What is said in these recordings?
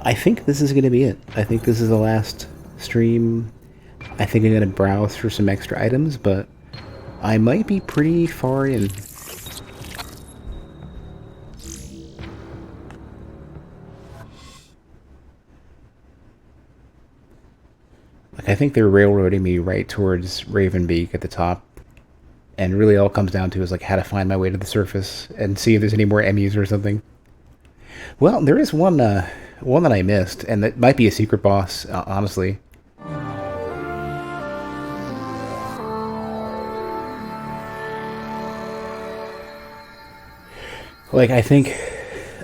I think this is going to be it. I think this is the last stream. I think I'm going to browse for some extra items, but I might be pretty far in. Like, I think they're railroading me right towards Ravenbeak at the top. And really all it comes down to is like how to find my way to the surface and see if there's any more Emmys or something. Well, there is one that I missed, and that might be a secret boss, honestly. Like, I think,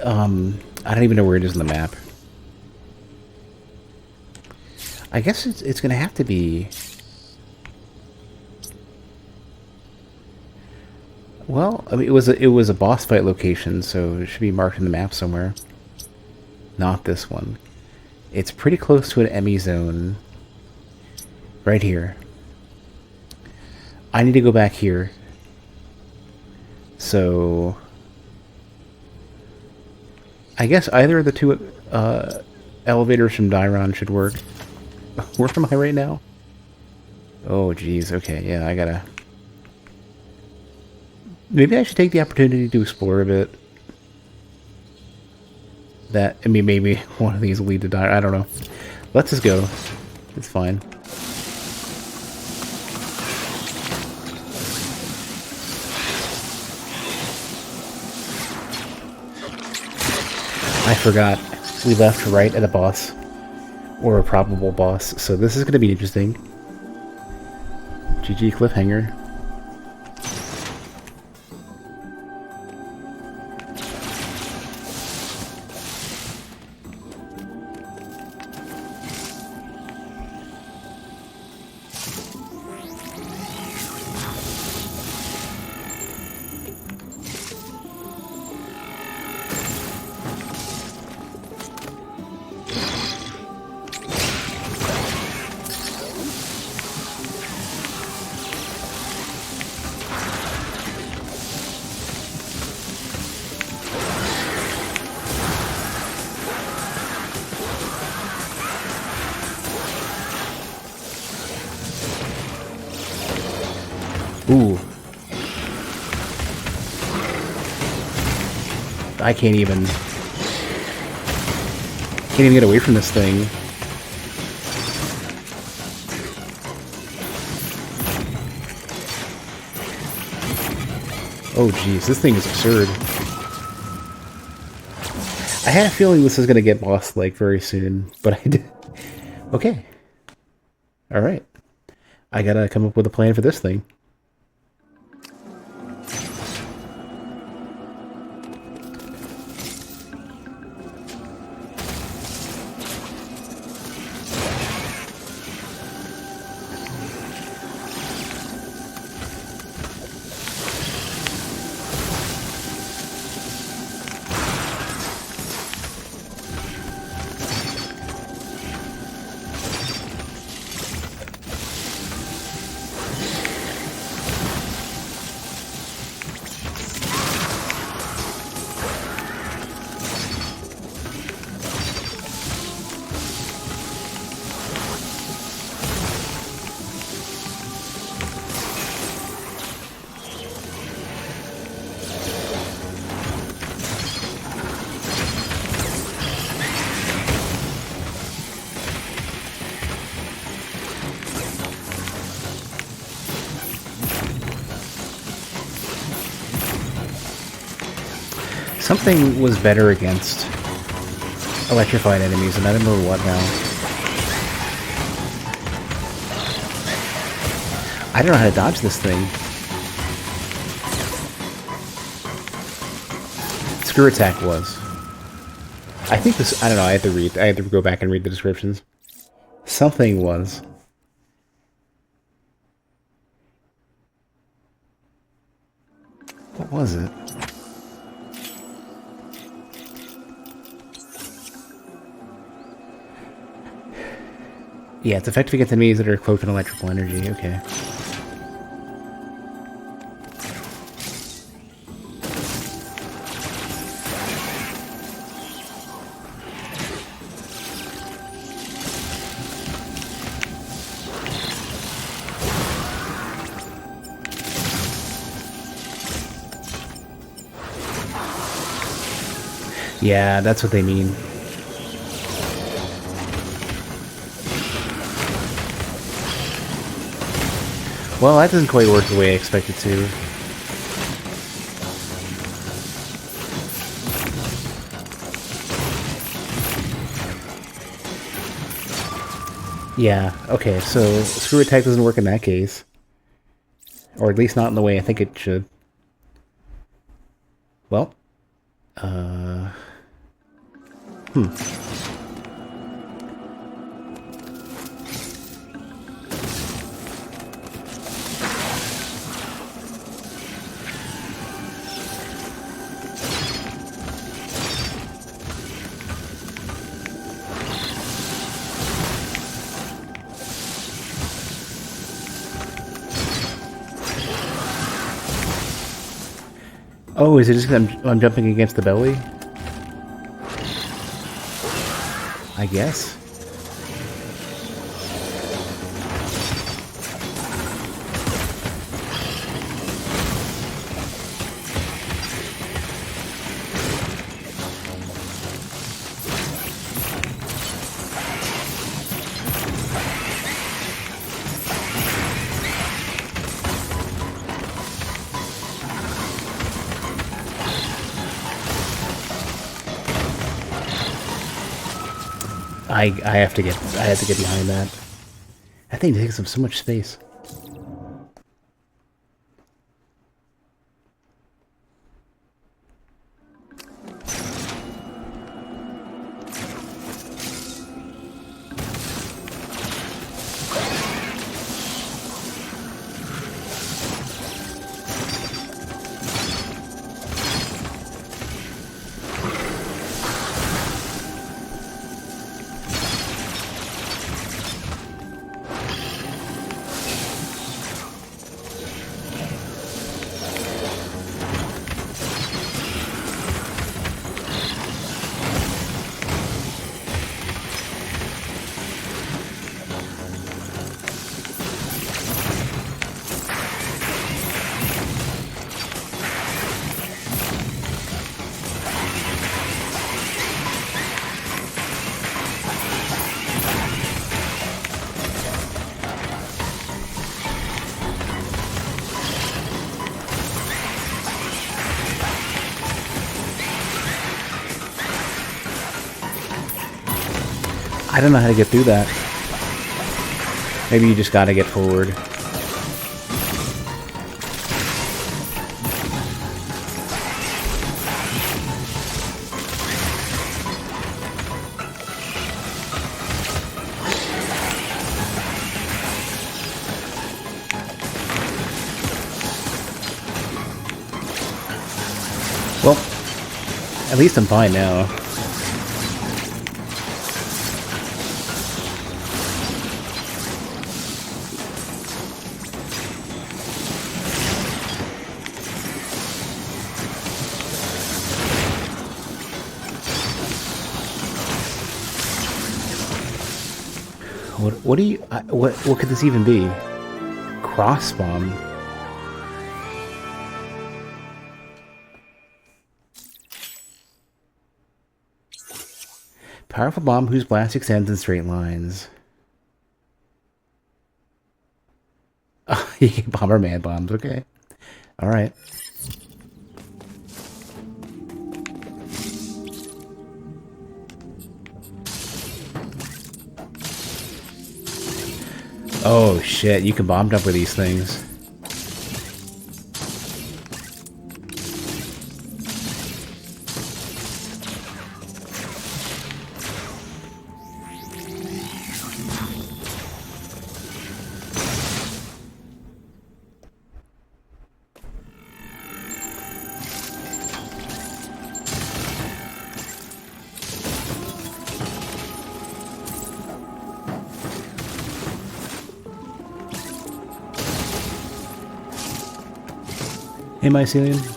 I don't even know where it is on the map. I guess it's gonna have to be... Well, I mean, it was a boss fight location, so it should be marked in the map somewhere. Not this one. It's pretty close to an Emmy zone. Right here. I need to go back here. So... I guess either of the two elevators from Dairon should work. Where am I right now? Oh, jeez. Okay, yeah, I gotta... Maybe I should take the opportunity to explore a bit. I mean, maybe one of these will lead to Dairon. I don't know. Let's just go. It's fine. I forgot. We left right at a boss. Or a probable boss. So this is going to be interesting. GG cliffhanger. Ooh. I can't even get away from this thing. Oh jeez, this thing is absurd. I had a feeling this was gonna get boss-like very soon, but I did. Okay. Alright. I gotta come up with a plan for this thing. Something was better against electrified enemies, and I don't remember what now. I don't know how to dodge this thing. Screw attack was. I think this... I don't know, I had to go back and read the descriptions. Something was. What was it? Yeah, it's effective against enemies that are cloaked in electrical energy. Okay. Yeah, that's what they mean. Well, that doesn't quite work the way I expected to. Yeah, okay, so screw attack doesn't work in that case. Or at least not in the way I think it should. Well, oh, is it just 'cause I'm jumping against the belly? I guess. I have to get behind that. That thing takes up so much space. I don't know how to get through that. Maybe you just gotta get forward. Well, at least I'm fine now. What do you... what could this even be? Cross bomb? Powerful bomb whose blast extends in straight lines. Bomberman bombs, okay. Alright. Oh shit, you can bomb jump with these things. Hey, Mycelium.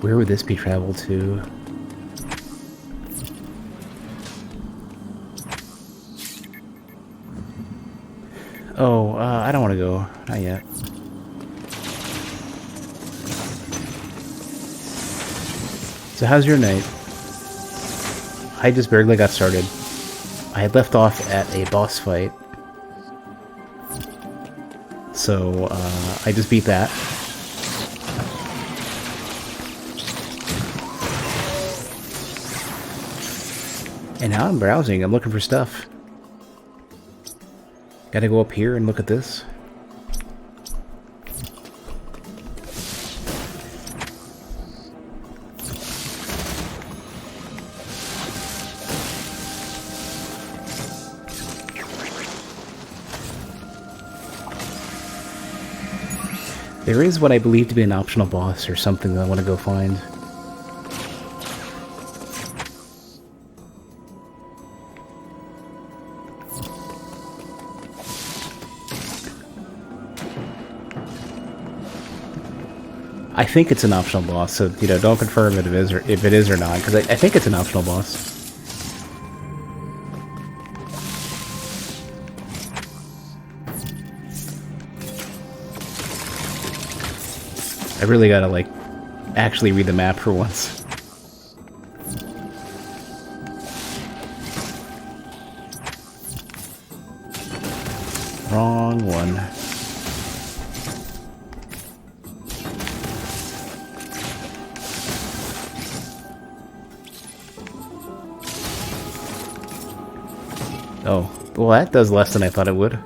Where would this be traveled to? Oh, I don't want to go. Not yet. So how's your night? I just barely got started. I had left off at a boss fight. So, I just beat that. And now I'm browsing. I'm looking for stuff. Gotta go up here and look at this. There is what I believe to be an optional boss or something that I want to go find. I think it's an optional boss, so, you know, don't confirm if it is or not, because I think it's an optional boss. I really gotta, like, actually read the map for once. Wrong one. Oh, well, that does less than I thought it would.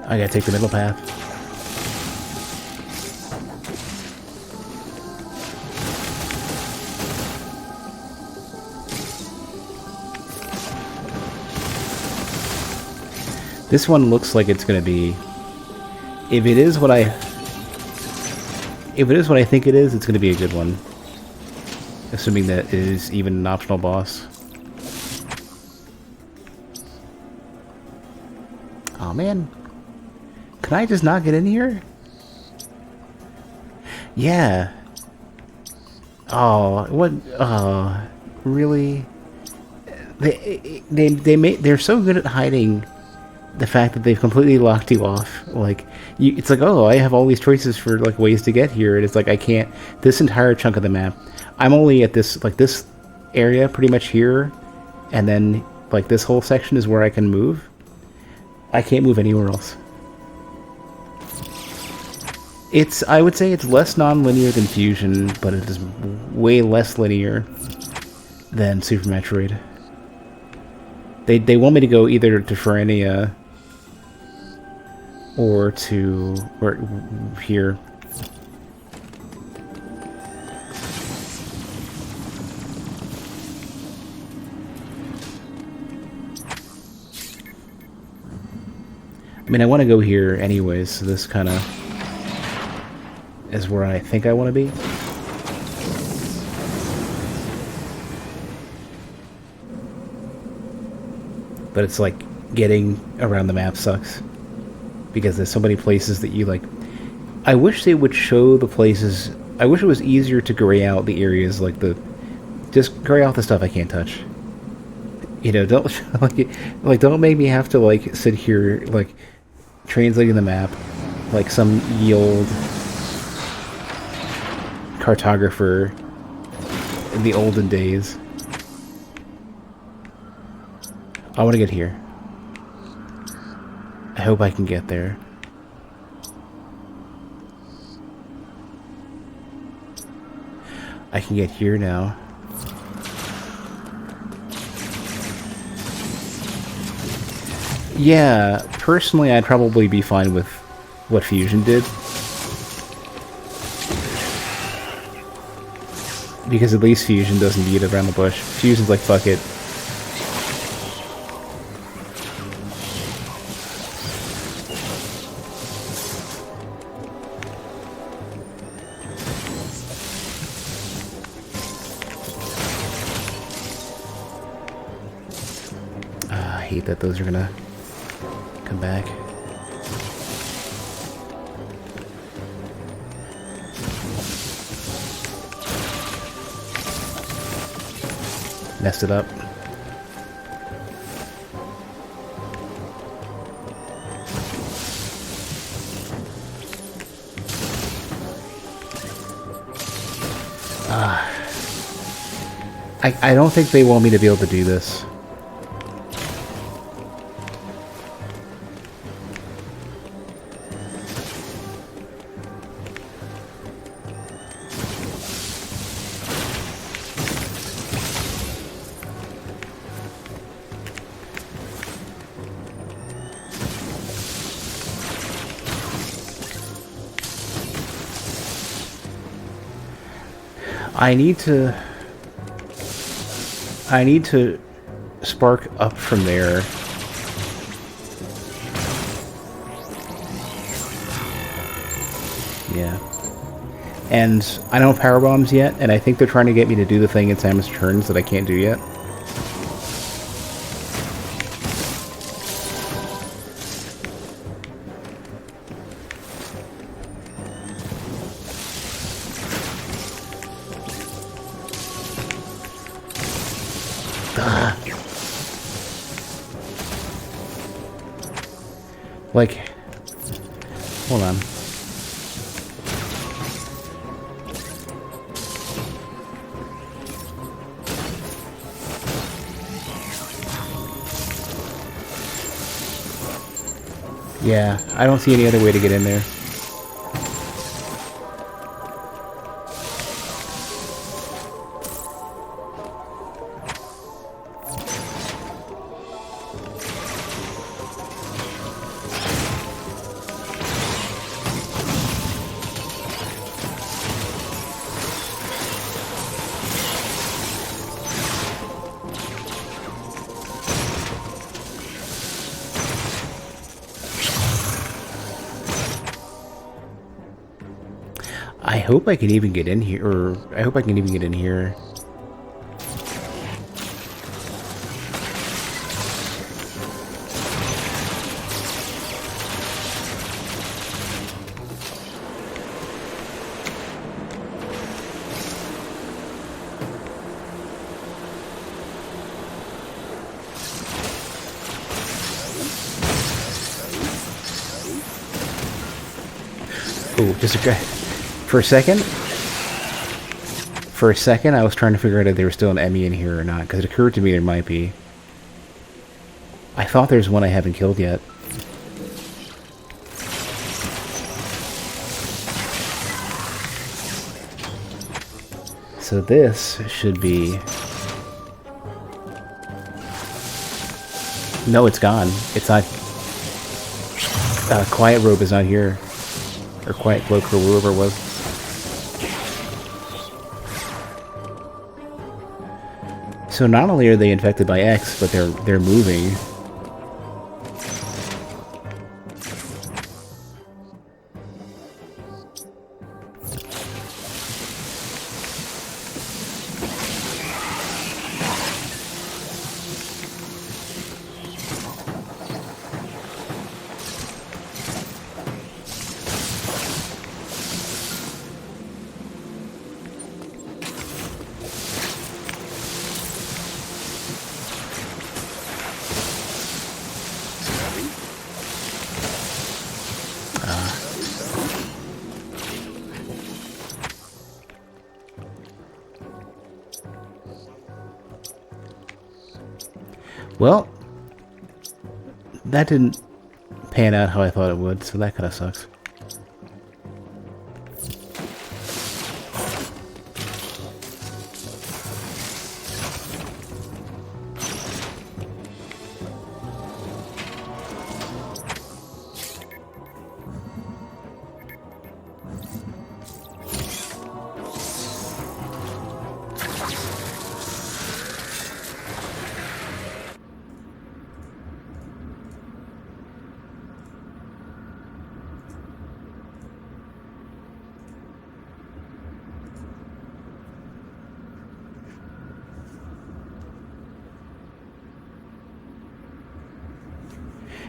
I gotta take the middle path. This one looks like it's gonna be... If it is what I think it is, it's gonna be a good one. Assuming that it is even an optional boss. Aw, man. Can I just not get in here? Yeah. Oh, what? Oh, really? They're so good at hiding the fact that they've completely locked you off. Like, it's like, oh, I have all these choices for, like, ways to get here, and it's like, I can't... This entire chunk of the map, I'm only at this, like, this area pretty much here, and then, like, this whole section is where I can move. I can't move anywhere else. I would say it's less non-linear than Fusion, but it is way less linear than Super Metroid. They want me to go either to Ferenia or here. I mean, I want to go here anyways, so this kind of is where I think I want to be. But it's like, getting around the map sucks. Because there's so many places that you, like... I wish they would show the places... I wish it was easier to gray out the areas, like the... Just gray out the stuff I can't touch. You know, don't... like, don't make me have to, like, sit here, like, translating the map like some ye old cartographer in the olden days. I want to get here. I hope I can get there. I can get here now. Yeah, personally I'd probably be fine with what Fusion did. Because at least Fusion doesn't beat it around the bush. Fusion's like, fuck it. hate that those are gonna come back. Messed it up. I don't think they want me to be able to do this. I need to spark up from there. Yeah. And I don't have power bombs yet, and I think they're trying to get me to do the thing in Samus Returns that I can't do yet. Like, hold on. Yeah, I don't see any other way to get in there. I hope I can even get in here, or I hope I can even get in here. Oh, just a For a second, I was trying to figure out if there was still an Emmy in here or not, because it occurred to me there might be. I thought there's one I haven't killed yet. So this should be... No, it's gone. It's not... Quiet Robe is not here. Or Quiet Cloak, or whoever it was. So not only are they infected by X, but they're moving. Well, that didn't pan out how I thought it would, so that kind of sucks.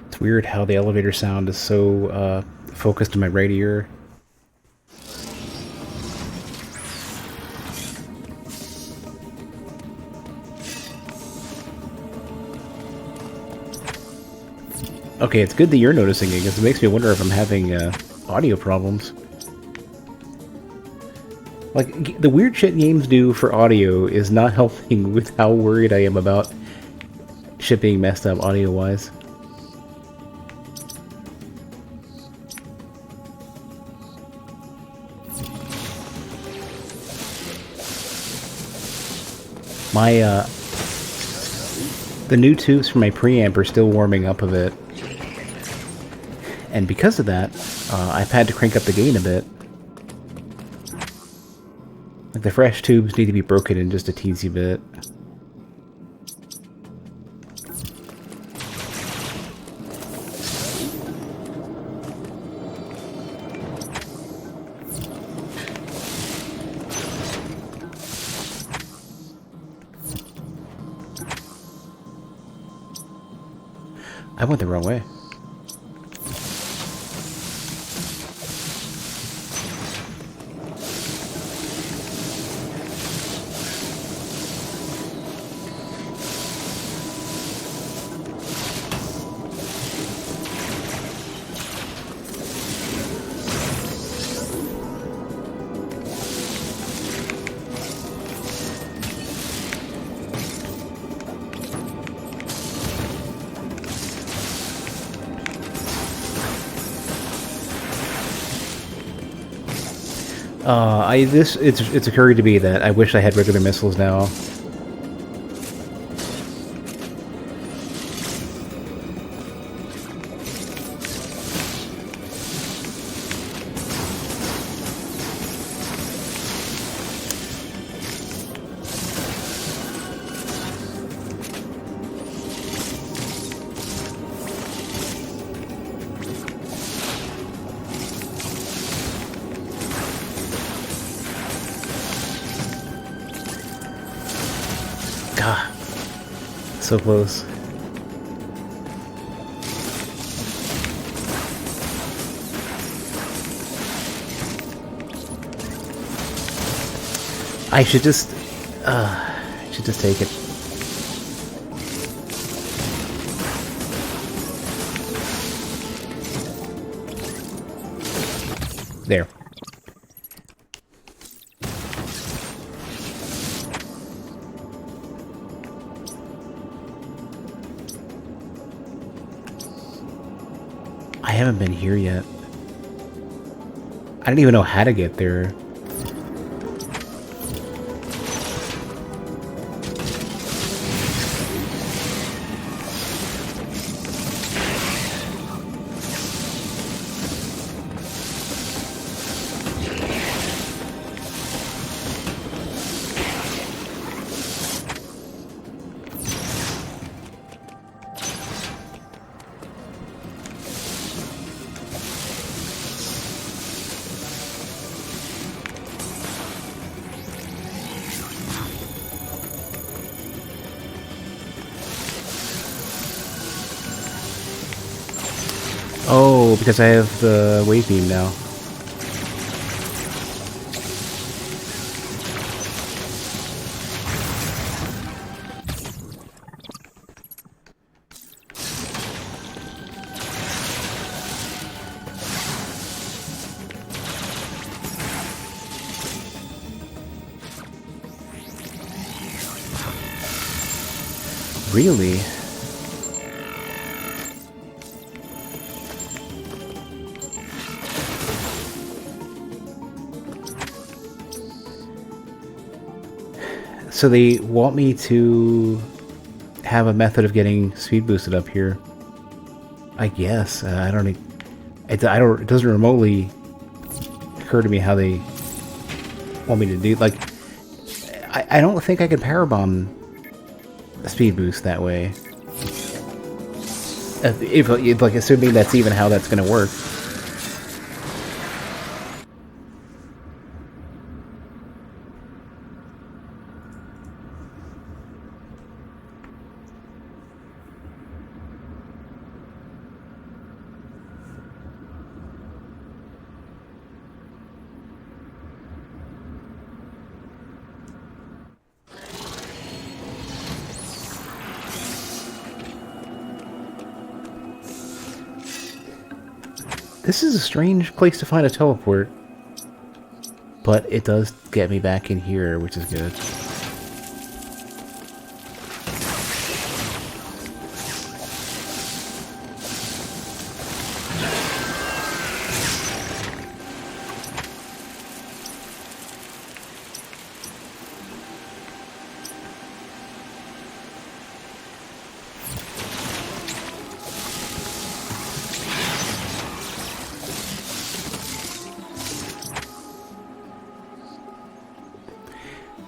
It's weird how the elevator sound is so focused in my right ear. Okay, it's good that you're noticing it, because it makes me wonder if I'm having audio problems. Like, the weird shit games do for audio is not helping with how worried I am about shit being messed up audio-wise. My, the new tubes for my preamp are still warming up a bit. And because of that, I've had to crank up the gain a bit. Like, the fresh tubes need to be broken in just a teensy bit. I went the wrong way. It's occurred to me that I wish I had regular missiles now. God, so close. I should just take it. There. I haven't been here yet. I don't even know how to get there. Oh, because I have the wave beam now. Really? So they want me to have a method of getting speed boosted up here. I guess. I don't. It doesn't remotely occur to me how they want me to do. Like, I don't think I can power bomb a speed boost that way. If like, assuming that's even how that's going to work. This is a strange place to find a teleport. But it does get me back in here, which is good.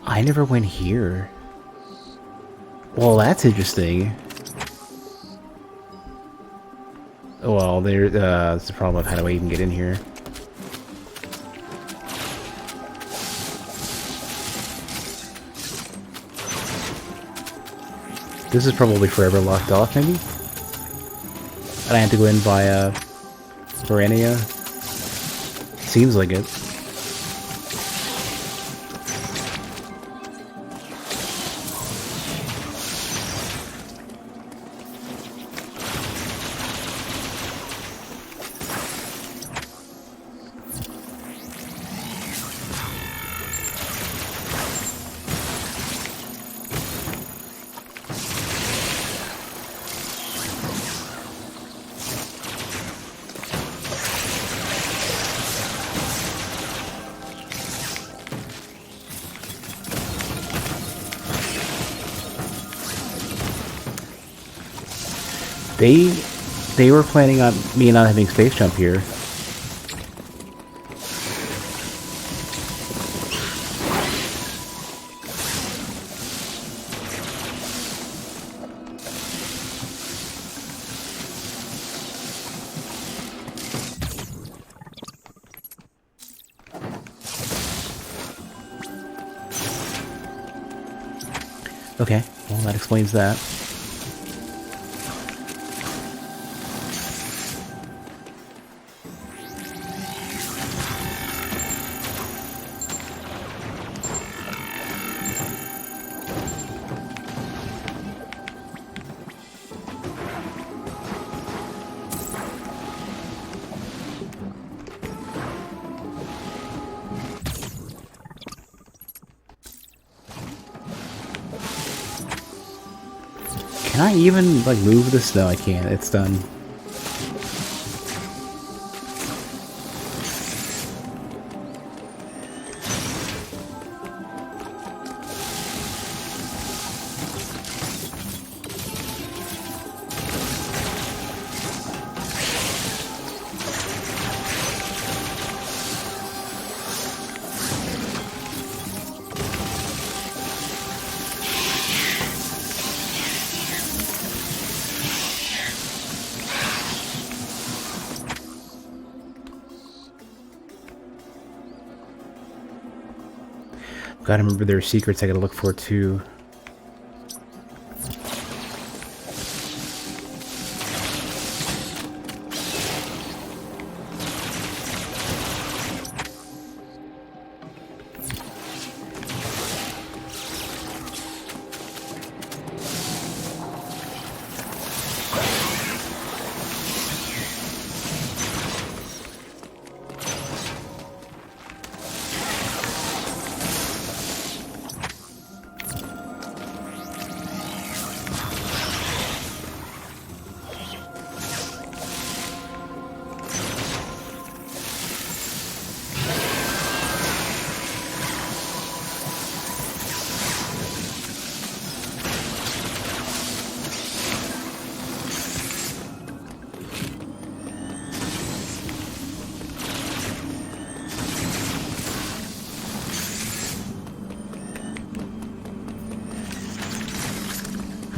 I never went here. Well, that's interesting. Well, that's the problem of how do I even get in here. This is probably forever locked off, maybe? And I have to go in via Verania. Seems like it. They were planning on me not having space jump here. Okay, well that explains that. Can I even, like, move this? No, I can't. It's done. Gotta remember there are secrets I gotta look for too.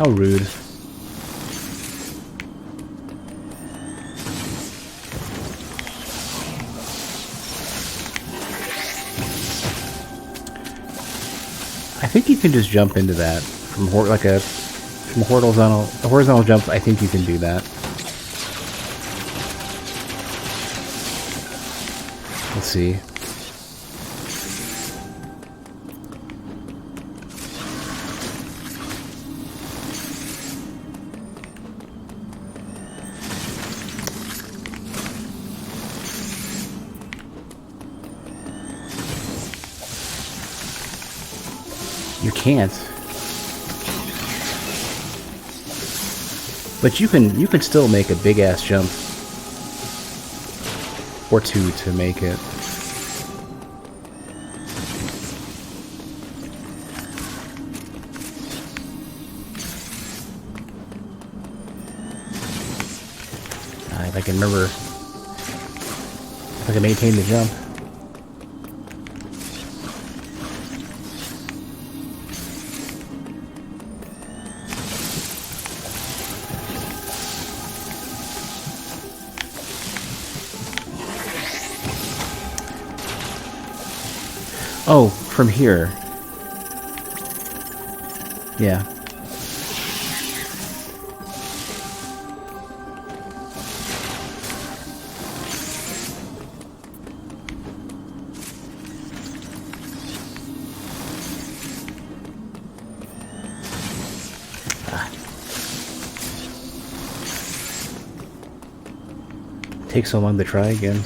How rude. I think you can just jump into that from from a horizontal jump. I think you can do that. Let's see. You can't. But you can still make a big ass jump. Or two to make it. If I can remember, if I can maintain the jump. Oh, from here. Yeah. Takes so long to try again.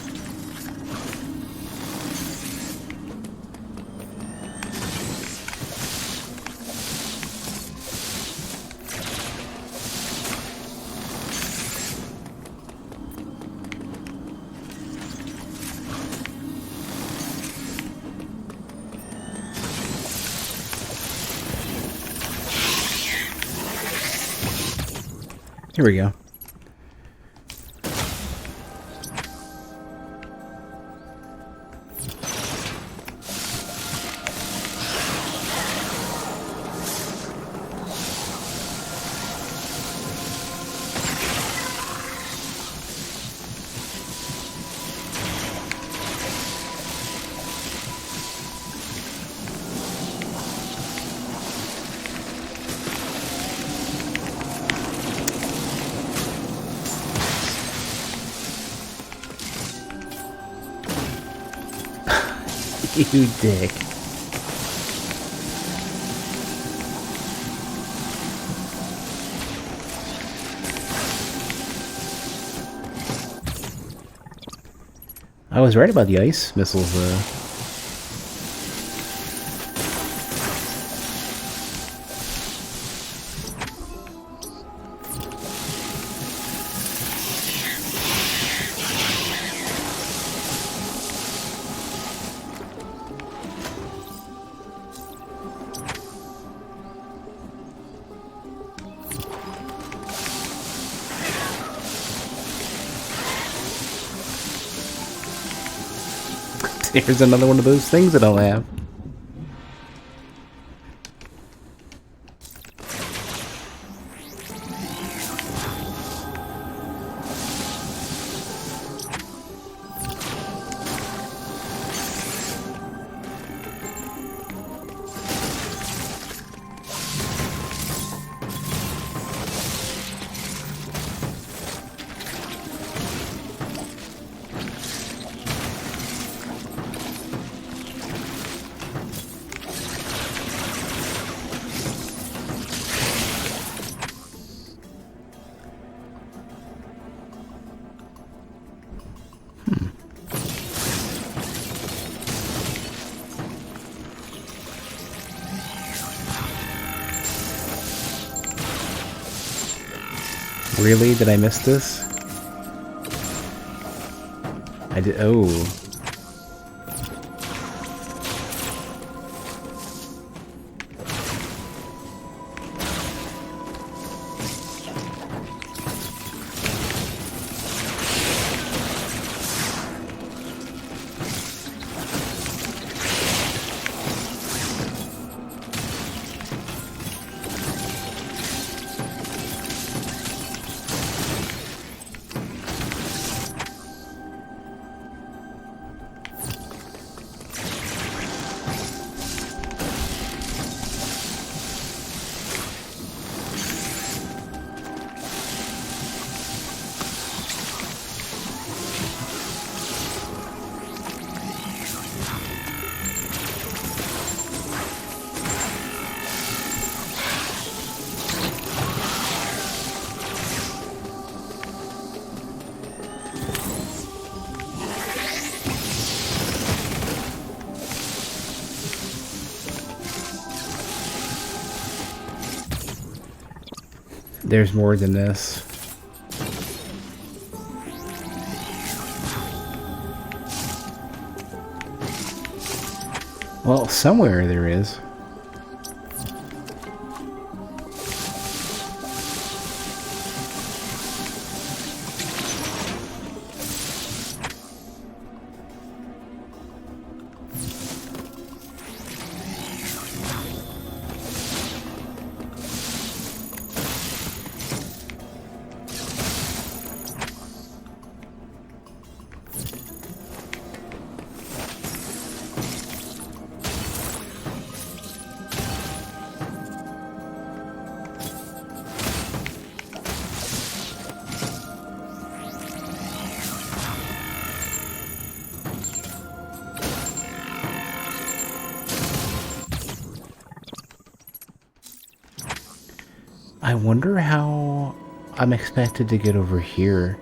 Here we go. You dick. I was right about the ice missiles, Here's another one of those things I don't have. Really? Did I miss this? I did. Oh. There's more than this. Well, somewhere there is. I wonder how I'm expected to get over here.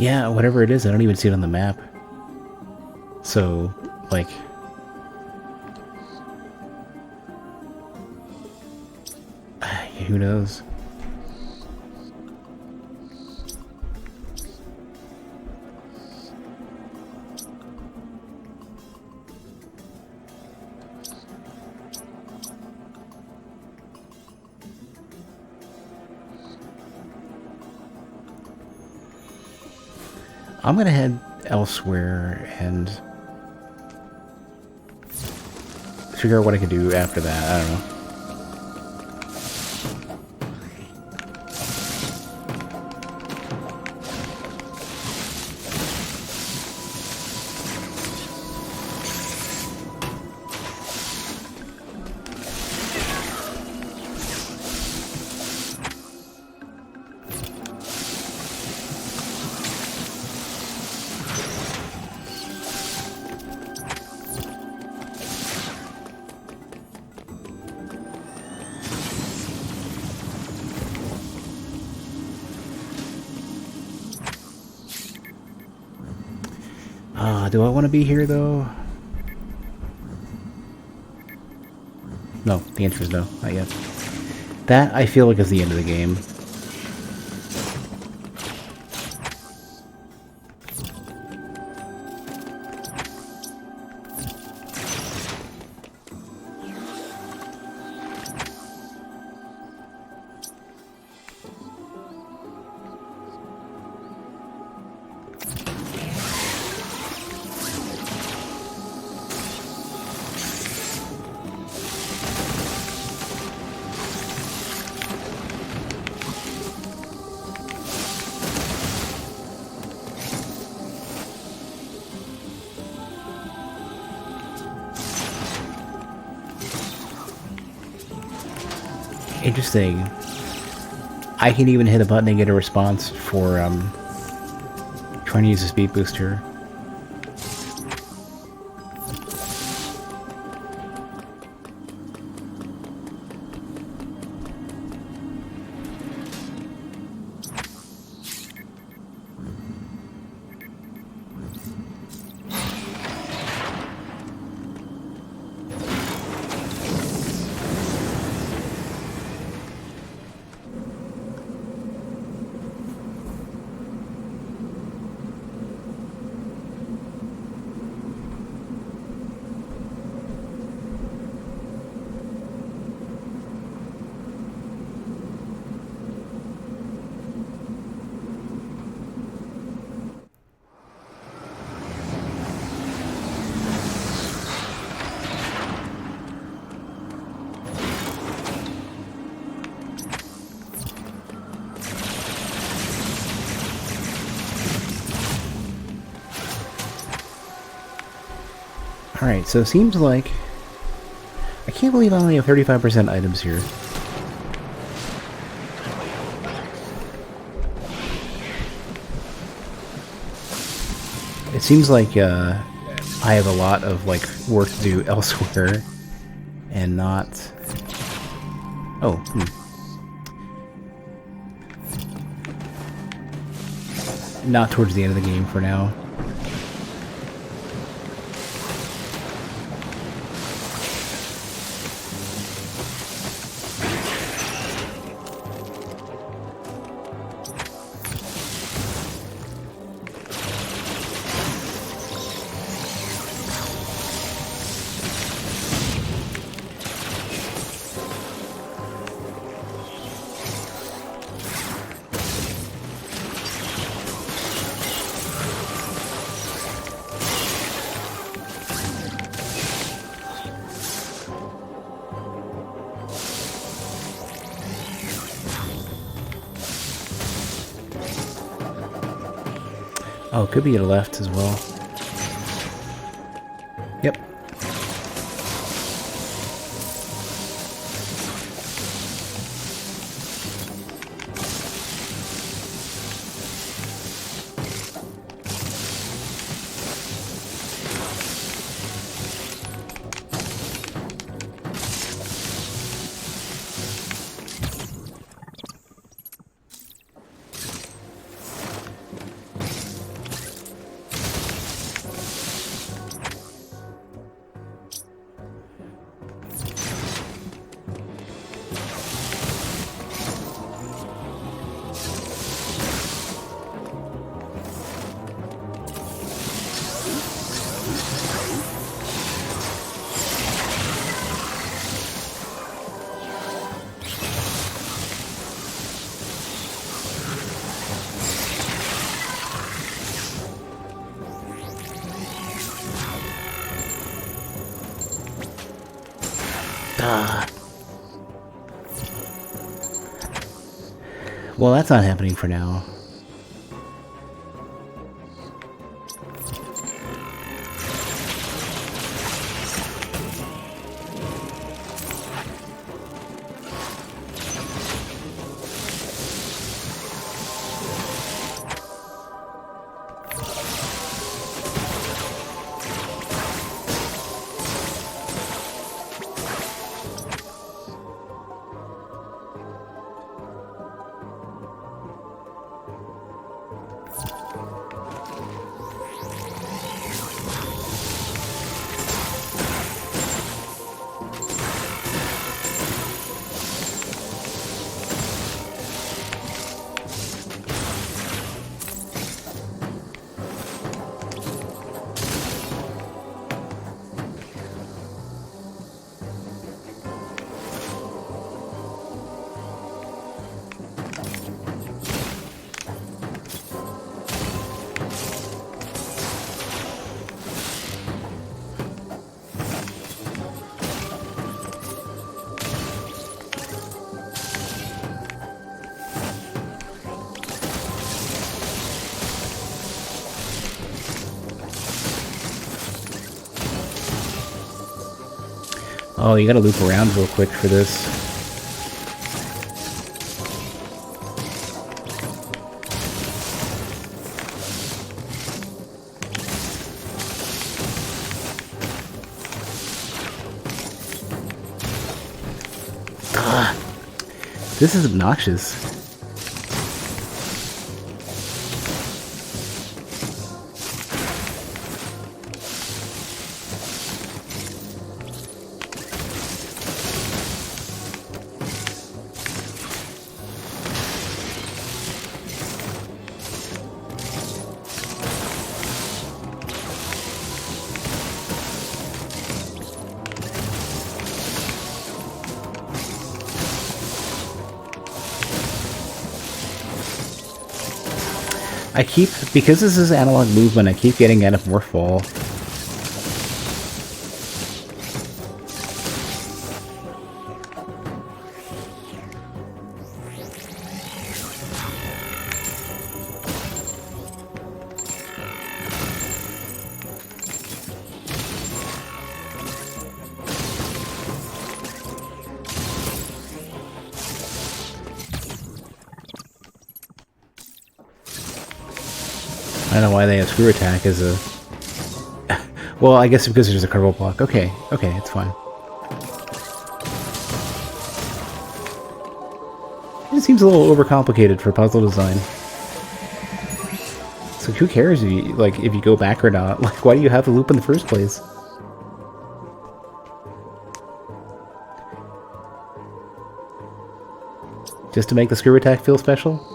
Yeah, whatever it is, I don't even see it on the map. So, like... who knows? I'm gonna head elsewhere and figure out what I can do after that. I don't know. Do I want to be here, though? No, the answer is no, not yet. That, I feel like, is the end of the game. Interesting. I can even hit a button and get a response for trying to use a speed booster. Alright, so it seems like... I can't believe I only have 35% items here. It seems like I have a lot of like work to do elsewhere, and not... Oh, not towards the end of the game for now. Oh, it could be to the left as well. Yep. Well, that's not happening for now. Oh, you gotta loop around real quick for this. Ah, this is obnoxious. Because this is analog movement, I keep getting out of more fall. I don't know why they have screw attack as a... Well, I guess because there's a curve block. Okay, okay, it's fine. It seems a little overcomplicated for puzzle design. So who cares if you, like, if you go back or not? Like, why do you have the loop in the first place? Just to make the screw attack feel special?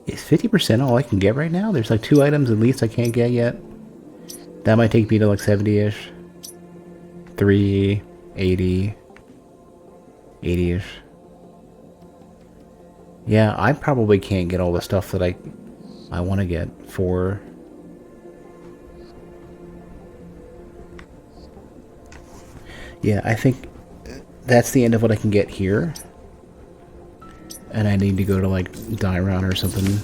Is 50% all I can get right now? There's like 2 items at least I can't get yet. That might take me to like 70-ish. 3, 80, 80-ish. Yeah, I probably can't get all the stuff that I want to get for... Yeah, I think that's the end of what I can get here. And I need to go to, like, Dairon or something.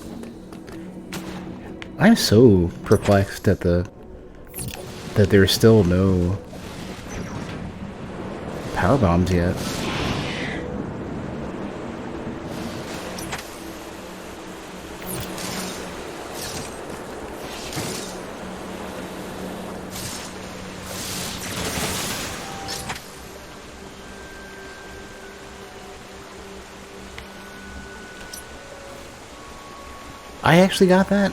I'm so perplexed at that there's still no power bombs yet. I actually got that?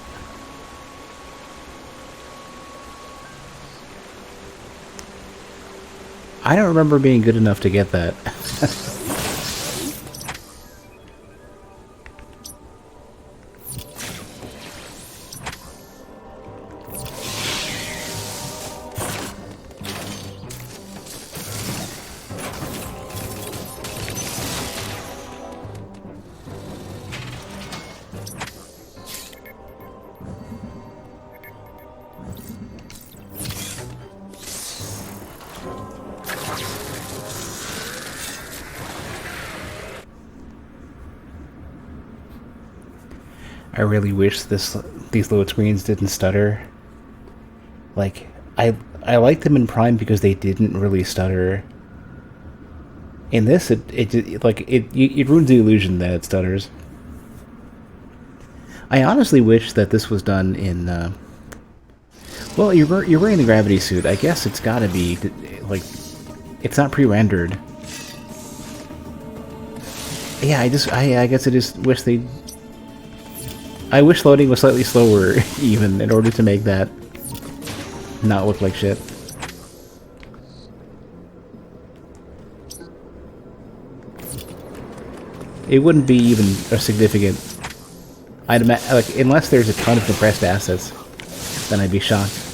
I don't remember being good enough to get that. I really wish these load screens didn't stutter. Like, I like them in Prime because they didn't really stutter. In this, it ruins the illusion that it stutters. I honestly wish that this was done in. Well, you're wearing the gravity suit. I guess it's got to be like, it's not pre-rendered. Yeah, I guess I just wish they. I wish loading was slightly slower, even, in order to make that not look like shit. It wouldn't be even a significant... like, unless there's a ton of compressed assets, then I'd be shocked.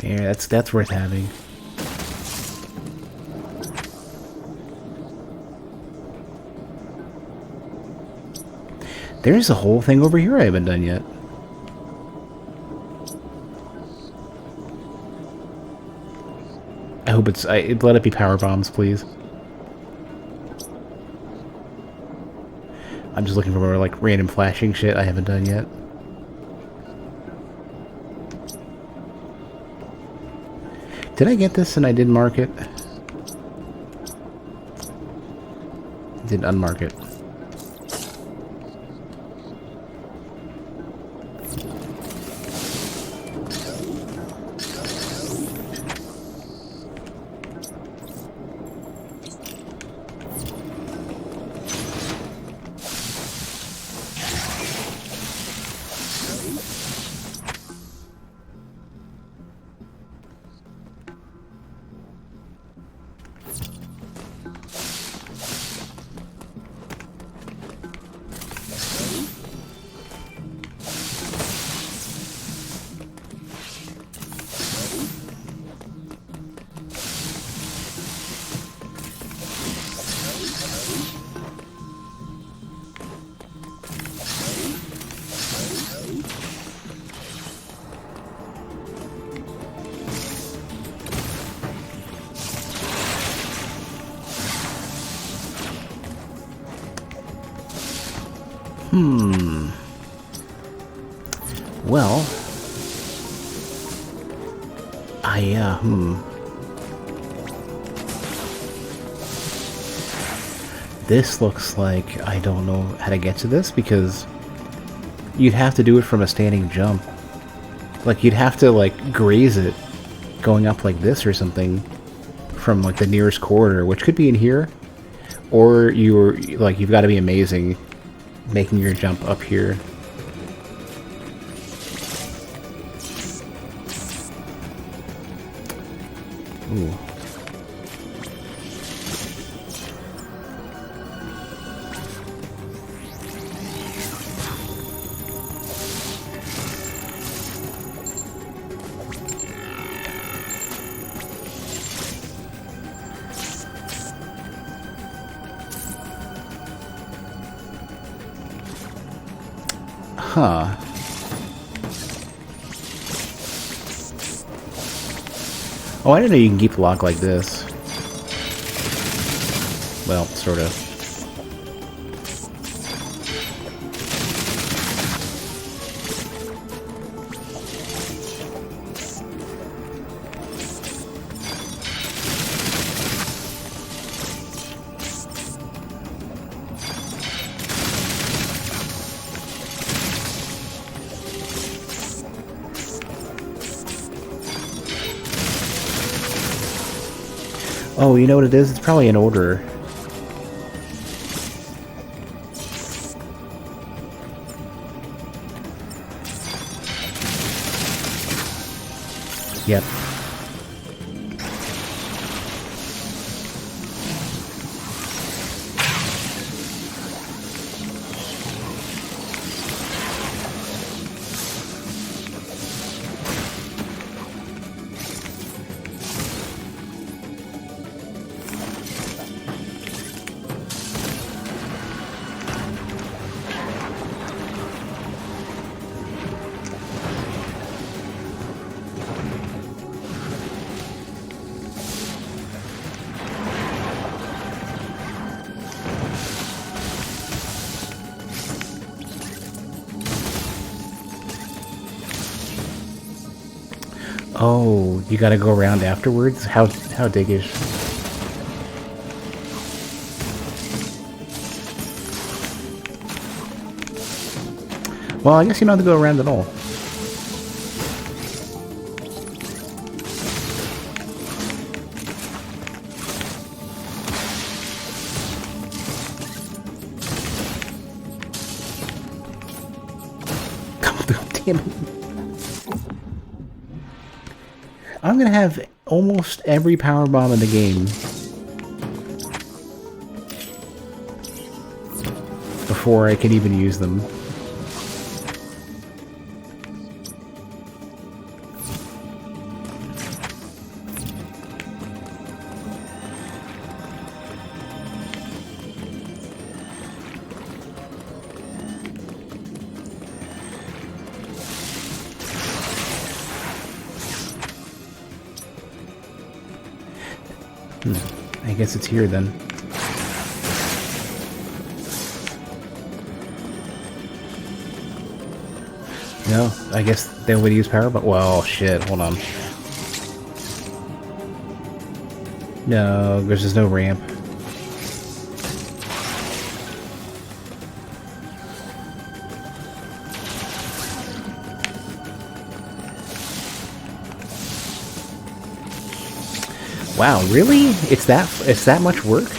Yeah, that's worth having. There's a whole thing over here I haven't done yet. I hope it's... let it be power bombs, please. I'm just looking for more, like, random flashing shit I haven't done yet. Did I get this and I didn't mark it? Didn't unmark it. Well, This looks like I don't know how to get to this because you'd have to do it from a standing jump. Like, you'd have to, like, graze it going up like this or something from, like, the nearest corridor, which could be in here, or you've got to be amazing making your jump up here. Ooh. Huh. Oh, I didn't know you can keep the lock like this. Well, sort of. Oh, you know what it is? It's probably an order. Yep. Oh, you gotta go around afterwards? How diggish. Well, I guess you don't have to go around at all. Damn it. I'm gonna have almost every power bomb in the game before I can even use them. I guess it's here then. No, I guess they would use power, but well, shit. Hold on. No, there's just no ramp. Wow, really? It's that much work?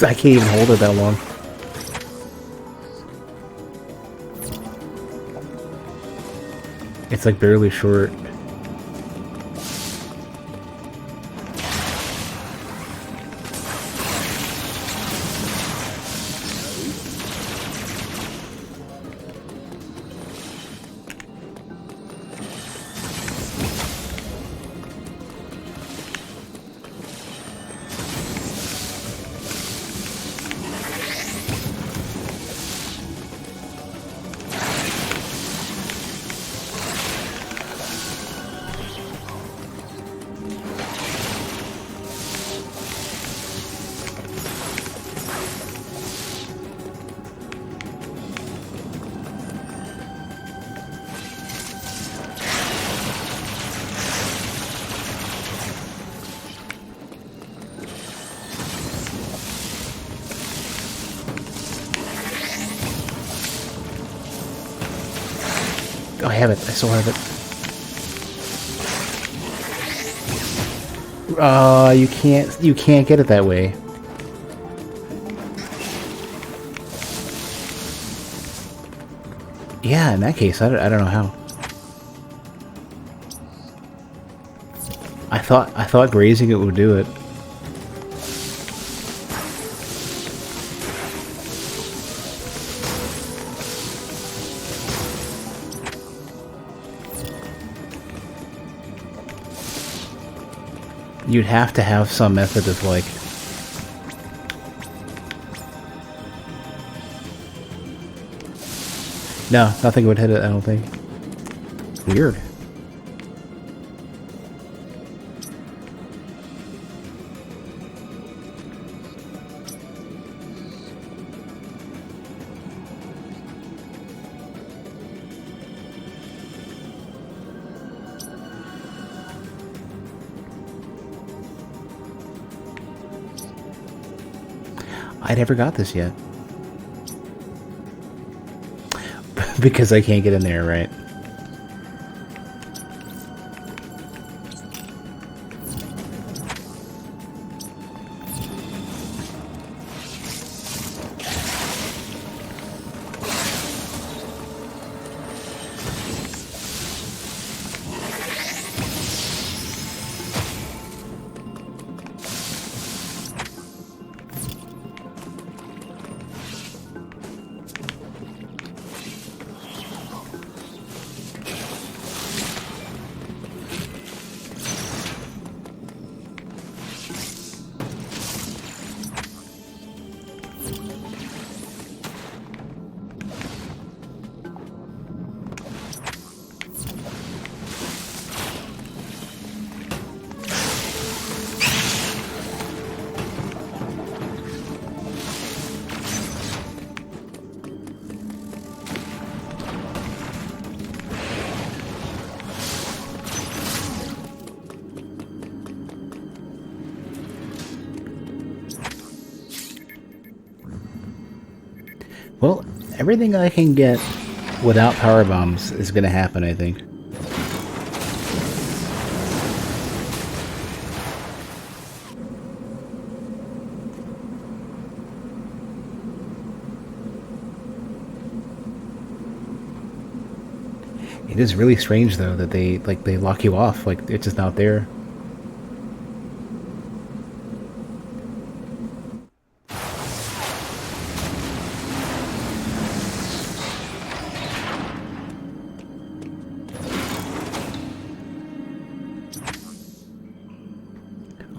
I can't even hold it that long. It's like barely short. Oh, I have it. I still have it. You can't get it that way. Yeah, in that case, I don't know how. I thought grazing it would do it. You'd have to have some method of like... No, nothing would hit it, I don't think. Weird. I never got this yet. Because I can't get in there, right? Well, everything I can get without power bombs is going to happen, I think. It is really strange though that they lock you off, like it's just not there.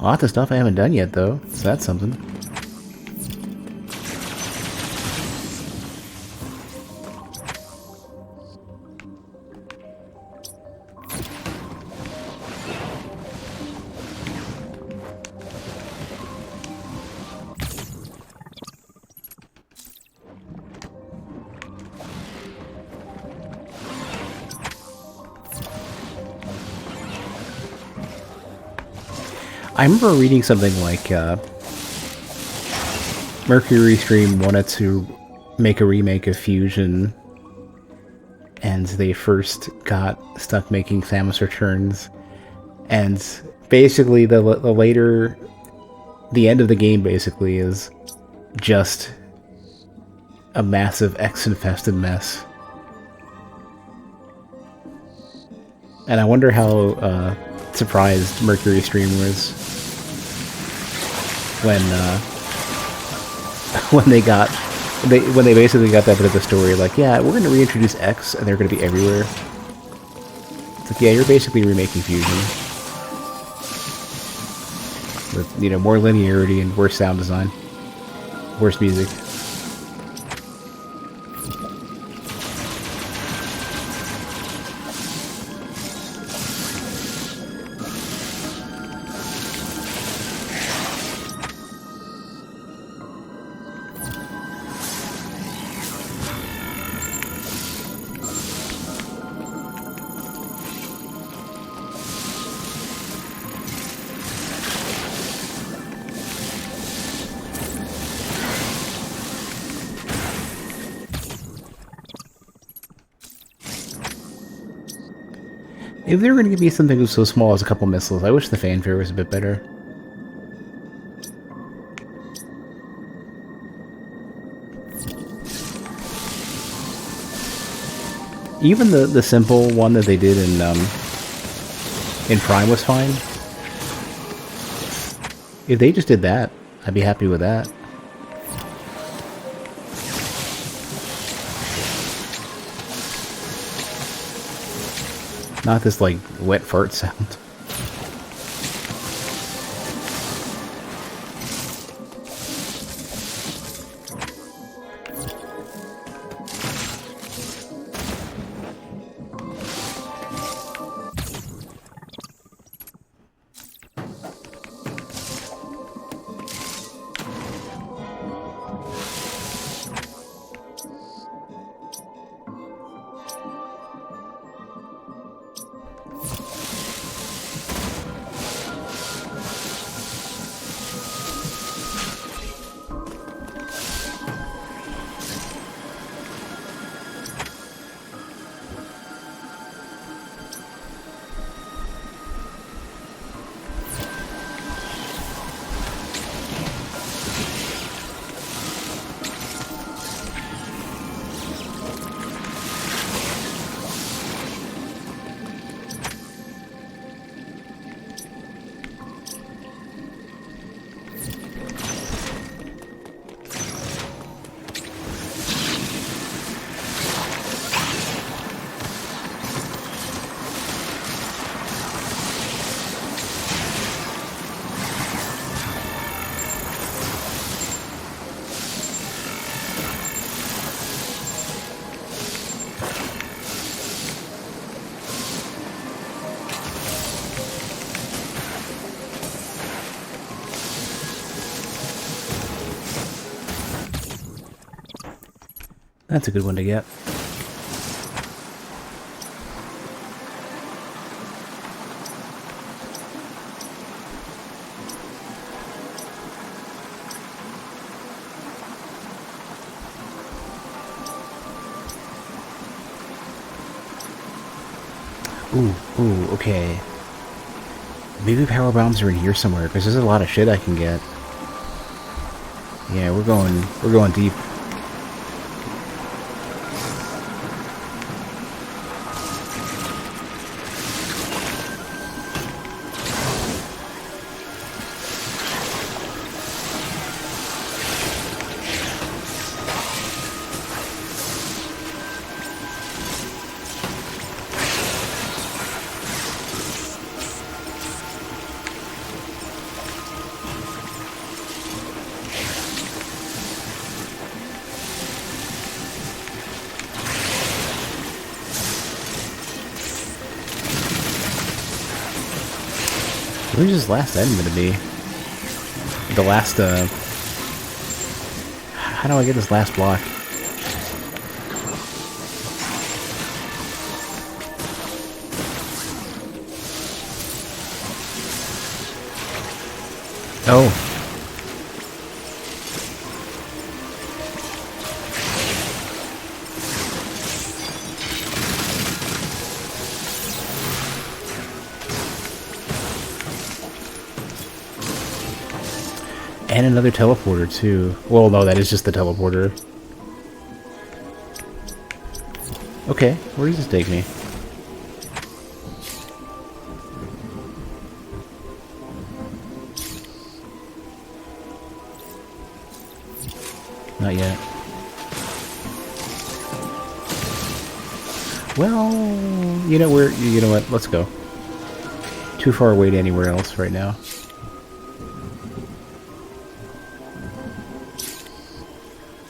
Lots of stuff I haven't done yet, though, so that's something. I remember reading something like Mercury Stream wanted to make a remake of Fusion, and they first got stuck making Samus Returns, and basically the end of the game basically is just a massive X-infested mess. And I wonder how surprised Mercury Stream was when they basically got that bit of the story, like, yeah, we're going to reintroduce X, and they're going to be everywhere. It's like, yeah, you're basically remaking Fusion with, you know, more linearity and worse sound design, worse music. If they were going to give me something so small as a couple missiles, I wish the fanfare was a bit better. Even the simple one that they did in Prime was fine. If they just did that, I'd be happy with that. Not this, like, wet fart sound. That's a good one to get. Ooh, okay. Maybe power bombs are in here somewhere, because there's a lot of shit I can get. Yeah, we're going deep. Where's this last item gonna be? The last, how do I get this last block? Oh. And another teleporter, too. Well, no, that is just the teleporter. Okay, where does this take me? Not yet. Well, you know where? You know what? Let's go. Too far away to anywhere else right now.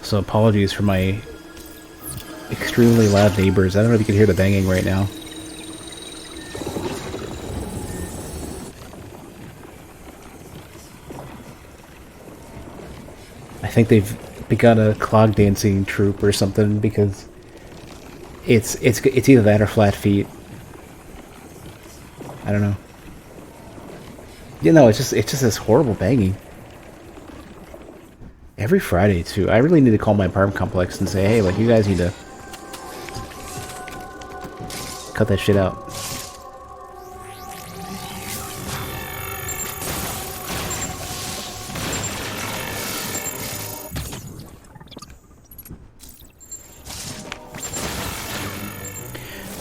So apologies for my extremely loud neighbors. I don't know if you can hear the banging right now. I think they've begun a clog dancing troupe or something because it's either that or flat feet. I don't know. You know, it's just this horrible banging. Every Friday, too. I really need to call my apartment complex and say, hey, like, you guys need to cut that shit out.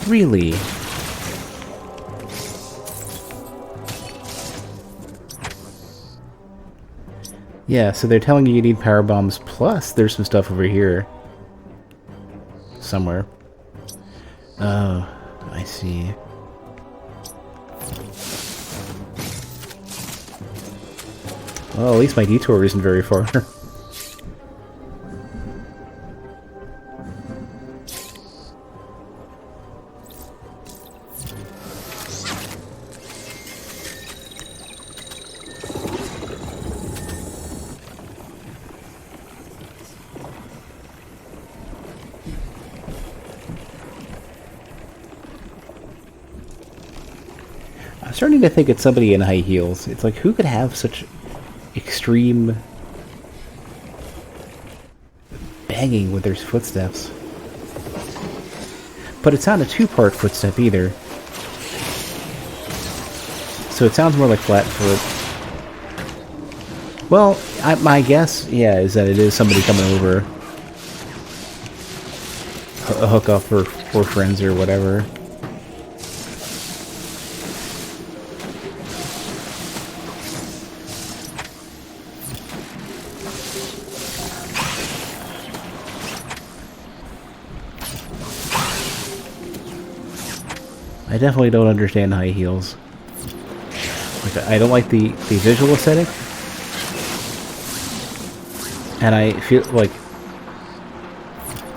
Really? Yeah, so they're telling you need power bombs, plus there's some stuff over here. Somewhere. Oh, I see. Well, at least my detour isn't very far. I'm starting to think it's somebody in high heels. It's like, who could have such extreme banging with their footsteps? But it's not a two-part footstep either. So it sounds more like flat foot. Well, my guess, yeah, is that it is somebody coming over. A hookup for friends or whatever. I definitely don't understand high heels. Like, I don't like the visual aesthetic. And I feel like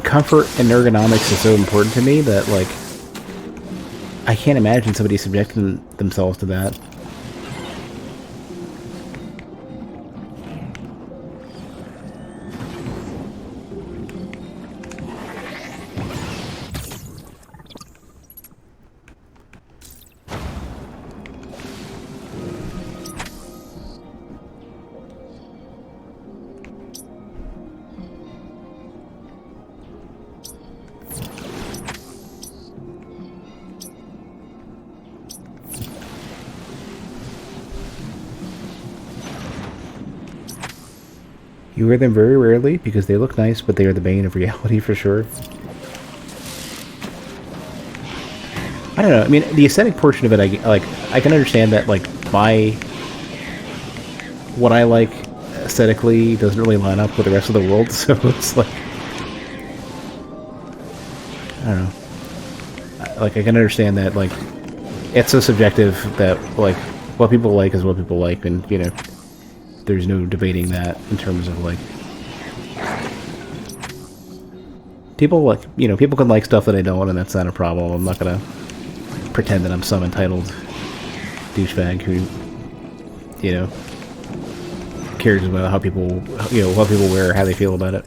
comfort and ergonomics is so important to me that, like, I can't imagine somebody subjecting themselves to that. You wear them very rarely because they look nice, but they are the bane of reality for sure. I don't know. I mean, the aesthetic portion of it, I can understand that, like, what I like aesthetically doesn't really line up with the rest of the world, so it's like, I don't know. Like, I can understand that, like, it's so subjective that, like, what people like is what people like, and, you know, there's no debating that in terms of, like, people, like, you know, people can like stuff that I don't, and that's not a problem. I'm not gonna pretend that I'm some entitled douchebag who you know, cares about how people, what people wear, how they feel about it.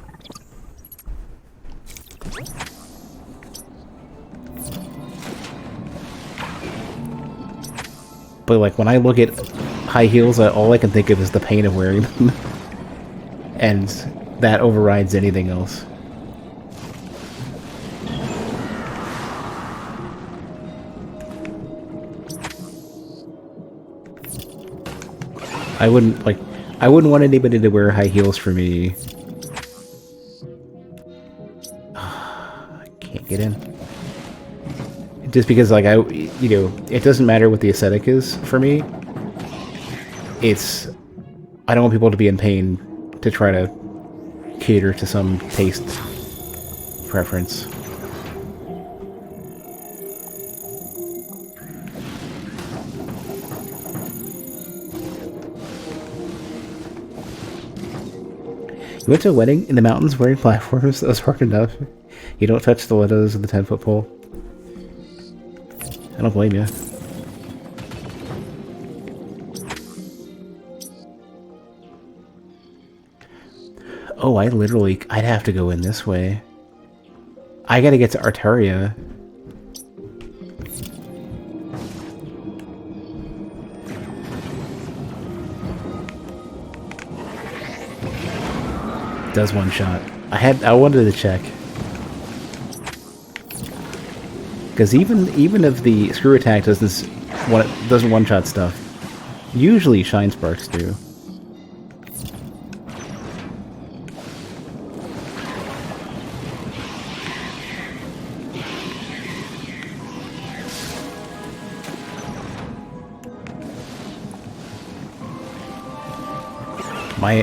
But like when I look at high heels, all I can think of is the pain of wearing them, and that overrides anything else. I wouldn't want anybody to wear high heels for me. I can't get in. Just because, like, it doesn't matter what the aesthetic is for me. I don't want people to be in pain to try to cater to some taste preference. You went to a wedding in the mountains wearing platforms? That was hard enough. You don't touch the stilettos of the 10-foot pole. I don't blame you. Oh, I'd have to go in this way. I gotta get to Artaria. Does one shot. I wanted to check. Because even if the screw attack doesn't one-shot stuff, usually Shine Sparks do.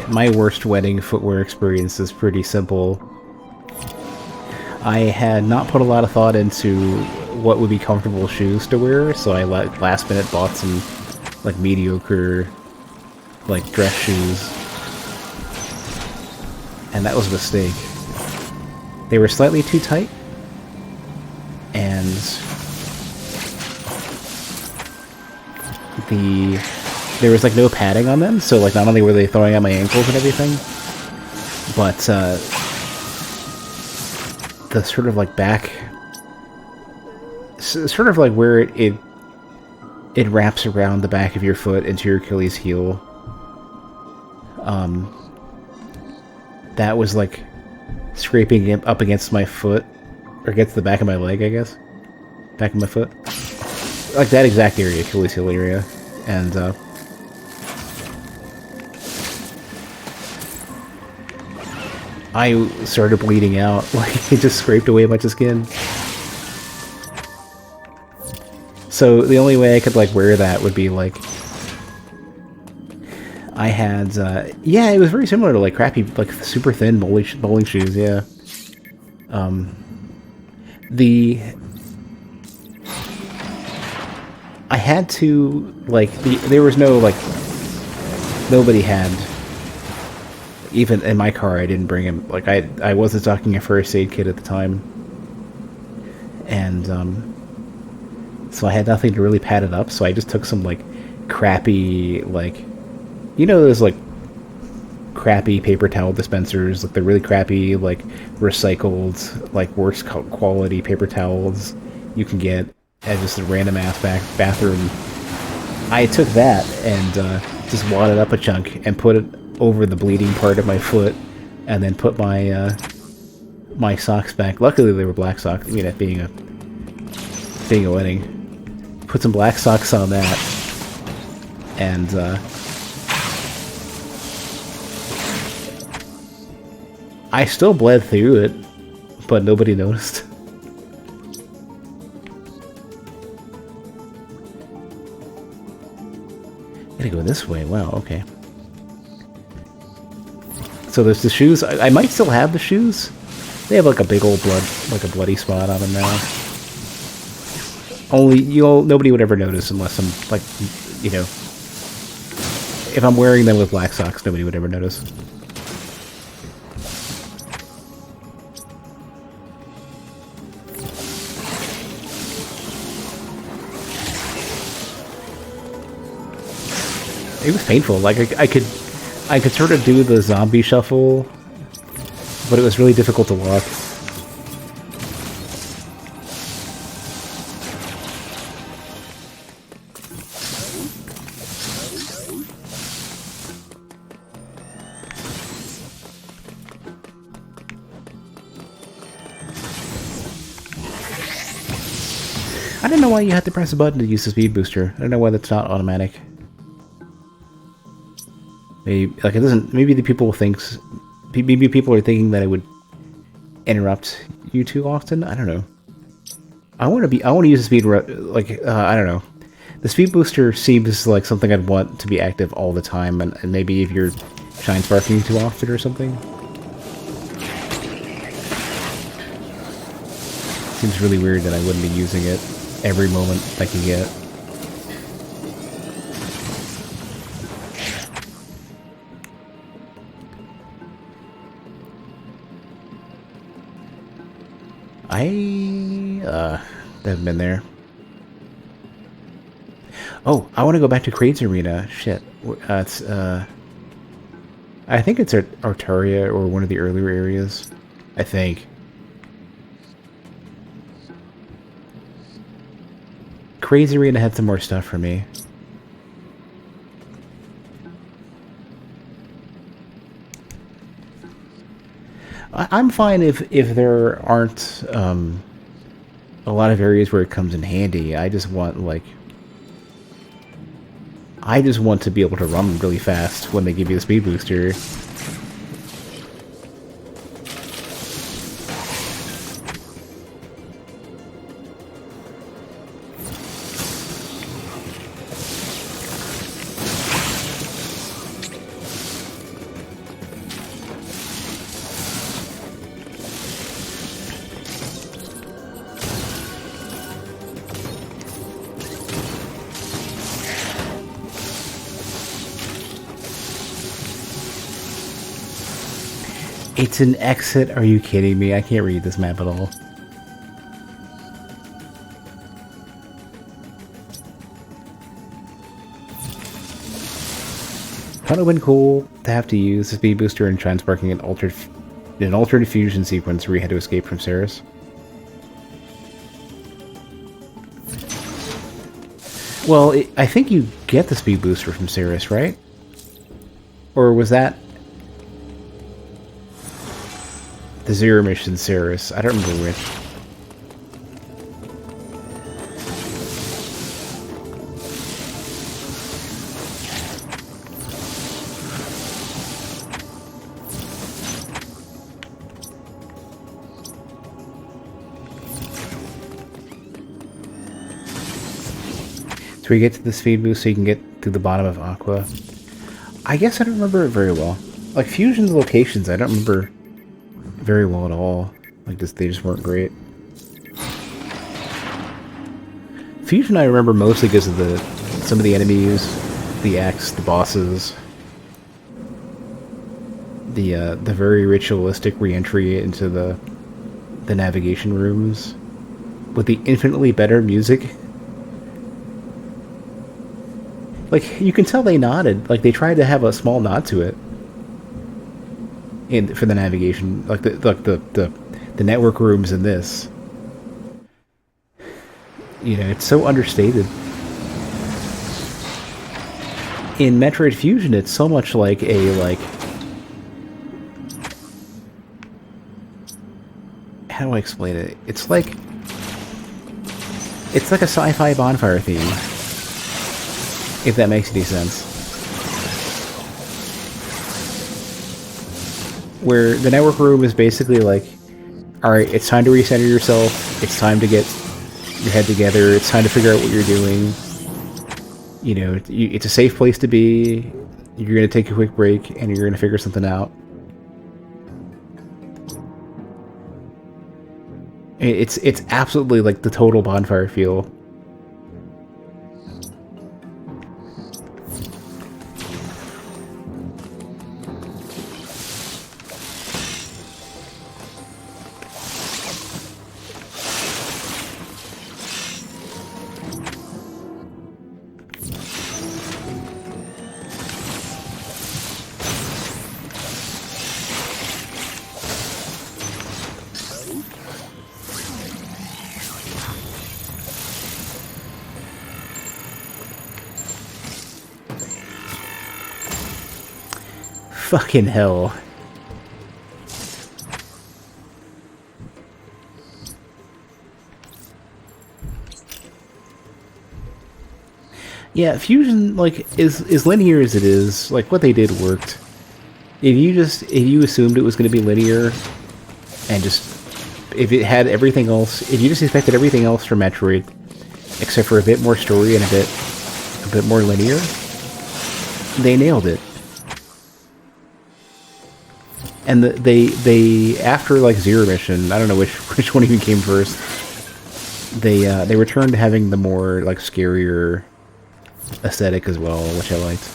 My worst wedding footwear experience is pretty simple. I had not put a lot of thought into what would be comfortable shoes to wear, so I last minute bought some like mediocre like dress shoes. And that was a mistake. They were slightly too tight, and there was like no padding on them, so like not only were they throwing out my ankles and everything, but the sort of like back, sort of like where it wraps around the back of your foot into your Achilles heel. That was like scraping up against my foot, or against the back of my leg, I guess. Back of my foot, like that exact area, Achilles heel area, and I started bleeding out. Like, it just scraped away a bunch of skin. So the only way I could like wear that would be like, I had yeah, it was very similar to like crappy, like super thin bowling shoes. Yeah. I had to like there was no like, nobody had. Even in my car, I didn't bring him. Like, I wasn't stocking a first aid kit at the time. And, so I had nothing to really pad it up, so I just took some, like, crappy, like, those, like, crappy paper towel dispensers, like, the really crappy, like, recycled, like, worst quality paper towels you can get at just a random-ass bathroom. I took that and, just wadded up a chunk and put it over the bleeding part of my foot, and then put my my socks back. Luckily they were black socks, it being a wedding. Put some black socks on that, and I still bled through it, but nobody noticed. Gotta go this way. Wow, okay. So there's the shoes. I might still have the shoes. They have like a big old bloody spot on them now. Nobody would ever notice unless I'm like, if I'm wearing them with black socks, nobody would ever notice. It was painful. Like I could sort of do the zombie shuffle, but it was really difficult to walk. I don't know why you had to press a button to use the speed booster. I don't know why that's not automatic. Maybe like it doesn't. Maybe the people thinks. Maybe people are thinking that it would interrupt you too often. I don't know. I want to use the speed. I don't know. The speed booster seems like something I'd want to be active all the time, and maybe if you're shine sparking too often or something. Seems really weird that I wouldn't be using it every moment I can get. Haven't been there. Oh, I want to go back to Kraid's Arena. Shit. It's, I think it's Artaria or one of the earlier areas. I think. Kraid's Arena had some more stuff for me. I'm fine if there aren't a lot of areas where it comes in handy. I just want to be able to run really fast when they give you the speed booster. It's an exit? Are you kidding me? I can't read this map at all. Kind of been cool to have to use the speed booster and transparking an altered fusion sequence where you had to escape from Ceres. Well, I think you get the speed booster from Ceres, right? Or was that the Zero Mission Ceres? I don't remember which. So we get to the speed boost so you can get to the bottom of Aqua. I guess I don't remember it very well. Like, Fusion's locations, I don't remember very well at all. Like, they just weren't great. Fusion I remember mostly because of some of the enemies, the X, the bosses, the very ritualistic re-entry into the navigation rooms with the infinitely better music. Like, you can tell they nodded. Like, they tried to have a small nod to it for the navigation, like the network rooms in this. You know, it's so understated. In Metroid Fusion, it's so much like how do I explain it? It's like a sci-fi bonfire theme. If that makes any sense. Where the network room is basically like, alright, it's time to recenter yourself, it's time to get your head together, it's time to figure out what you're doing. You know, it's a safe place to be, you're going to take a quick break, and you're going to figure something out. It's absolutely like the total bonfire feel. Fucking hell. Yeah, Fusion, like, is linear as it is. Like, what they did worked. If you assumed it was going to be linear, and just, if it had everything else, if you just expected everything else from Metroid, except for a bit more story and a bit more linear, they nailed it. And they after like Zero Mission, I don't know which one even came first. They returned to having the more like scarier aesthetic as well, which I liked.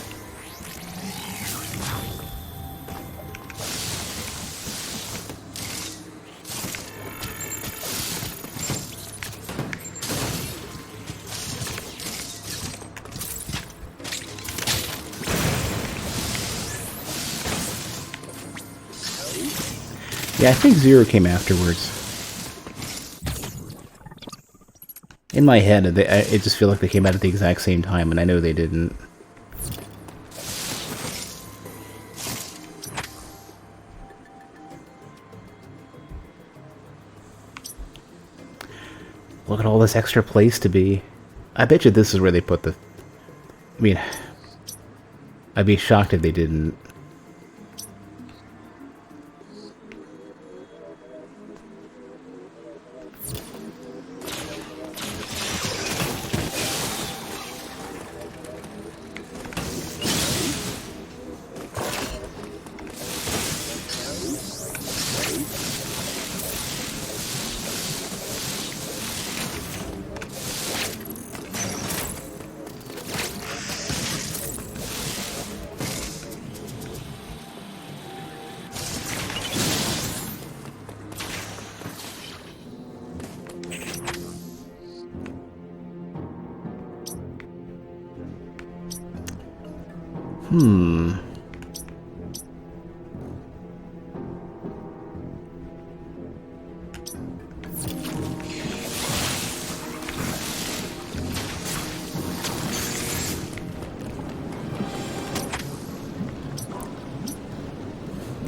Yeah, I think Zero came afterwards. In my head, I just feel like they came out at the exact same time, and I know they didn't. Look at all this extra place to be. I bet you this is where they put the... I mean, I'd be shocked if they didn't.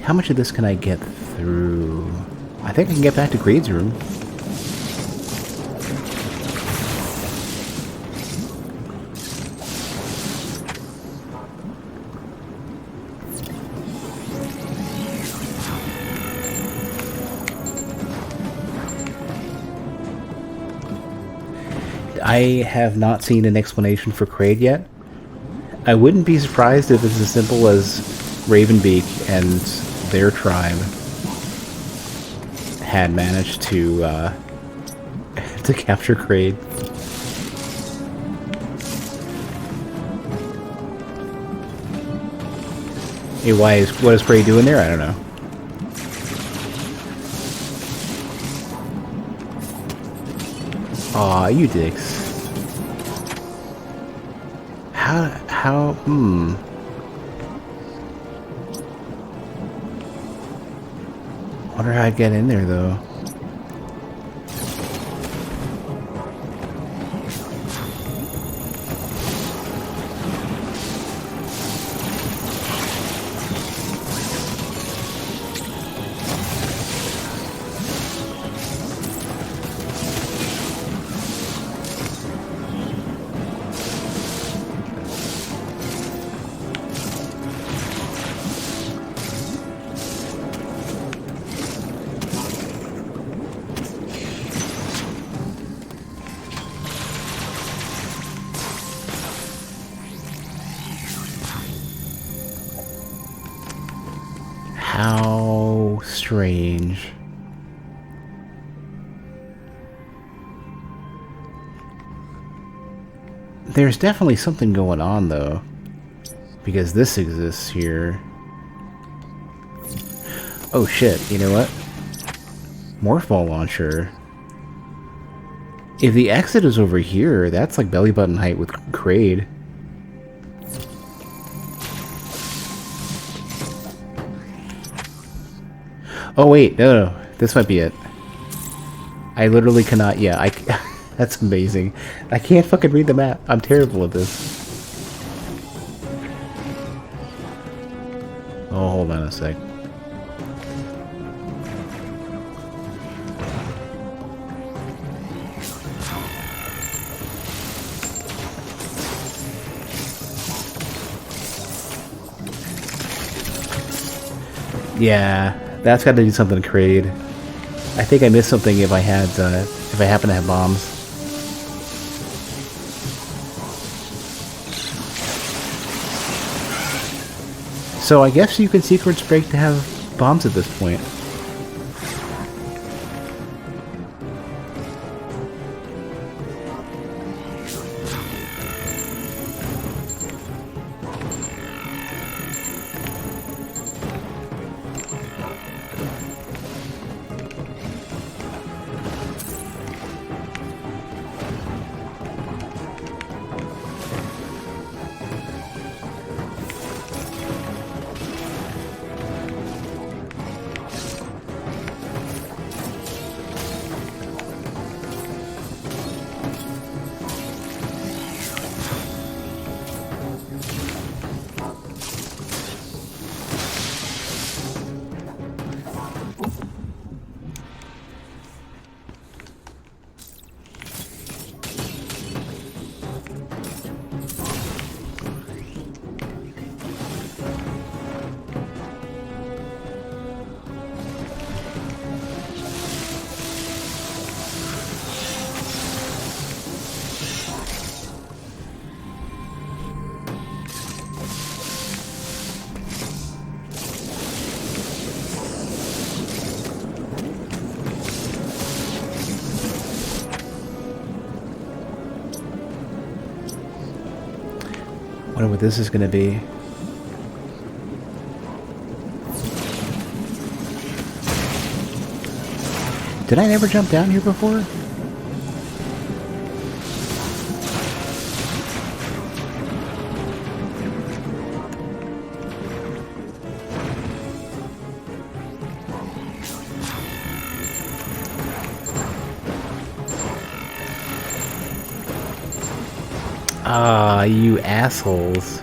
How much of this can I get through? I think I can get back to Grade's room. I have not seen an explanation for Kraid yet. I wouldn't be surprised if it's as simple as Ravenbeak and their tribe had managed to to capture Kraid. Hey, what is Kraid doing there? I don't know. Aw, you dicks. Wonder how I'd get in there, though. How strange. There's definitely something going on, though. Because this exists here. Oh shit, you know what? Morph ball launcher. If the exit is over here, that's like belly button height with Kraid. Oh wait, no, this might be it. I literally cannot, yeah, that's amazing. I can't fucking read the map. I'm terrible at this. Oh, hold on a sec. Yeah, that's got to do something to Kraid. I think I missed something if I had, if I happen to have bombs. So I guess you can sequence break to have bombs at this point. Wonder what this is going to be. Did I never jump down here before? Ah, you assholes.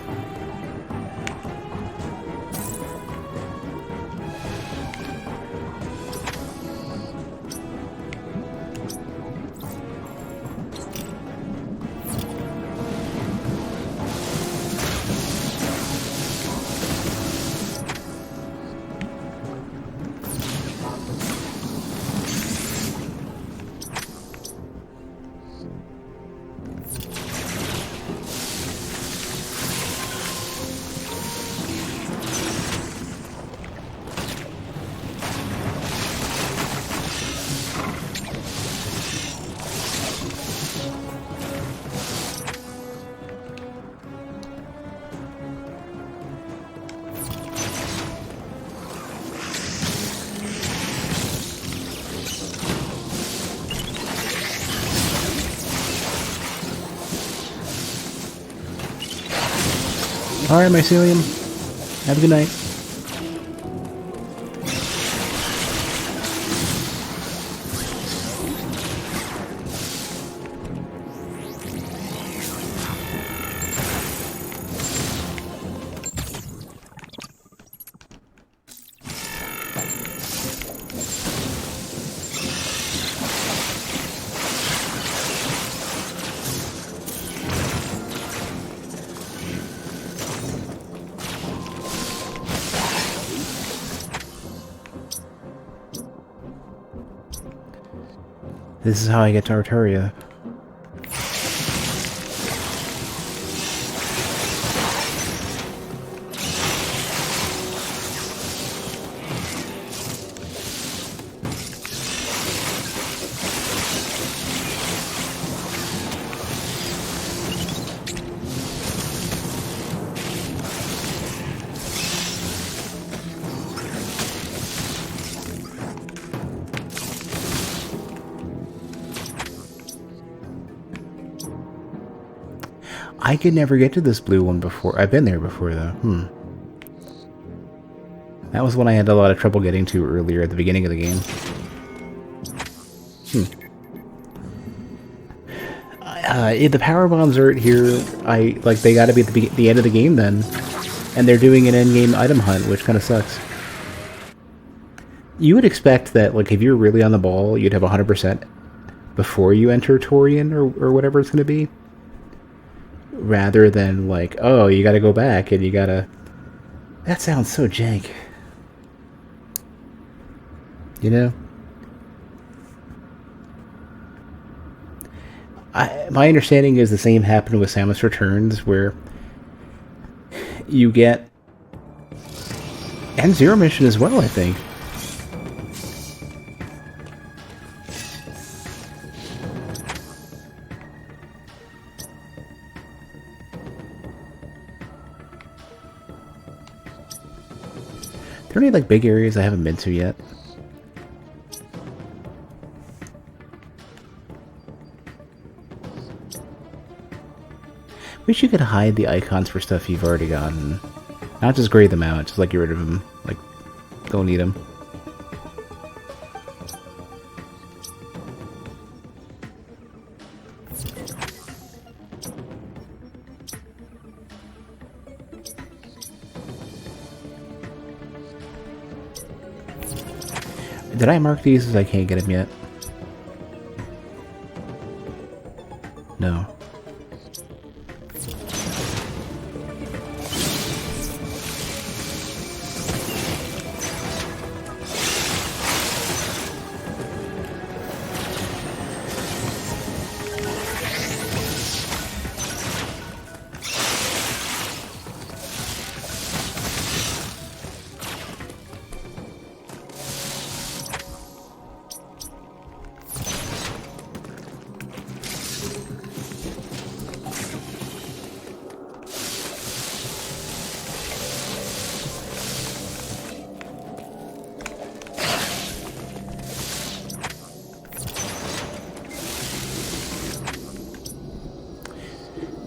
Alright, mycelium. Have a good night. This is how I get to Arturia. I could never get to this blue one before. I've been there before, though. That was one I had a lot of trouble getting to earlier at the beginning of the game. If the power bombs are here, they gotta be at the end of the game then. And they're doing an endgame item hunt, which kind of sucks. You would expect that, like, if you're really on the ball, you'd have 100% before you enter Torian or whatever it's going to be. Rather than, like, oh, you gotta go back and you gotta... That sounds so jank. You know? My understanding is the same happened with Samus Returns, where you get... And Zero Mission as well, I think. Are there any, like, big areas I haven't been to yet? Wish you could hide the icons for stuff you've already gotten. Not just gray them out, just, like, get rid of them. Like, don't need them. Did I mark these as I can't get them yet? No.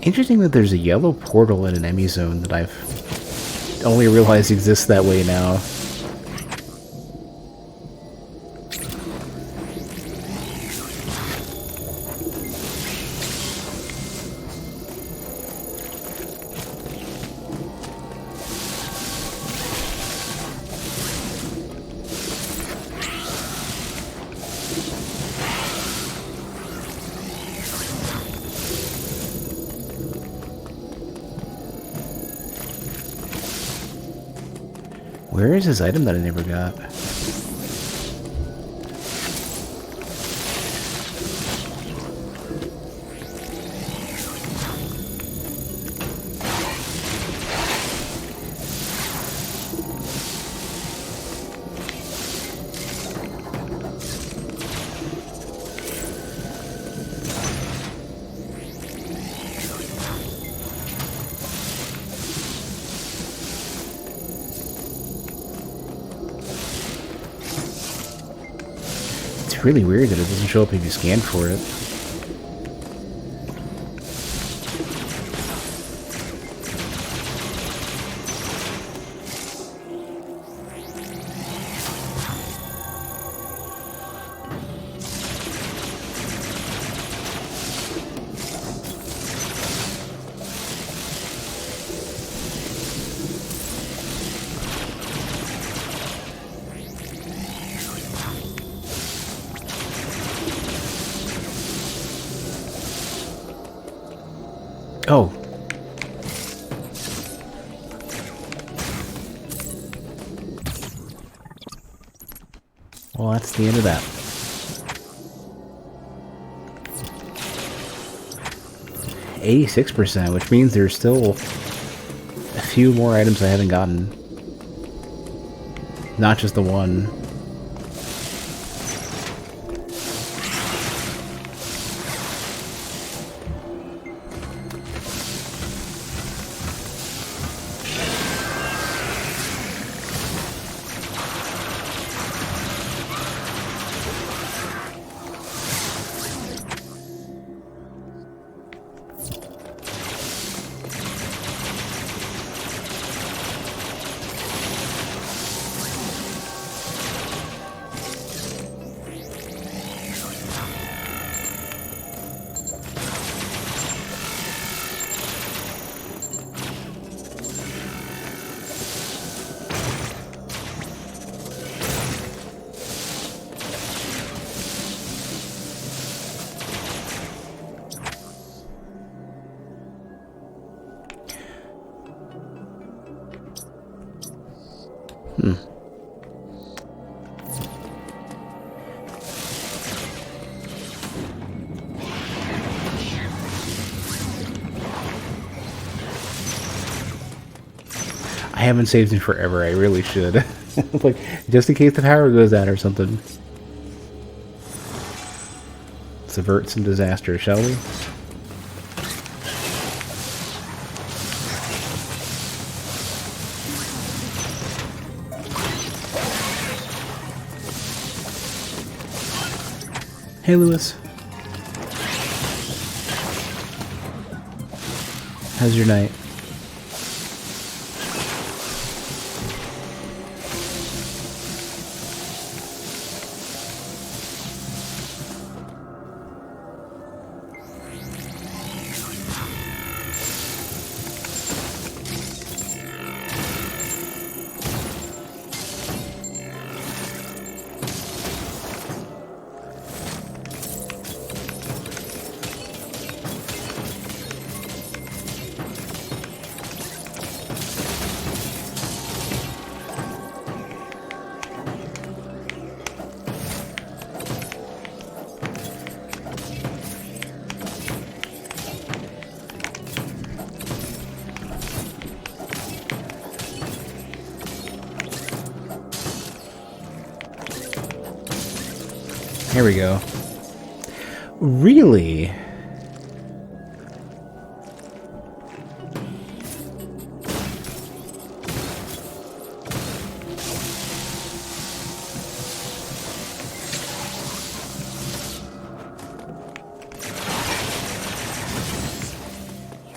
Interesting that there's a yellow portal in an Emmy zone that I've only realized exists that way now. Where is this item that I never got? It's really weird that it doesn't show up if you scan for it. Oh. Well, that's the end of that. %86%, which means there's still a few more items I haven't gotten. Not just the one. Hmm. I haven't saved in forever. I really should. Like, just in case the power goes out or something. Let's avert some disaster, shall we? Hey, Lewis. How's your night? Here we go. Really?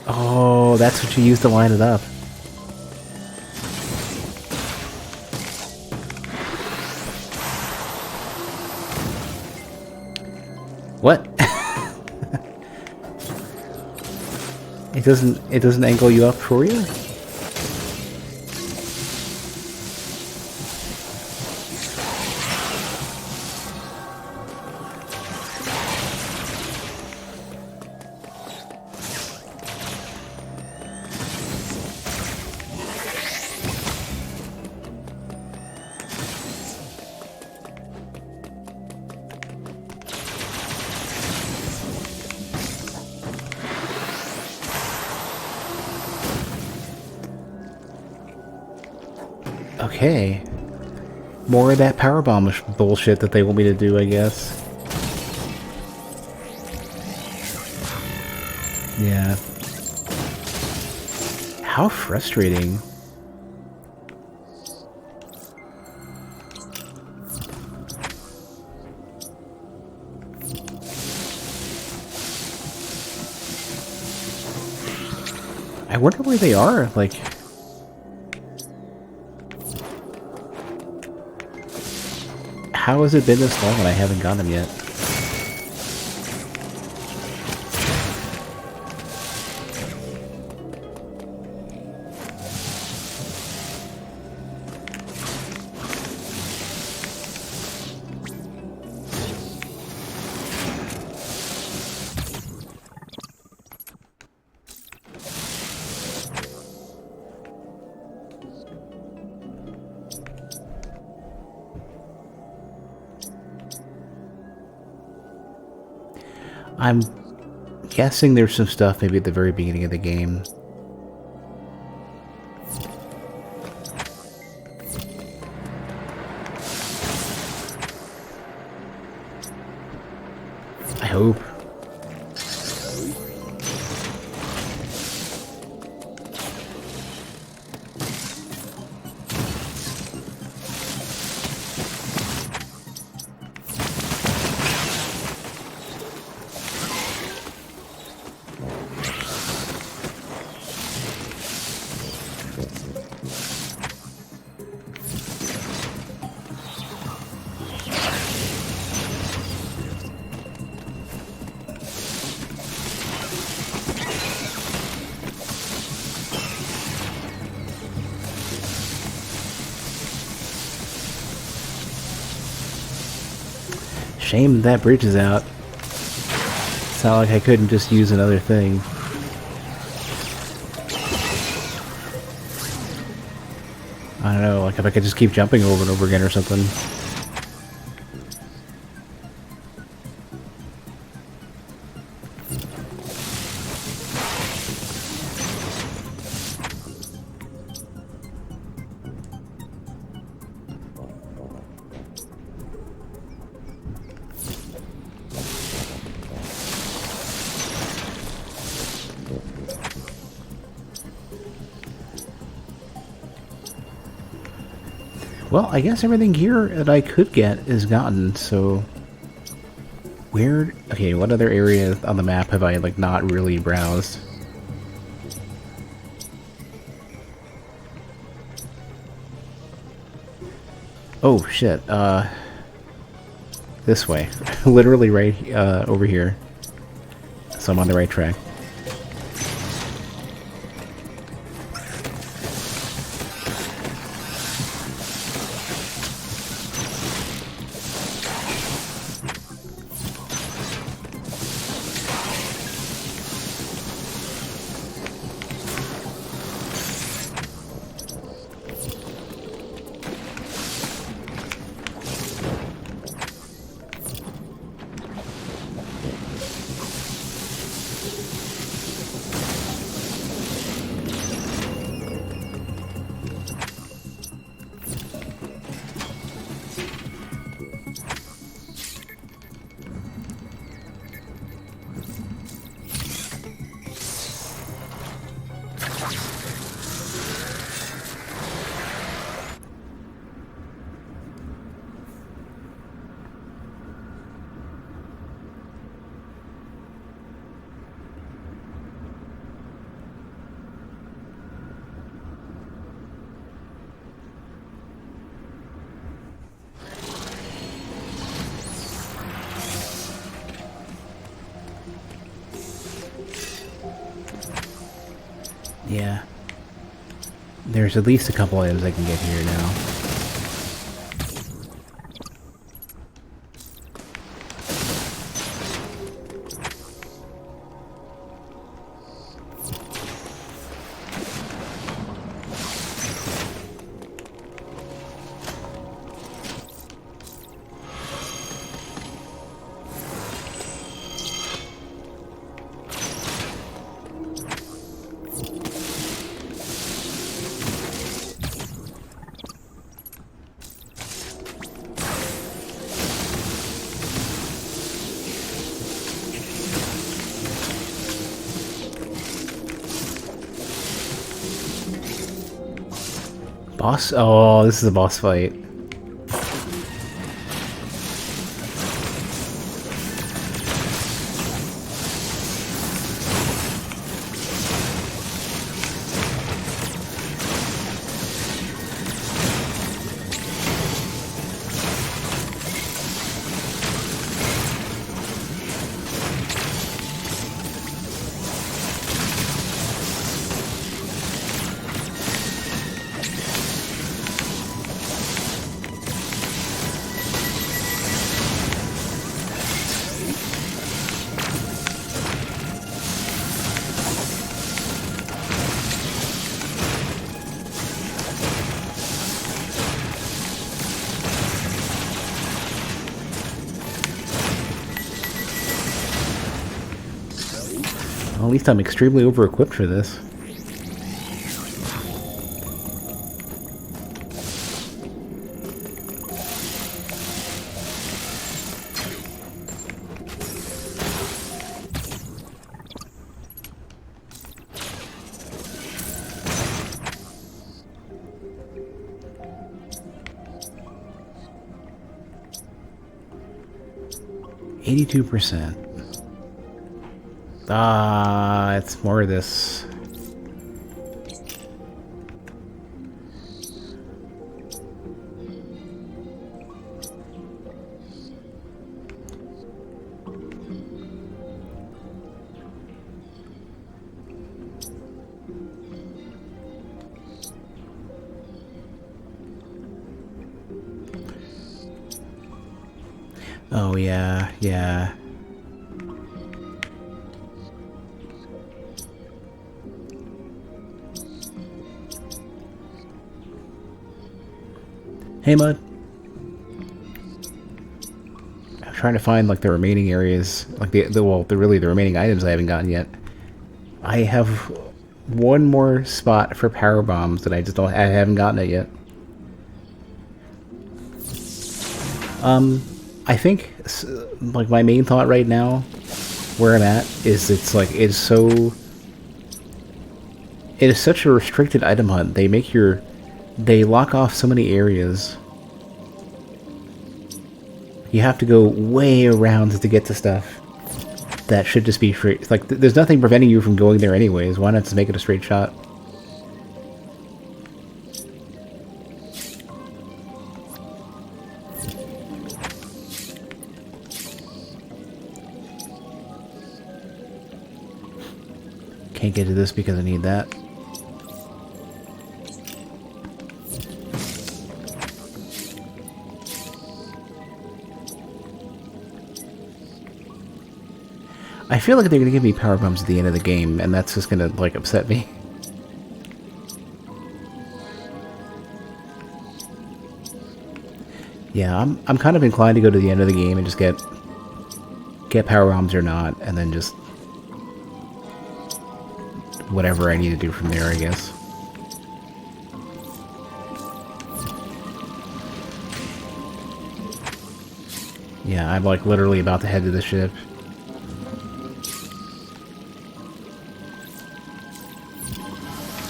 Oh, that's what you used to line it up. What? It doesn't angle you up for you? Okay. More of that powerbomb bullshit that they want me to do, I guess. Yeah. How frustrating. I wonder where they are, like... How has it been this long and I haven't got them yet? I'm guessing there's some stuff maybe at the very beginning of the game. I hope. Shame that bridge is out. It's not like I couldn't just use another thing. I don't know, like if I could just keep jumping over and over again or something. Well, I guess everything here that I could get is gotten, so... Where... Okay, what other area on the map have I, like, not really browsed? Oh, shit, this way. Literally right, over here. So I'm on the right track. Yeah. There's at least a couple items I can get here now. Boss? Oh, this is a boss fight. Well, at least I'm extremely over-equipped for this. %. Ah, it's more of this. Oh yeah, yeah. Hey, Mud. I'm trying to find like the remaining areas, like the remaining items I haven't gotten yet. I have one more spot for power bombs that I haven't gotten it yet. I think like my main thought right now, where I'm at, is it is such a restricted item hunt. They lock off so many areas. You have to go way around to get to stuff. That should just be straight. Like, there's nothing preventing you from going there anyways. Why not just make it a straight shot? Can't get to this because I need that. I feel like they're gonna give me power bombs at the end of the game, and that's just gonna, like, upset me. Yeah, I'm kind of inclined to go to the end of the game and just get power bombs or not, and then just whatever I need to do from there, I guess. Yeah, I'm like literally about to head to the ship.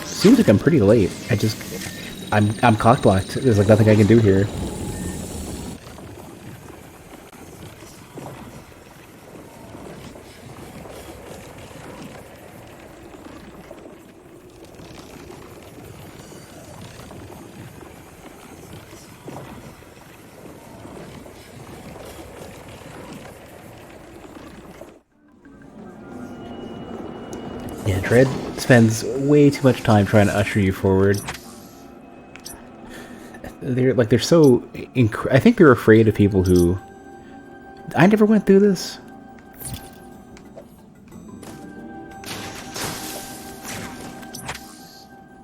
Seems like I'm pretty late. I'm clock blocked. There's like nothing I can do here. Yeah, Dread spends way too much time trying to usher you forward. They're so I think they're afraid of people who... I never went through this.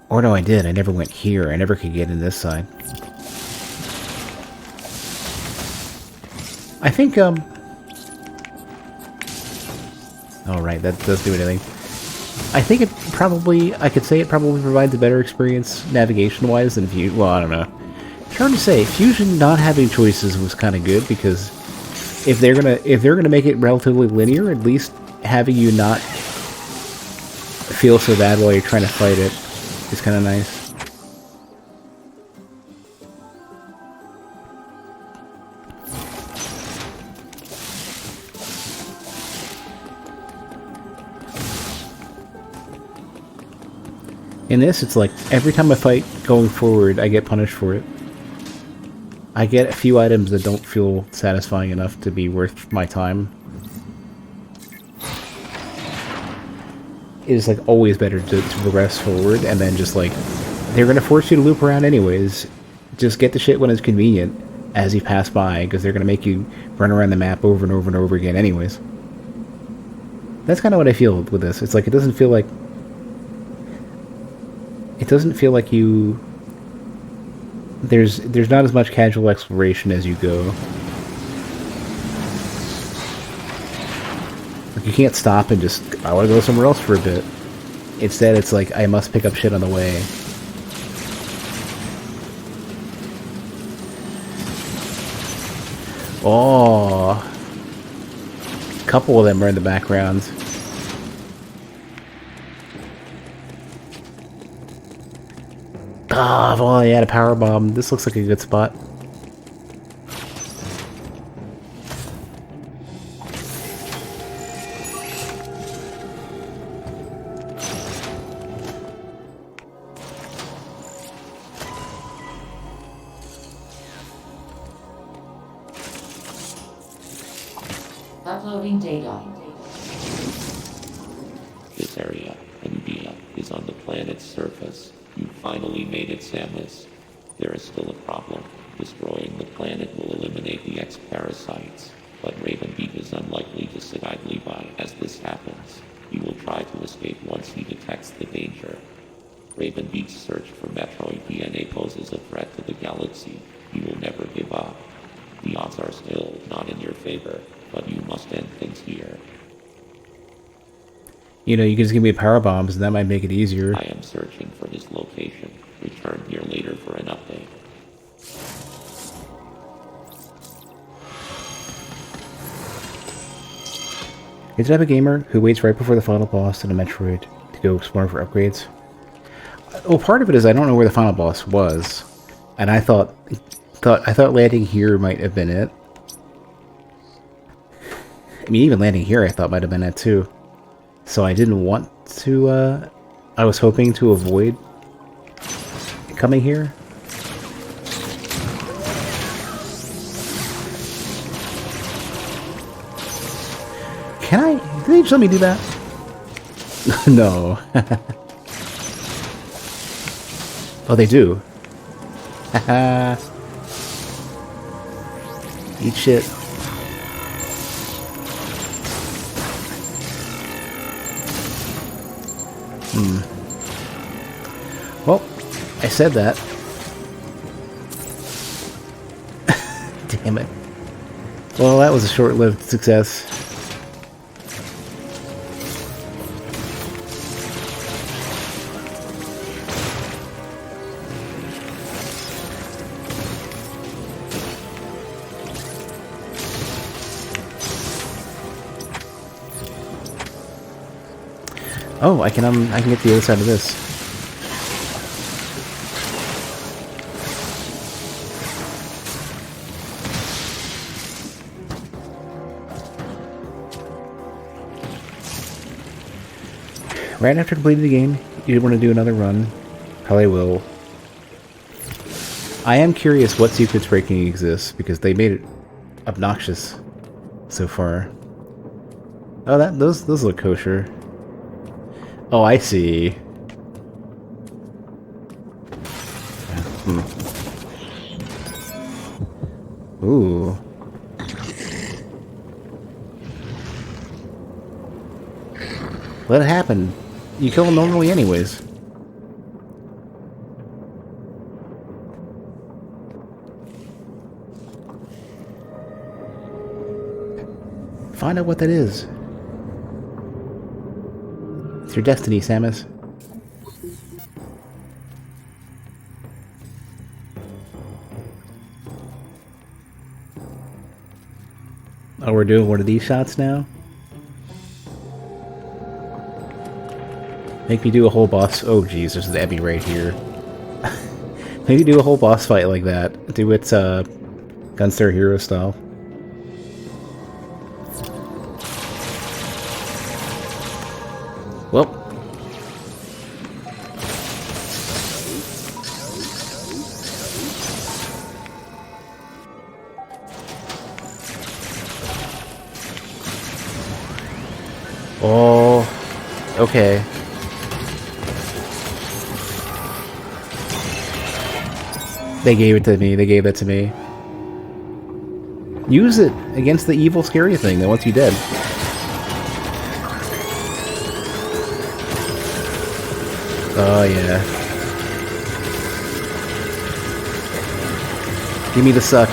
Or no, I did. I never went here. I never could get in this side. I think, oh, right, that does do anything. I think I could say it probably provides a better experience navigation-wise than Fusion. Well, I don't know. It's hard to say. Fusion not having choices was kind of good because if they're gonna make it relatively linear, at least having you not feel so bad while you're trying to fight it is kind of nice. In this, it's like, every time I fight going forward, I get punished for it. I get a few items that don't feel satisfying enough to be worth my time. It is, like, always better to progress forward, and then just, like, they're gonna force you to loop around anyways. Just get the shit when it's convenient, as you pass by, because they're gonna make you run around the map over and over and over again anyways. That's kind of what I feel with this. It's like, it doesn't feel like you... There's not as much casual exploration as you go. Like, you can't stop and just, I want to go somewhere else for a bit. Instead, it's like, I must pick up shit on the way. Oh, a couple of them are in the background. Ah, well, I had a power bomb. This looks like a good spot. Uploading data. This area, India, is on the planet's surface. You finally made it, Samus. There is still a problem. Destroying the planet will eliminate the X-parasites, but Ravenbeak is unlikely to sit idly by as this happens. He will try to escape once he detects the danger. Ravenbeak's search for Metroid DNA poses a threat to the galaxy. He will You know, you can just give me power bombs, and that might make it easier. I am searching for his location. Return here later for an update. He's the type of gamer who waits right before the final boss in a Metroid to go exploring for upgrades. Well, part of it is I don't know where the final boss was, and I thought landing here might have been it. I mean, even landing here I thought might have been it too. So I didn't want to. I was hoping to avoid coming here. Can I? Did they just let me do that? No. Oh, they do. Haha. Eat shit. Well, I said that. Damn it. Well, that was a short-lived success. Oh, I can get the other side of this. Right after completing the game, you want to do another run. Probably will. I am curious what secrets breaking exists, because they made it obnoxious so far. Oh, those look kosher. Oh, I see. Ooh. Let it happen. You kill them normally anyways. Find out what that is. It's your destiny, Samus. Oh, we're doing one of these shots now? Make me do a whole boss... Oh, jeez, there's the Emmy right here. Maybe do a whole boss fight like that. Do it, Gunstar Hero style. Well. Oh. Okay. They gave it to me. They gave that to me. Use it against the evil, scary thing that wants you dead. Oh, yeah. Give me the suck.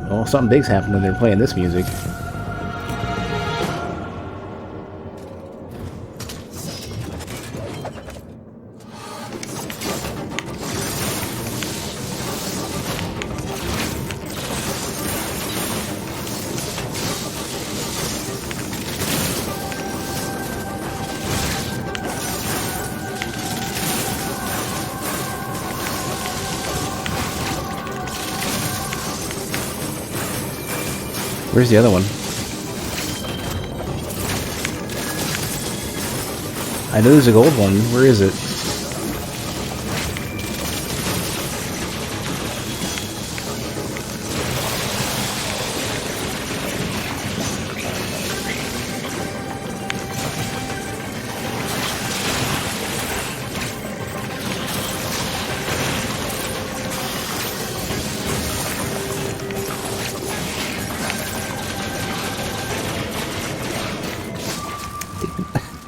Well, something big's happened when they're playing this music. Where's the other one? I know there's a gold one. Where is it?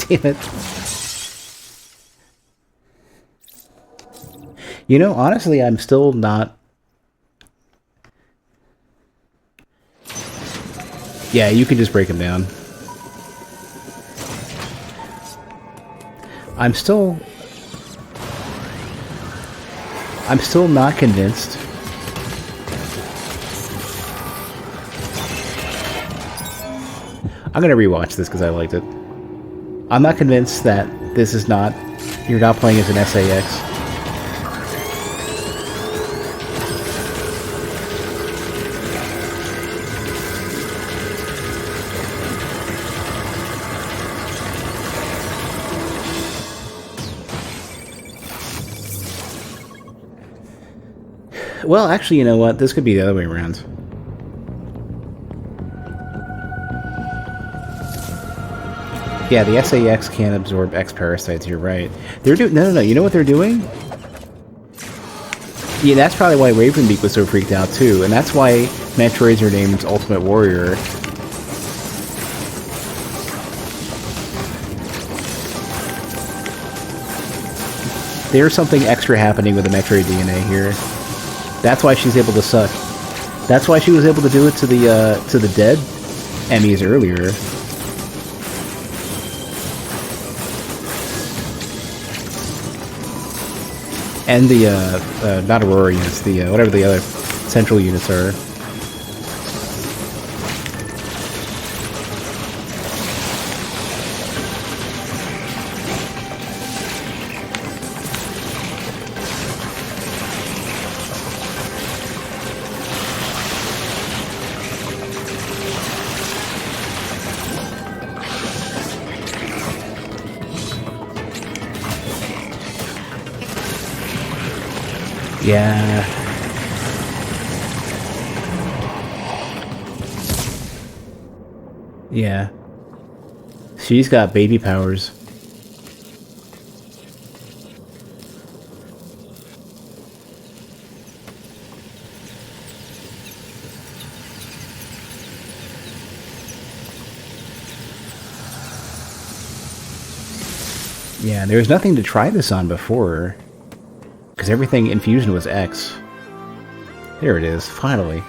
Damn it. You know, honestly, I'm still not... Yeah, you can just break them down. I'm still not convinced. I'm gonna rewatch this because I liked it. I'm not convinced that this is not... You're not playing as an SAX. Well, actually, you know what? This could be the other way around. Yeah, the SAX can't absorb X parasites, you're right. They're doing... No, you know what they're doing? Yeah, that's probably why Ravenbeak was so freaked out, too. And that's why Metroids are named Ultimate Warrior. There's something extra happening with the Metroid DNA here. That's why she's able to suck. That's why she was able to do it to the dead Emmys earlier. And the, not Aurora units, the, whatever the other central units are. Yeah. Yeah. She's got baby powers. Yeah, there was nothing to try this on before. Because everything in Fusion was X. There it is, finally.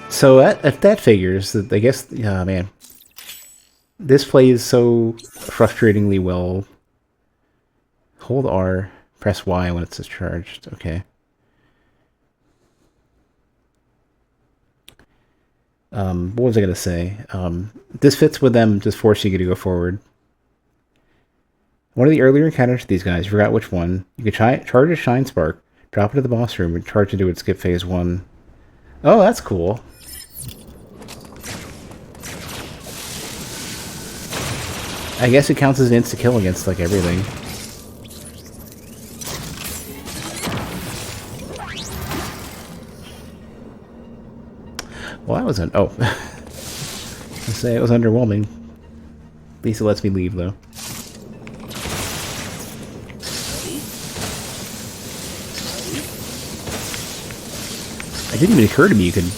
So if that figures, I guess, oh man. This plays so frustratingly well. Hold R, press Y when it's discharged. Okay. What was I going to say? This fits with them just forcing you to go forward. One of the earlier encounters with these guys, you forgot which one. You could charge a Shine Spark, drop it to the boss room, and charge into it, skip phase 1. Oh, that's cool. I guess it counts as an insta-kill against, like, everything. Well, that was an... Oh. Let's say it was underwhelming. At least it lets me leave, though. It didn't even occur to me you could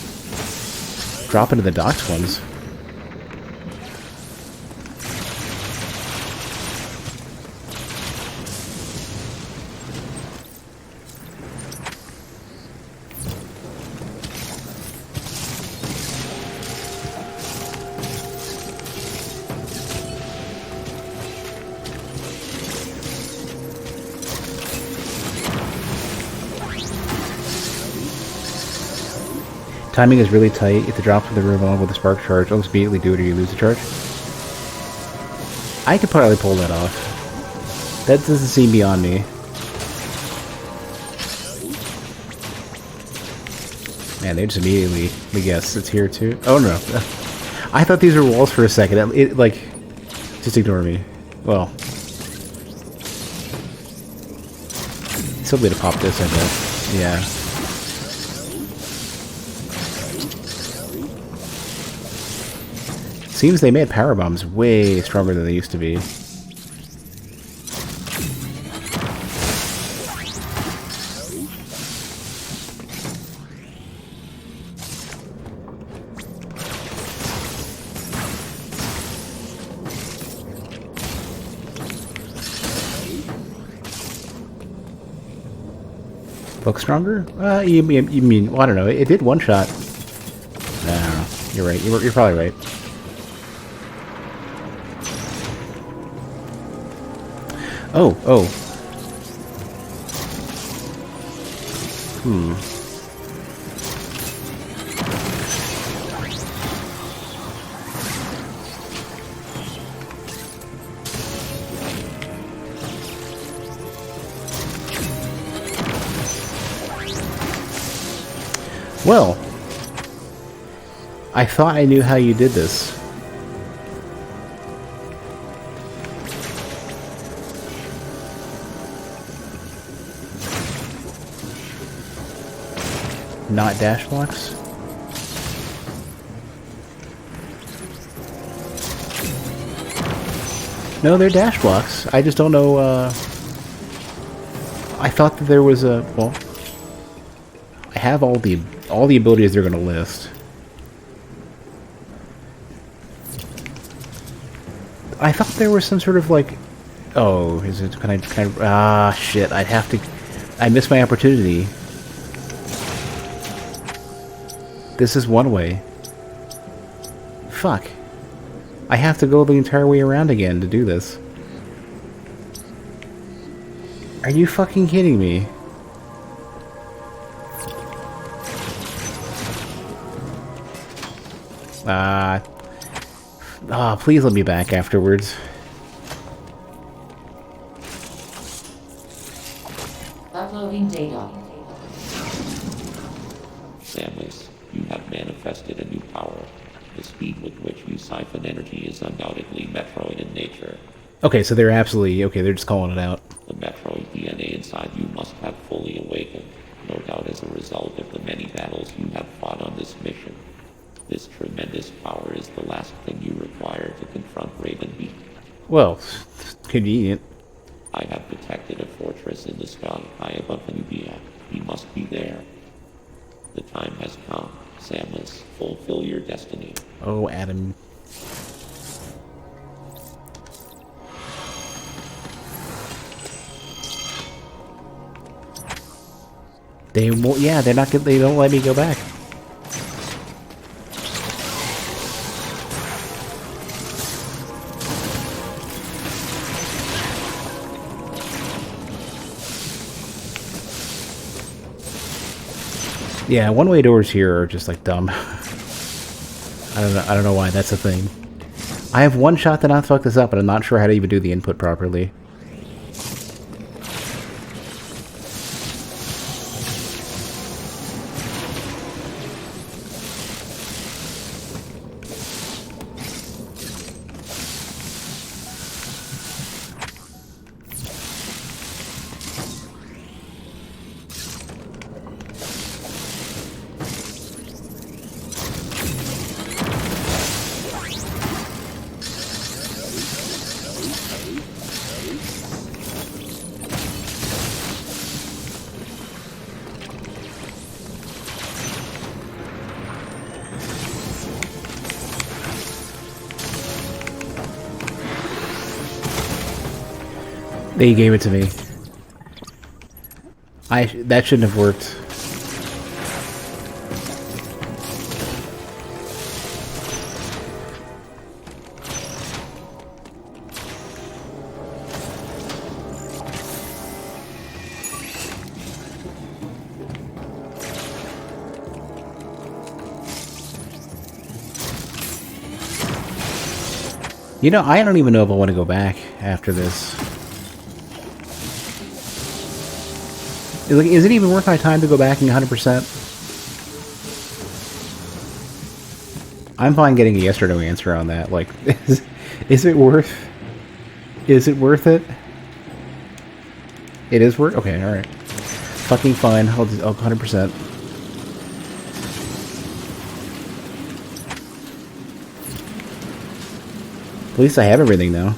drop into the docked ones. Timing is really tight. If the drop from the room along with the spark charge, almost immediately do it or you lose the charge. I could probably pull that off. That doesn't seem beyond me. Man, they just immediately, we guess, it's here too. Oh no. I thought these were walls for a second. It, like, just ignore me. Well. Still way to pop this, I bet. Yeah. Seems they made power bombs way stronger than they used to be. Hook stronger? You mean, well, I don't know. It did one shot. No, I don't know. You're right. You're probably right. Oh. Hmm. Well, I thought I knew how you did this. Not dash blocks? No, they're dash blocks. I just don't know, I thought that there was a... Well, I have all the abilities they're gonna list. I thought there was some sort of, like... Oh, is it... Can I... Ah, shit. I'd have to... I missed my opportunity. This is one way. Fuck. I have to go the entire way around again to do this. Are you fucking kidding me? Please let me back afterwards. Uploading data. Samus, you have manifested a new power. The speed with which you siphon energy is undoubtedly Metroid in nature. Okay, so they're absolutely... Okay, they're just calling it out. The Metroid DNA inside you must have fully awakened, no doubt as a result of the many battles you have fought on this mission. This tremendous power is the last thing you require to confront Ravenbeak. Well, convenient. I have detected a fortress in the sky high above Nubia. You must be there. The time has come. Samus, fulfill your destiny. Oh, Adam. They won't... Yeah, they're not... They don't let me go back. Yeah, one-way doors here are just like dumb. I don't know why that's a thing. I have one shot to not fuck this up, but I'm not sure how to even do the input properly. They gave it to me. That shouldn't have worked. You know, I don't even know if I want to go back after this. Is it even worth my time to go back and 100%? I'm fine getting a yes or no answer on that. Like, is it worth... Is it worth it? It is worth... Okay, alright. Fucking fine. I'll 100%. At least I have everything now.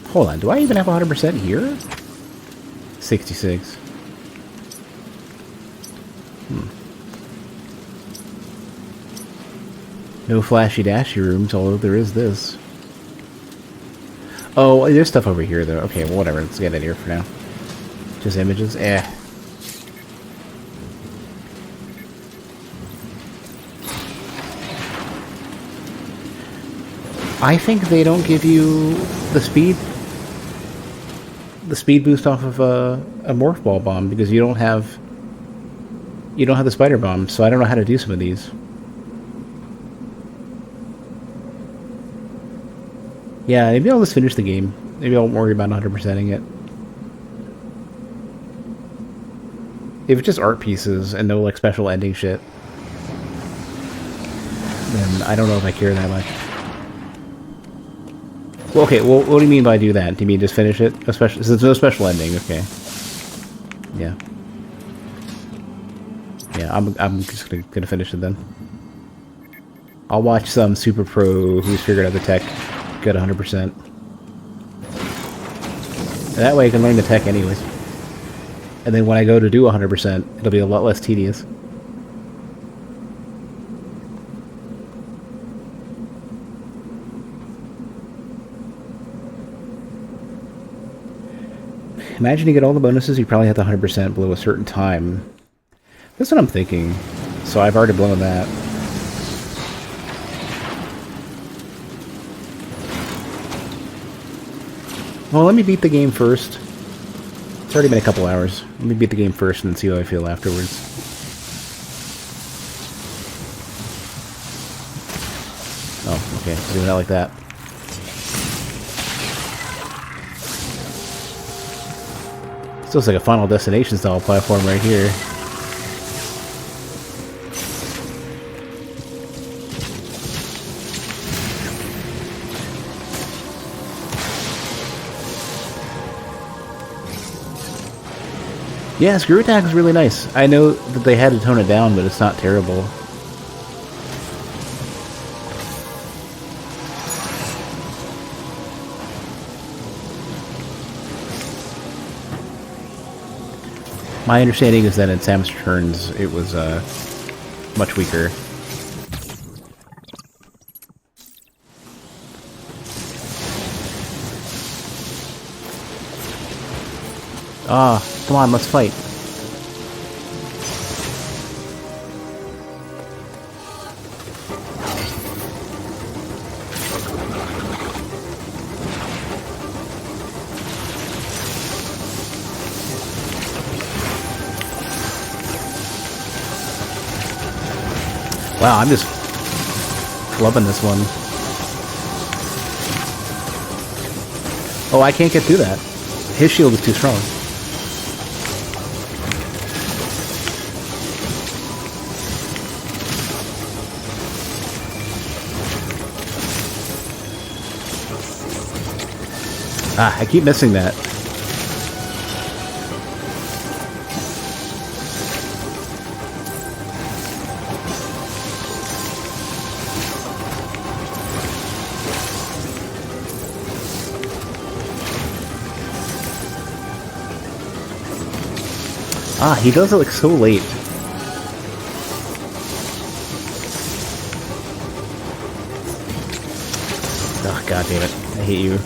Hold on, do I even have 100% here? 66. No flashy dashy rooms, although there is this. Oh, there's stuff over here, though. Okay, well, whatever. Let's get it here for now. Just images? Eh. I think they don't give you the speed boost off of a morph ball bomb because you don't have the spider bomb, so I don't know how to do some of these. Yeah, maybe I'll just finish the game. Maybe I won't worry about 100%ing it. If it's just art pieces and no like special ending shit, then I don't know if I care that much. Well, okay, well, what do you mean by do that? Do you mean just finish it? Especially since there's no special ending, okay. Yeah. Yeah, I'm just gonna finish it then. I'll watch some super pro who's figured out the tech, get 100%. And that way I can learn the tech anyways. And then when I go to do 100%, it'll be a lot less tedious. Imagine you get all the bonuses, you probably have to 100% below a certain time. That's what I'm thinking. So I've already blown that. Well, let me beat the game first. It's already been a couple hours. Let me beat the game first and then see how I feel afterwards. Oh, okay. Doing that like that. Still looks like a Final Destination style platform right here. Yeah, Screw Attack is really nice. I know that they had to tone it down, but it's not terrible. My understanding is that in Samus Returns, it was much weaker. Ah, come on, let's fight. Wow, I'm just clubbing this one. Oh, I can't get through that. His shield is too strong. Ah, I keep missing that. Ah, he does it like so late. Oh, god damn it. I hate you.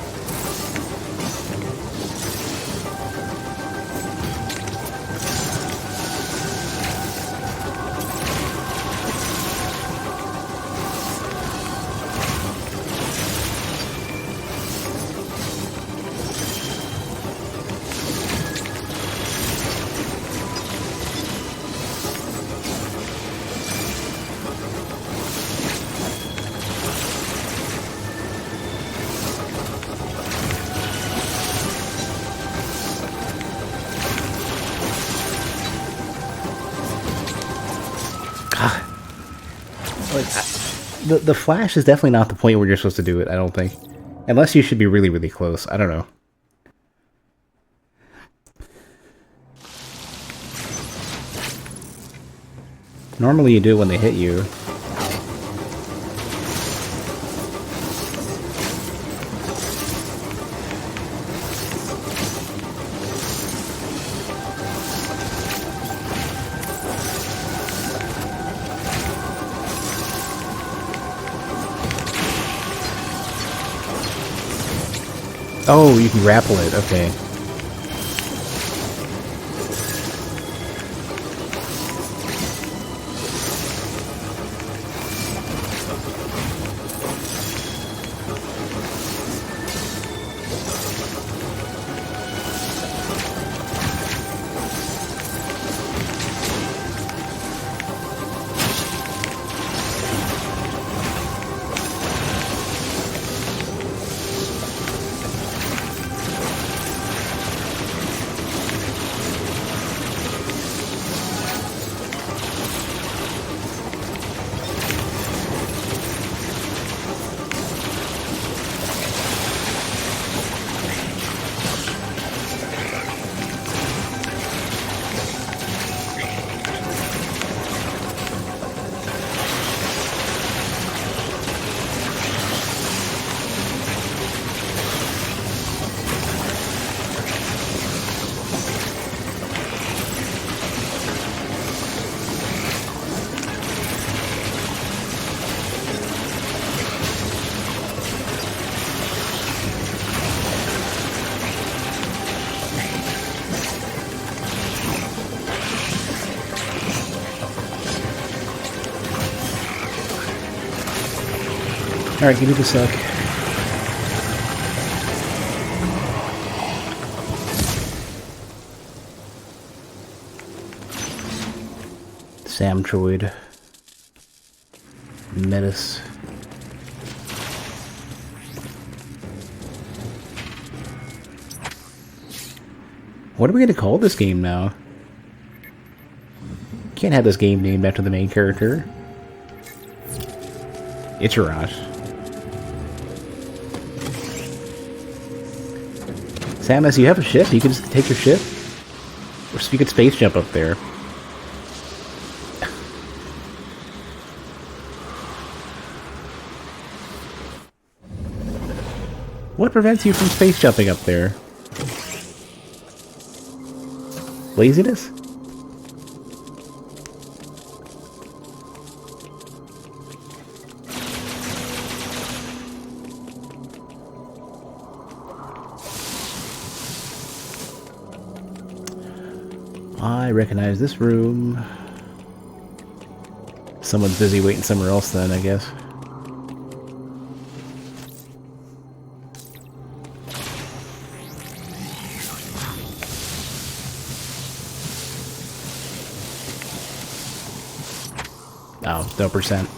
The flash is definitely not the point where you're supposed to do it, I don't think. Unless you should be really, really close. I don't know. Normally you do it when they hit you. Oh, you can grapple it. Okay. Alright, give me the suck. Samtroid. Metis. What are we going to call this game now? Can't have this game named after the main character. Ichirash. Samus, you have a ship? You can just take your ship? Or you could space jump up there. What prevents you from space jumping up there? Laziness? I recognize this room. Someone's busy waiting somewhere else then, I guess. Oh, no percent.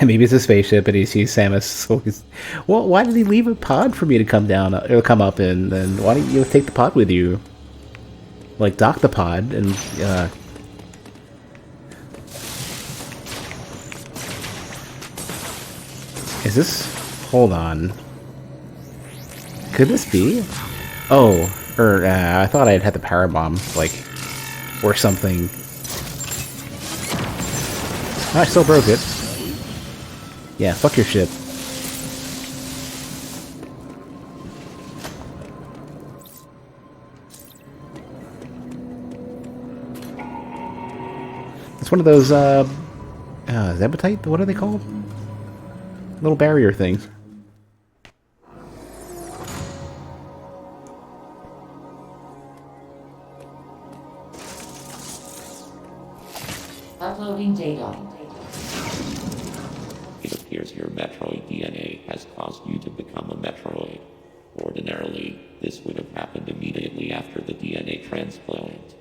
Maybe it's a spaceship and he sees Samus. So well, why did he leave a pod for me to come down or come up in? Then why don't you take the pod with you? Like dock the pod and is this? Hold on. Could this be? Oh, or I thought I'd had the power bomb, like, or something. I still broke it. Yeah, fuck your ship. It's one of those, Zebutite? What are they called? Little barrier things. Uploading data. It appears your Metroid DNA has caused you to become a Metroid. Ordinarily, this would have happened immediately after the DNA transplant.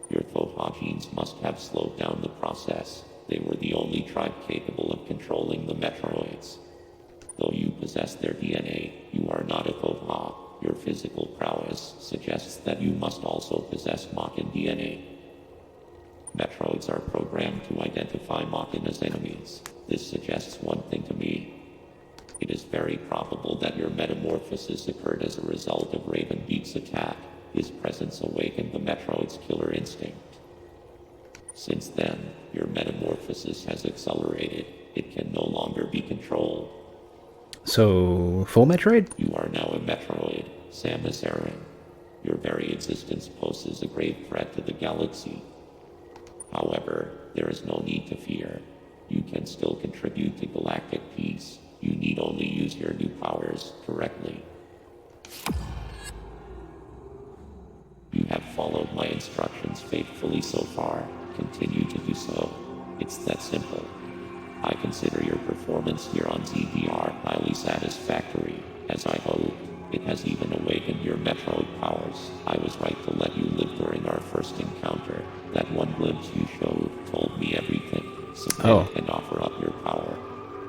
Your Foha genes must have slowed down the process. They were the only tribe capable of controlling the Metroids. Though you possess their DNA, you are not a Foha. Your physical prowess suggests that you must also possess Mochan DNA. Metroids are programmed to identify Mochan as enemies. This suggests one thing to me. It is very probable that your metamorphosis occurred as a result of Ravenbeak's attack. His presence awakened the Metroid's killer instinct. Since then, your metamorphosis has accelerated. It can no longer be controlled. So, full Metroid? You are now a Metroid, Samus Aran. Your very existence poses a grave threat to the galaxy. However, there is no need to fear. You can still contribute to galactic peace. You need only use your new powers correctly. You have followed my instructions faithfully so far. Continue to do so. It's that simple. I consider your performance here on ZDR highly satisfactory. As I hoped, it has even awakened your Metroid powers. I was right to let you live during our first encounter. That one glimpse you showed told me everything. Submit and offer up your power.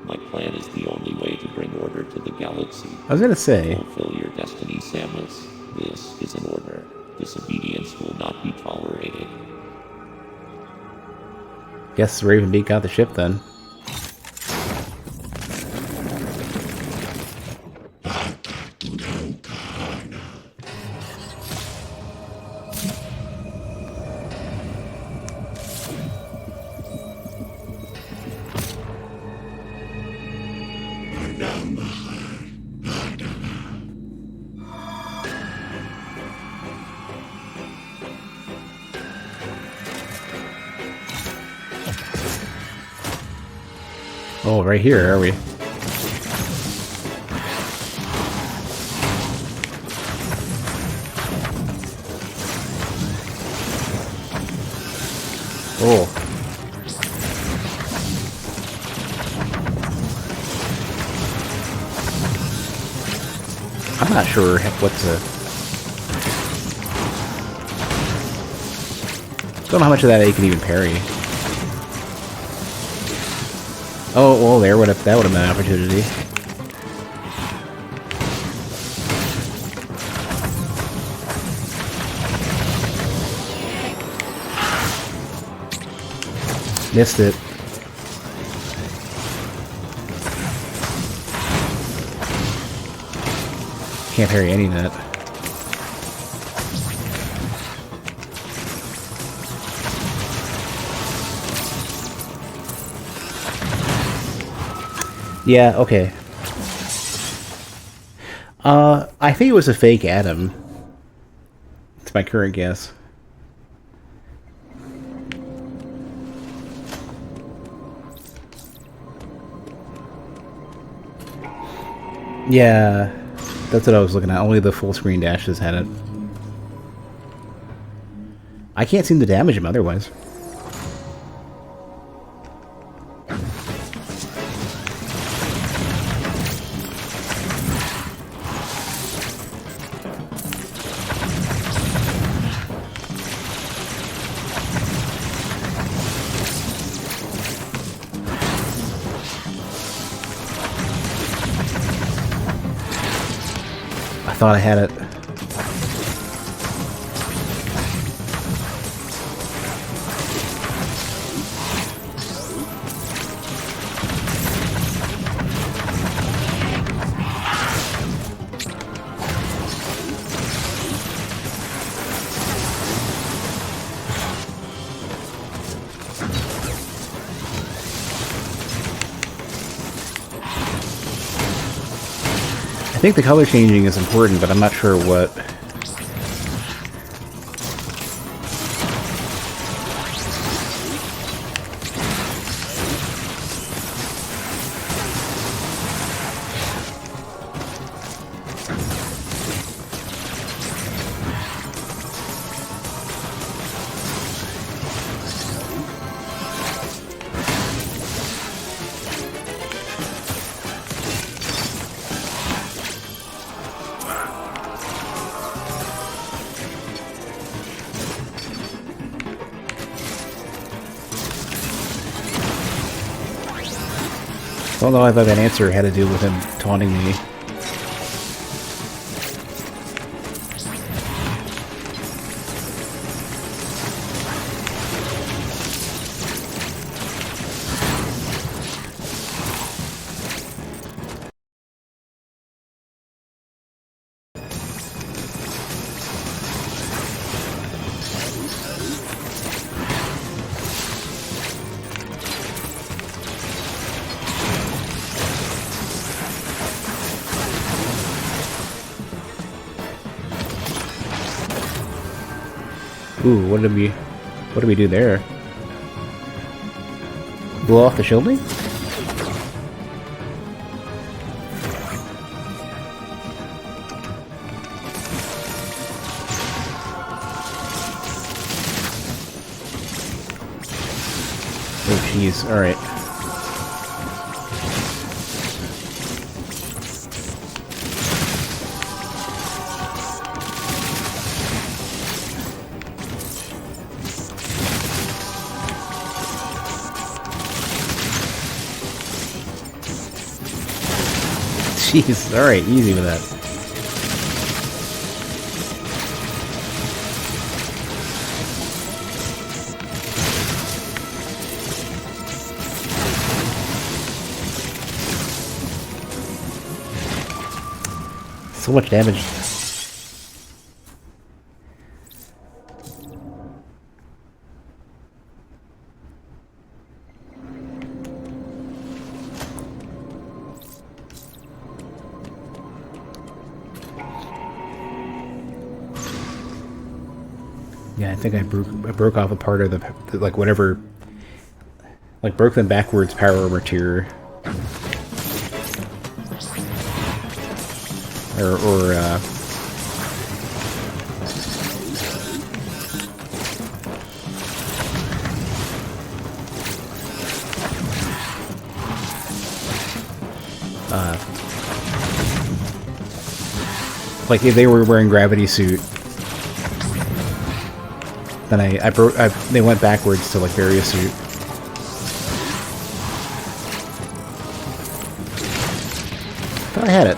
My plan is the only way to bring order to the galaxy. I was gonna say. Fulfill your destiny, Samus. This is an order. Disobedience will not be tolerated. Guess Ravenbeak got the ship then. Oh, right here, are we? Oh. I'm not sure what to... Don't know how much of that you can even parry. Oh, well, that would have been an opportunity. Missed it. Can't parry any of that. Yeah, okay. I think it was a fake Adam. It's my current guess. Yeah, that's what I was looking at. Only the full screen dashes had it. I can't seem to damage him otherwise. I thought I had it. I think the color changing is important, but I'm not sure what. Don't know if that answer had to do with him taunting me. Ooh, what did we do there? Blow off the shielding? Oh, jeez. Alright. Jeez. Alright, easy with that. So much damage. Yeah, I think I broke off a part of the like whatever, like broke them backwards power armor tier. Or like if they were wearing gravity suit, then they went backwards to like various suit. Thought I had it.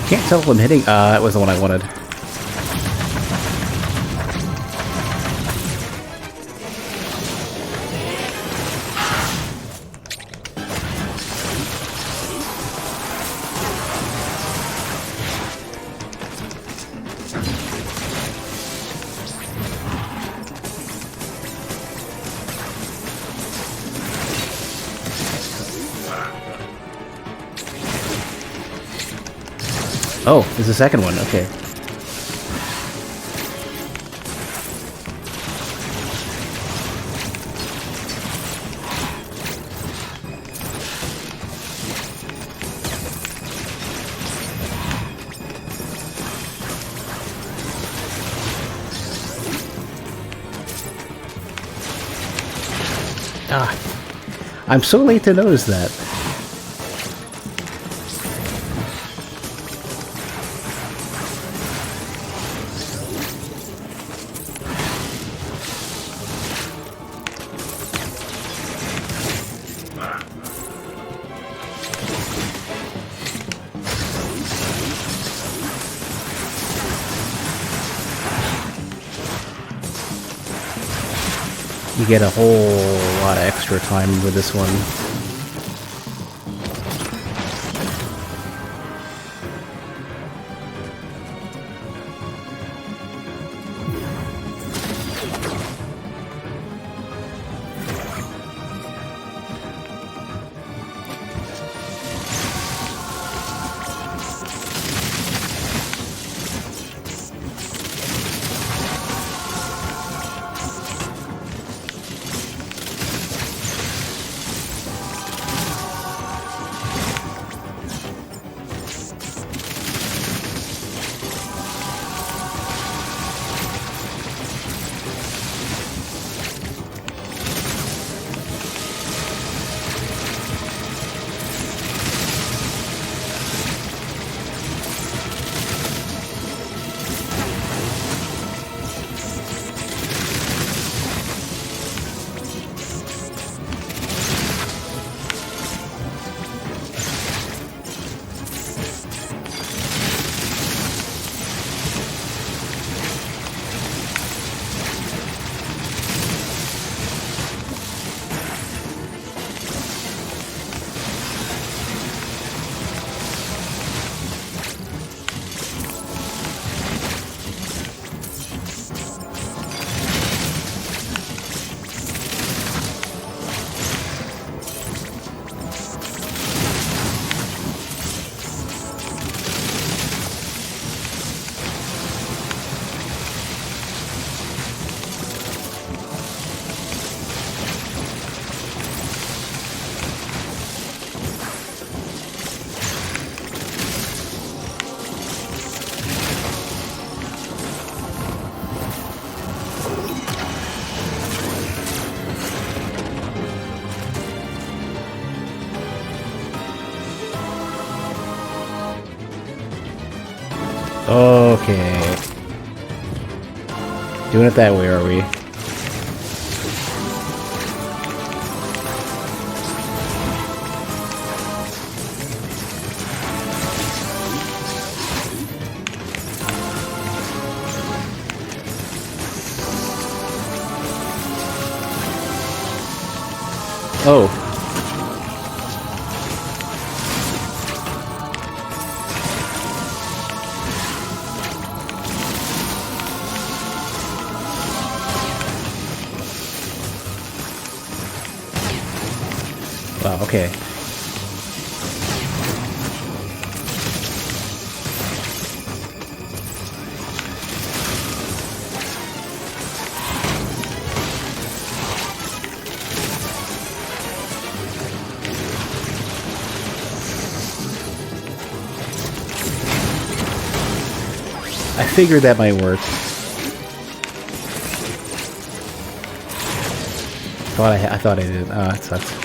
Can't tell if I'm hitting. That was the one I wanted. Oh, there's a second one. Okay. Ah, I'm so late to notice that. You get a whole lot of extra time with this one. Okay. Doing it that way, are we? Oh. Wow, okay. I figured that might work. I thought I did. Oh, it sucks.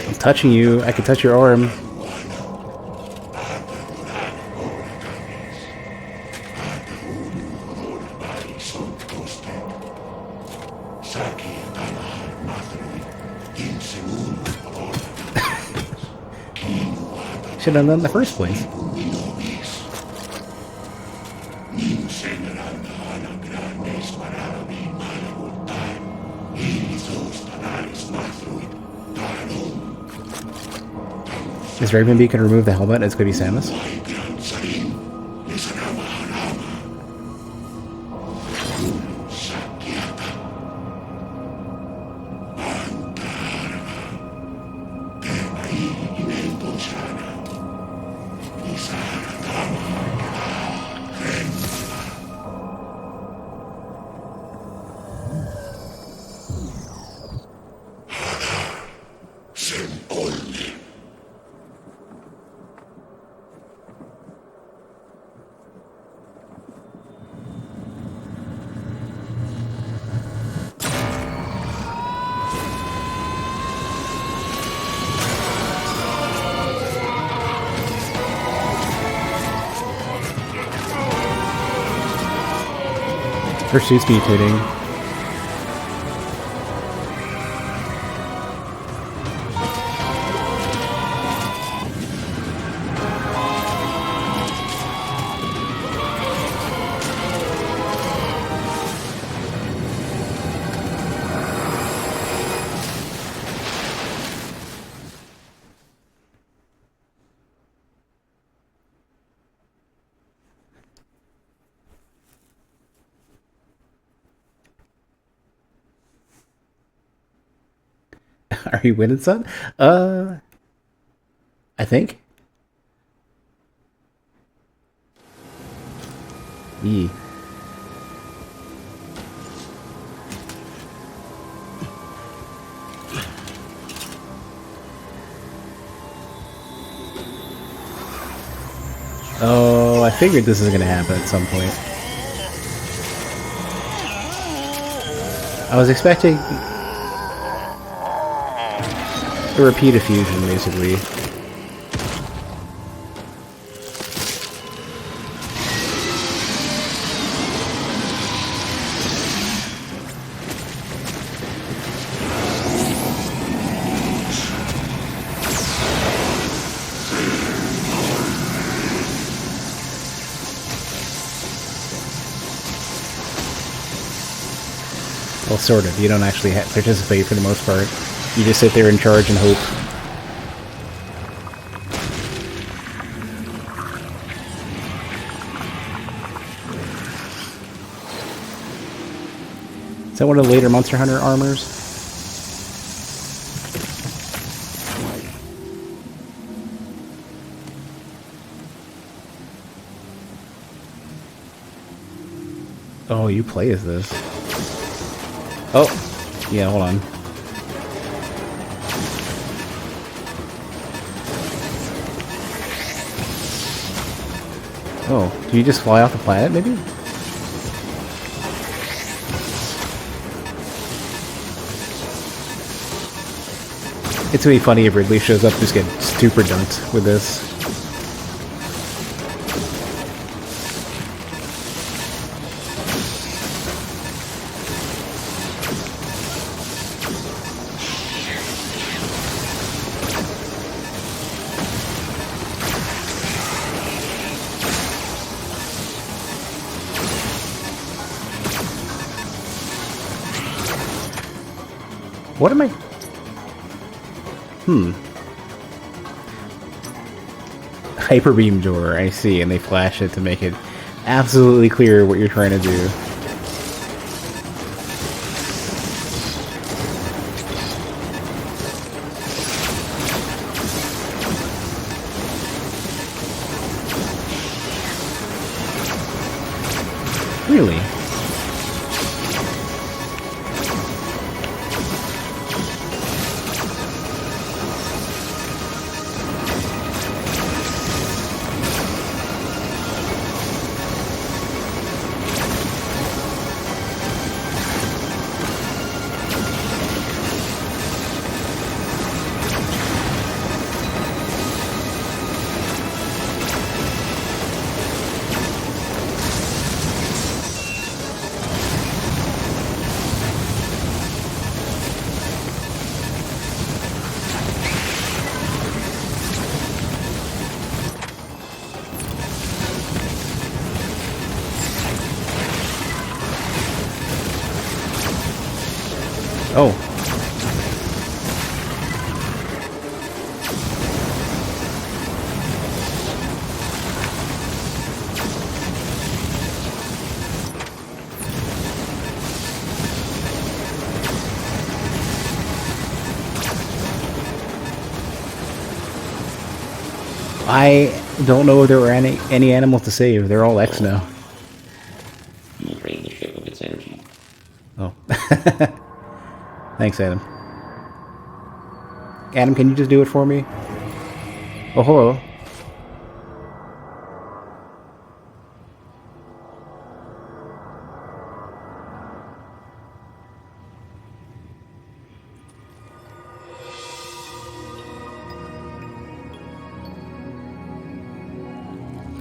I'm touching you. I can touch your arm. Should have done that in the first place. Is Ravenby can remove the helmet? It's going to be Samus. Her suit's mutating. Are you winning, son? I think. Yee. Oh, I figured this is going to happen at some point. I was expecting a repeat of fusion, basically. Well, sort of. You don't actually participate for the most part. You just sit there in charge and hope. Is that one of the later Monster Hunter armors? Oh, you play as this. Oh! Yeah, hold on. Oh, do you just fly off the planet, maybe? It's gonna be funny if Ridley shows up just get super dunked with this. What am I... Hyper beam door, I see, and they flash it to make it absolutely clear what you're trying to do. Really? Oh. I don't know if there were any animals to save. They're all X now. You will drain the ship of its energy. Oh. Thanks, Adam. Adam, can you just do it for me? Oh, hello.